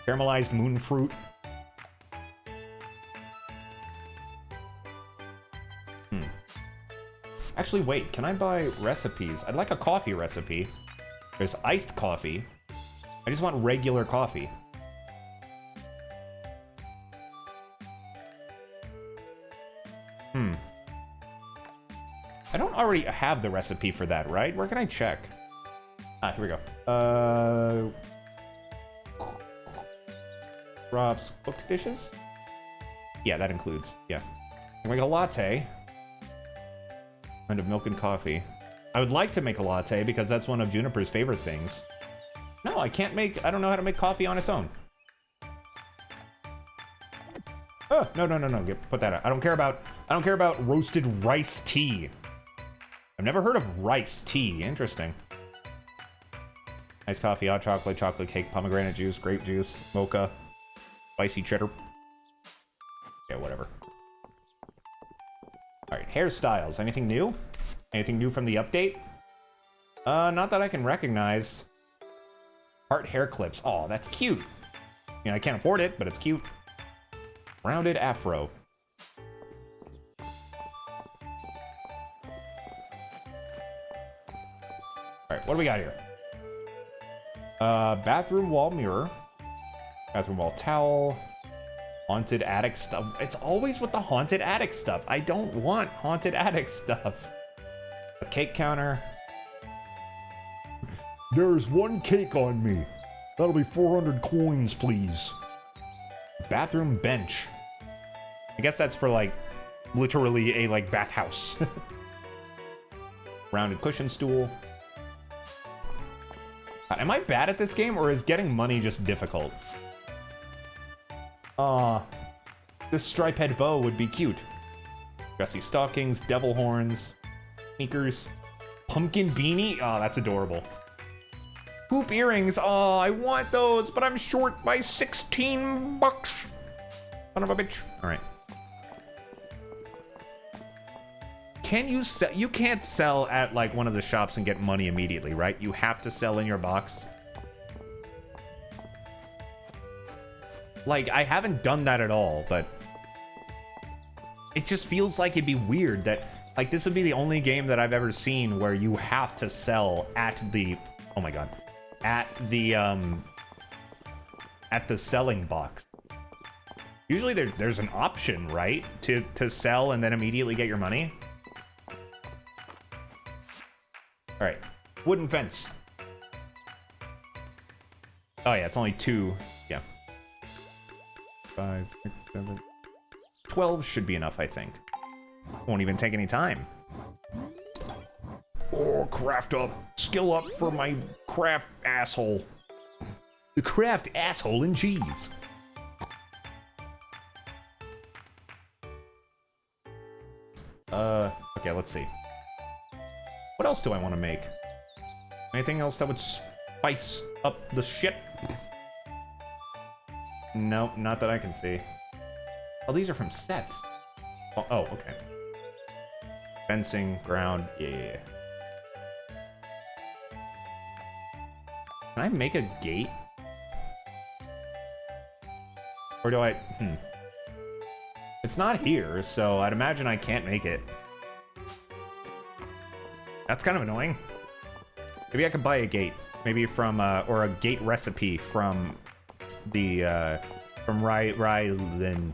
Caramelized moon fruit. Actually, wait, can I buy recipes? I'd like a coffee recipe. There's iced coffee. I just want regular coffee. I don't already have the recipe for that, right? Where can I check? Ah, here we go. Rob's cooked dishes? Yeah, that includes, yeah. Can make a latte. Kind of milk and coffee. I would like to make a latte because that's one of Juniper's favorite things. No, I don't know how to make coffee on its own. Oh, no. Put that out. I don't care about roasted rice tea. I've never heard of rice tea. Interesting. Iced coffee, hot chocolate, chocolate cake, pomegranate juice, grape juice, mocha, spicy cheddar. Yeah, whatever. Alright, hairstyles. Anything new? Anything new from the update? Not that I can recognize. Heart hair clips. Oh, that's cute. I mean, I can't afford it, but it's cute. Rounded afro. Alright, what do we got here? Bathroom wall mirror. Bathroom wall towel. Haunted attic stuff. It's always with the haunted attic stuff. I don't want haunted attic stuff. A cake counter. There's one cake on me. That'll be 400 coins, please. Bathroom bench. I guess that's for like literally a like bathhouse. Rounded cushion stool. Am I bad at this game or is getting money just difficult? This stripe-head bow would be cute. Dressy stockings, devil horns, sneakers, pumpkin beanie. Oh, that's adorable. Hoop earrings. Oh, I want those, but I'm short by 16 bucks. Son of a bitch. All right. Can you sell? You can't sell at like one of the shops and get money immediately, right? You have to sell in your box. Like, I haven't done that at all, but it just feels like it'd be weird that, like, this would be the only game that I've ever seen where you have to sell at the, oh my god, at the selling box. Usually there's an option, right? To sell and then immediately get your money. All right, wooden fence. Oh yeah, it's only 2, yeah. 5, 6, 7, 12 should be enough, I think. Won't even take any time. Oh, craft up, skill up for my craft asshole. The craft asshole and cheese. Okay, let's see. What else do I want to make? Anything else that would spice up the shit? No, not that I can see. Oh, these are from sets. Oh, okay. Fencing, ground, yeah. Can I make a gate? Or do I, It's not here, so I'd imagine I can't make it. That's kind of annoying. Maybe I could buy a gate. Maybe from, or a gate recipe from the, from Ryden.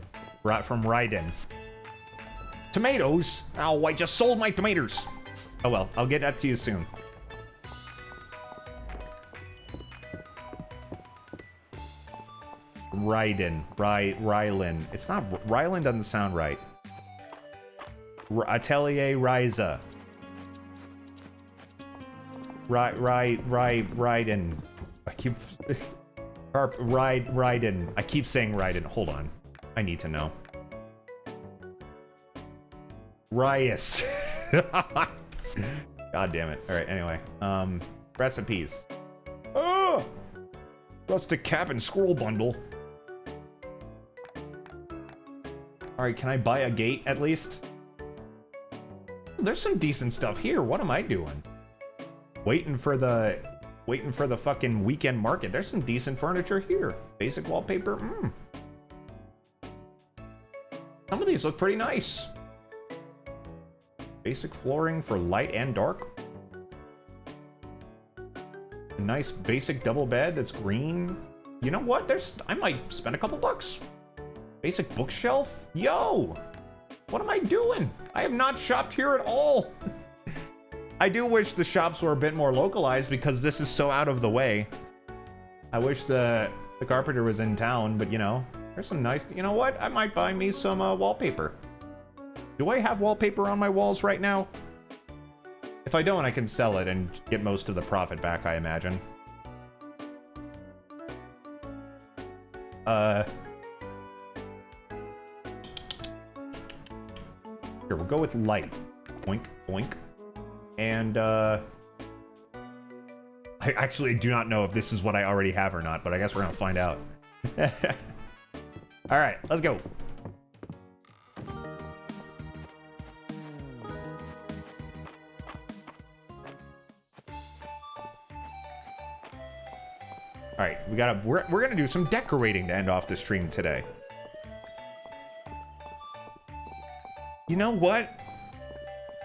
Tomatoes? Oh, I just sold my tomatoes. Oh well, I'll get that to you soon. Rylan. It's not, Rylan doesn't sound right. Atelier Ryza. Ryden. I keep... Ryden. I keep saying Ryden. Hold on. I need to know. Rias. God damn it. Alright, anyway. Recipes. Oh! Rustic cap and squirrel bundle. Alright, can I buy a gate at least? There's some decent stuff here. What am I doing? Waiting for the fucking weekend market. There's some decent furniture here. Basic wallpaper. Some of these look pretty nice. Basic flooring for light and dark. A nice basic double bed that's green. You know what? I might spend a couple bucks. Basic bookshelf? Yo! What am I doing? I have not shopped here at all. I do wish the shops were a bit more localized because this is so out of the way. I wish the carpenter was in town, but you know, there's some nice, you know what? I might buy me some wallpaper. Do I have wallpaper on my walls right now? If I don't, I can sell it and get most of the profit back, I imagine. Here, we'll go with light. Boink, boink. And, I actually do not know if this is what I already have or not, but I guess we're gonna find out. Alright, let's go. Alright, we're gonna do some decorating to end off the stream today. You know what?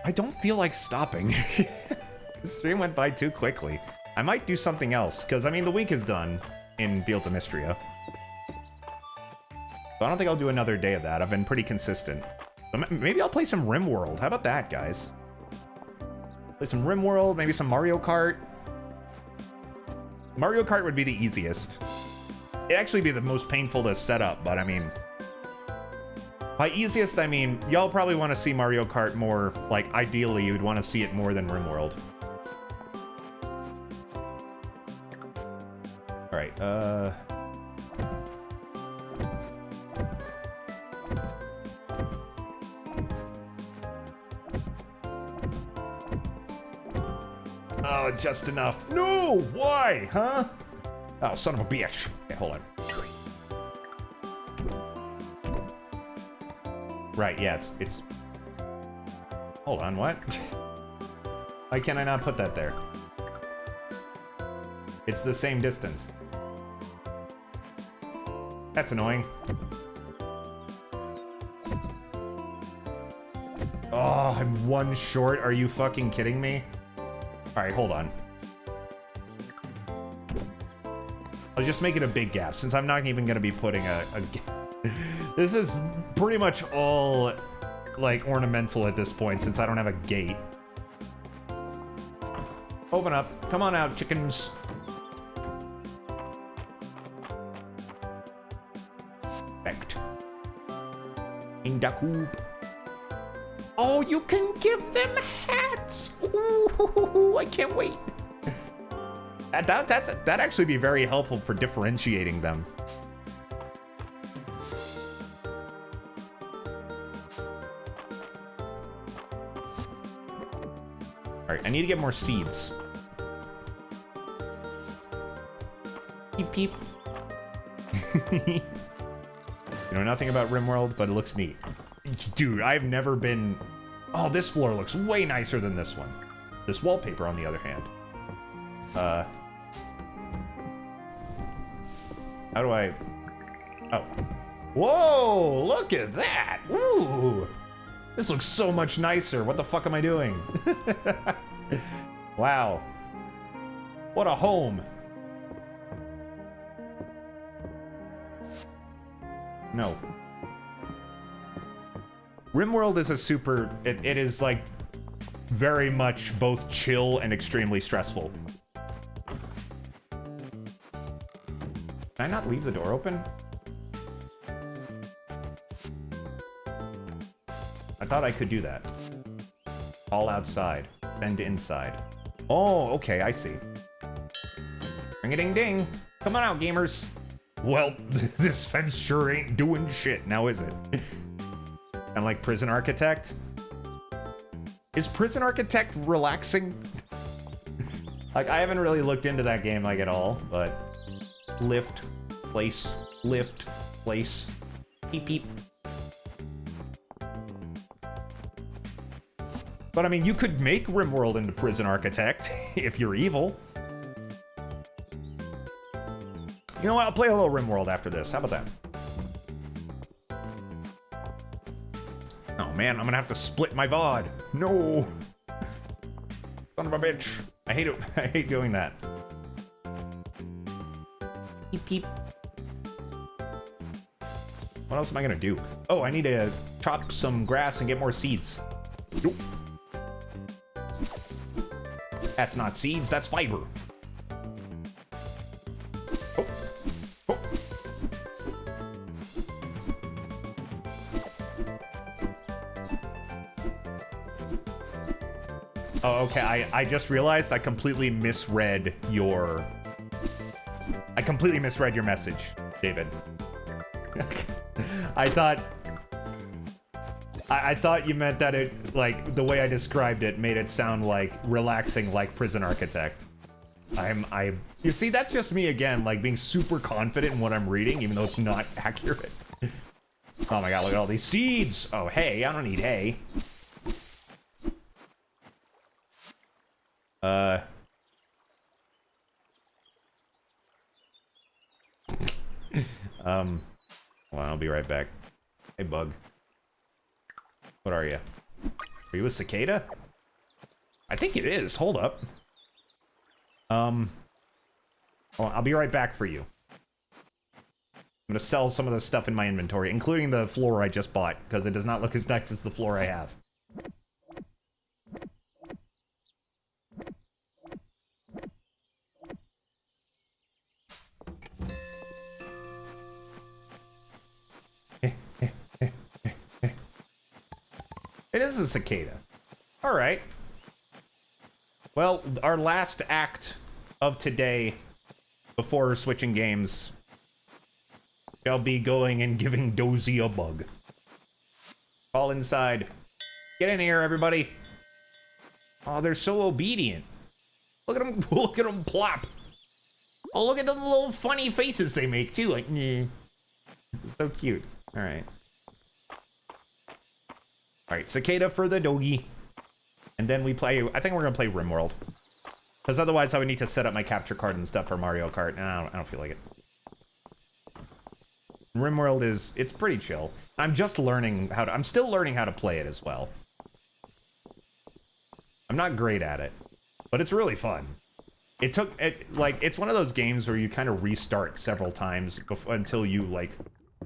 I don't feel like stopping. The stream went by too quickly. I might do something else, because, I mean, the week is done in Fields of Mistria. So I don't think I'll do another day of that. I've been pretty consistent. So maybe I'll play some RimWorld. How about that, guys? Play some RimWorld, maybe some Mario Kart. Mario Kart would be the easiest. It'd actually be the most painful to set up, but I mean... By easiest, I mean, y'all probably want to see Mario Kart more, like, ideally, you'd want to see it more than RimWorld. Alright, Oh, just enough. No! Why? Huh? Oh, son of a bitch. Okay, hold on. Right, yeah, it's... Hold on, what? Why can I not put that there? It's the same distance. That's annoying. Oh, I'm one short. Are you fucking kidding me? Alright, hold on. I'll just make it a big gap, since I'm not even gonna be putting a This is pretty much all, like, ornamental at this point, since I don't have a gate. Open up. Come on out, chickens. Perfect. In the coop. Oh, you can give them hats! Ooh, I can't wait. That'd actually be very helpful for differentiating them. Alright, I need to get more seeds. Peep peep. You know nothing about RimWorld, but it looks neat. Dude, I've never been... Oh, this floor looks way nicer than this one. This wallpaper, on the other hand. How do I... Oh. Whoa! Look at that! Ooh! This looks so much nicer. What the fuck am I doing? Wow. What a home. No. RimWorld is a super... It is, like, very much both chill and extremely stressful. Can I not leave the door open? I thought I could do that. All outside. Then to inside. Oh, okay, I see. Ring-a-ding-ding. Come on out, gamers. Well, this fence sure ain't doing shit, now is it? I'm like Prison Architect. Is Prison Architect relaxing? Like, I haven't really looked into that game, like, at all, but... Lift, place, peep, peep. But, I mean, you could make RimWorld into Prison Architect, if you're evil. You know what? I'll play a little RimWorld after this. How about that? Oh, man, I'm gonna have to split my VOD. No! Son of a bitch. I hate it. I hate doing that. Peep, peep. What else am I gonna do? Oh, I need to chop some grass and get more seeds. Nope. That's not seeds, that's fiber. Oh. Oh. Oh, okay, I just realized I completely misread your... I completely misread your message, David. I thought you meant that it, like, the way I described it made it sound like relaxing like Prison Architect. You see, that's just me again, like being super confident in what I'm reading, even though it's not accurate. Oh my god, look at all these seeds! Oh, hay, I don't need hay. Well, I'll be right back. Hey, bug. What are you? Are you a cicada? I think it is. Hold up. Oh, I'll be right back for you. I'm gonna sell some of the stuff in my inventory, including the floor I just bought, because it does not look as nice as the floor I have. It is a cicada. All right. Well, our last act of today before switching games shall be going and giving Dozy a bug. All inside. Get in here, everybody. Oh, they're so obedient. Look at them, look at them plop. Oh, look at the little funny faces they make too. Like, nah. So cute. All right. All right, cicada for the doggy. And then we play, I think we're gonna play RimWorld. Because otherwise I would need to set up my capture card and stuff for Mario Kart, and I don't feel like it. RimWorld is, it's pretty chill. I'm just learning how to, I'm still learning how to play it as well. I'm not great at it, but it's really fun. It took, it's one of those games where you kind of restart several times until you, like,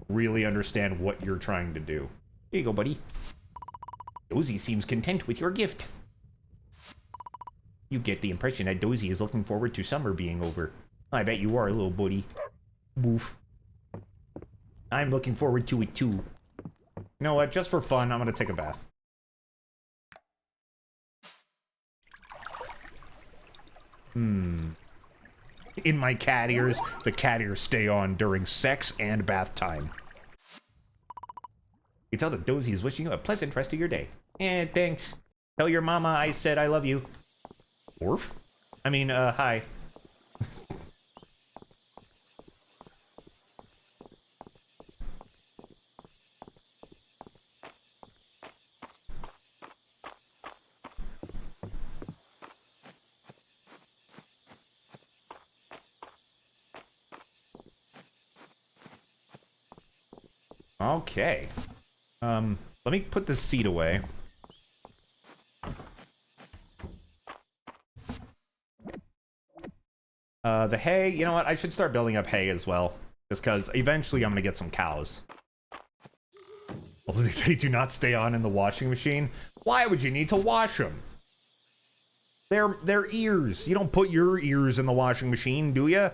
really understand what you're trying to do. Here you go, buddy. Dozy seems content with your gift. You get the impression that Dozy is looking forward to summer being over. I bet you are, little buddy. Boof. I'm looking forward to it, too. You know what? Just for fun, I'm gonna take a bath. In my cat ears, the cat ears stay on during sex and bath time. You tell that Dozy is wishing you a pleasant rest of your day. Eh, thanks. Tell your mama I said I love you. Orf? I mean, hi. Okay. Let me put this seed away. The hay, you know what? I should start building up hay as well. Just because eventually I'm going to get some cows. Hopefully they do not stay on in the washing machine. Why would you need to wash them? They're ears. You don't put your ears in the washing machine, do you?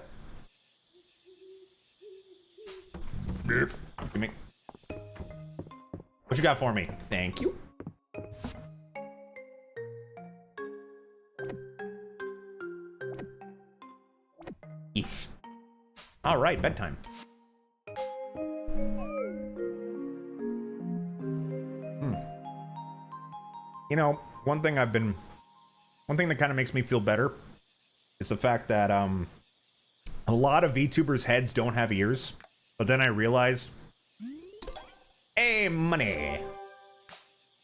Give me. What you got for me? Thank you. Yes. All right, bedtime. You know, one thing that kind of makes me feel better is the fact that a lot of VTubers' heads don't have ears, but then I realized, hey, money.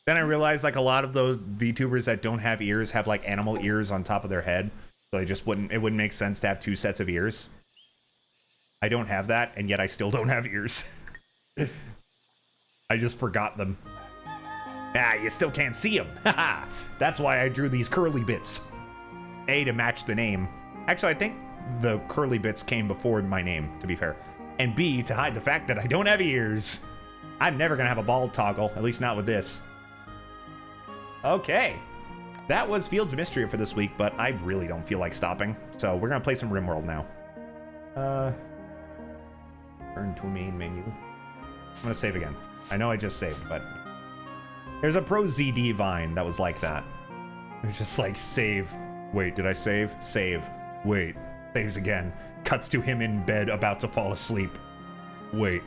Then I realized like a lot of those VTubers that don't have ears have like animal ears on top of their head. So it wouldn't make sense to have two sets of ears. I don't have that, and yet I still don't have ears. I just forgot them. Ah, you still can't see them. Haha. That's why I drew these curly bits. A, to match the name. Actually, I think the curly bits came before my name, to be fair. And B, to hide the fact that I don't have ears. I'm never gonna have a bald toggle, at least not with this. Okay. That was Fields of Mistria for this week, but I really don't feel like stopping. So we're gonna play some RimWorld now. Turn to main menu. I'm gonna save again. I know I just saved, but there's a Pro ZD Vine that was like that. It was just like save. Wait, did I save? Save. Wait. Saves again. Cuts to him in bed about to fall asleep. Wait.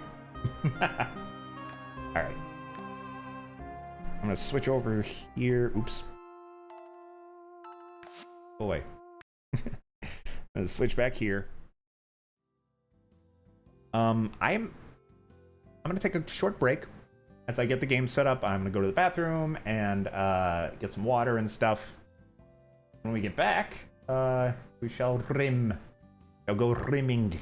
Alright. I'm gonna switch over here. Oops. Go away. I'm gonna switch back here. I'm gonna take a short break. As I get the game set up, I'm gonna go to the bathroom and get some water and stuff. When we get back, we shall rim. I'll go rimming.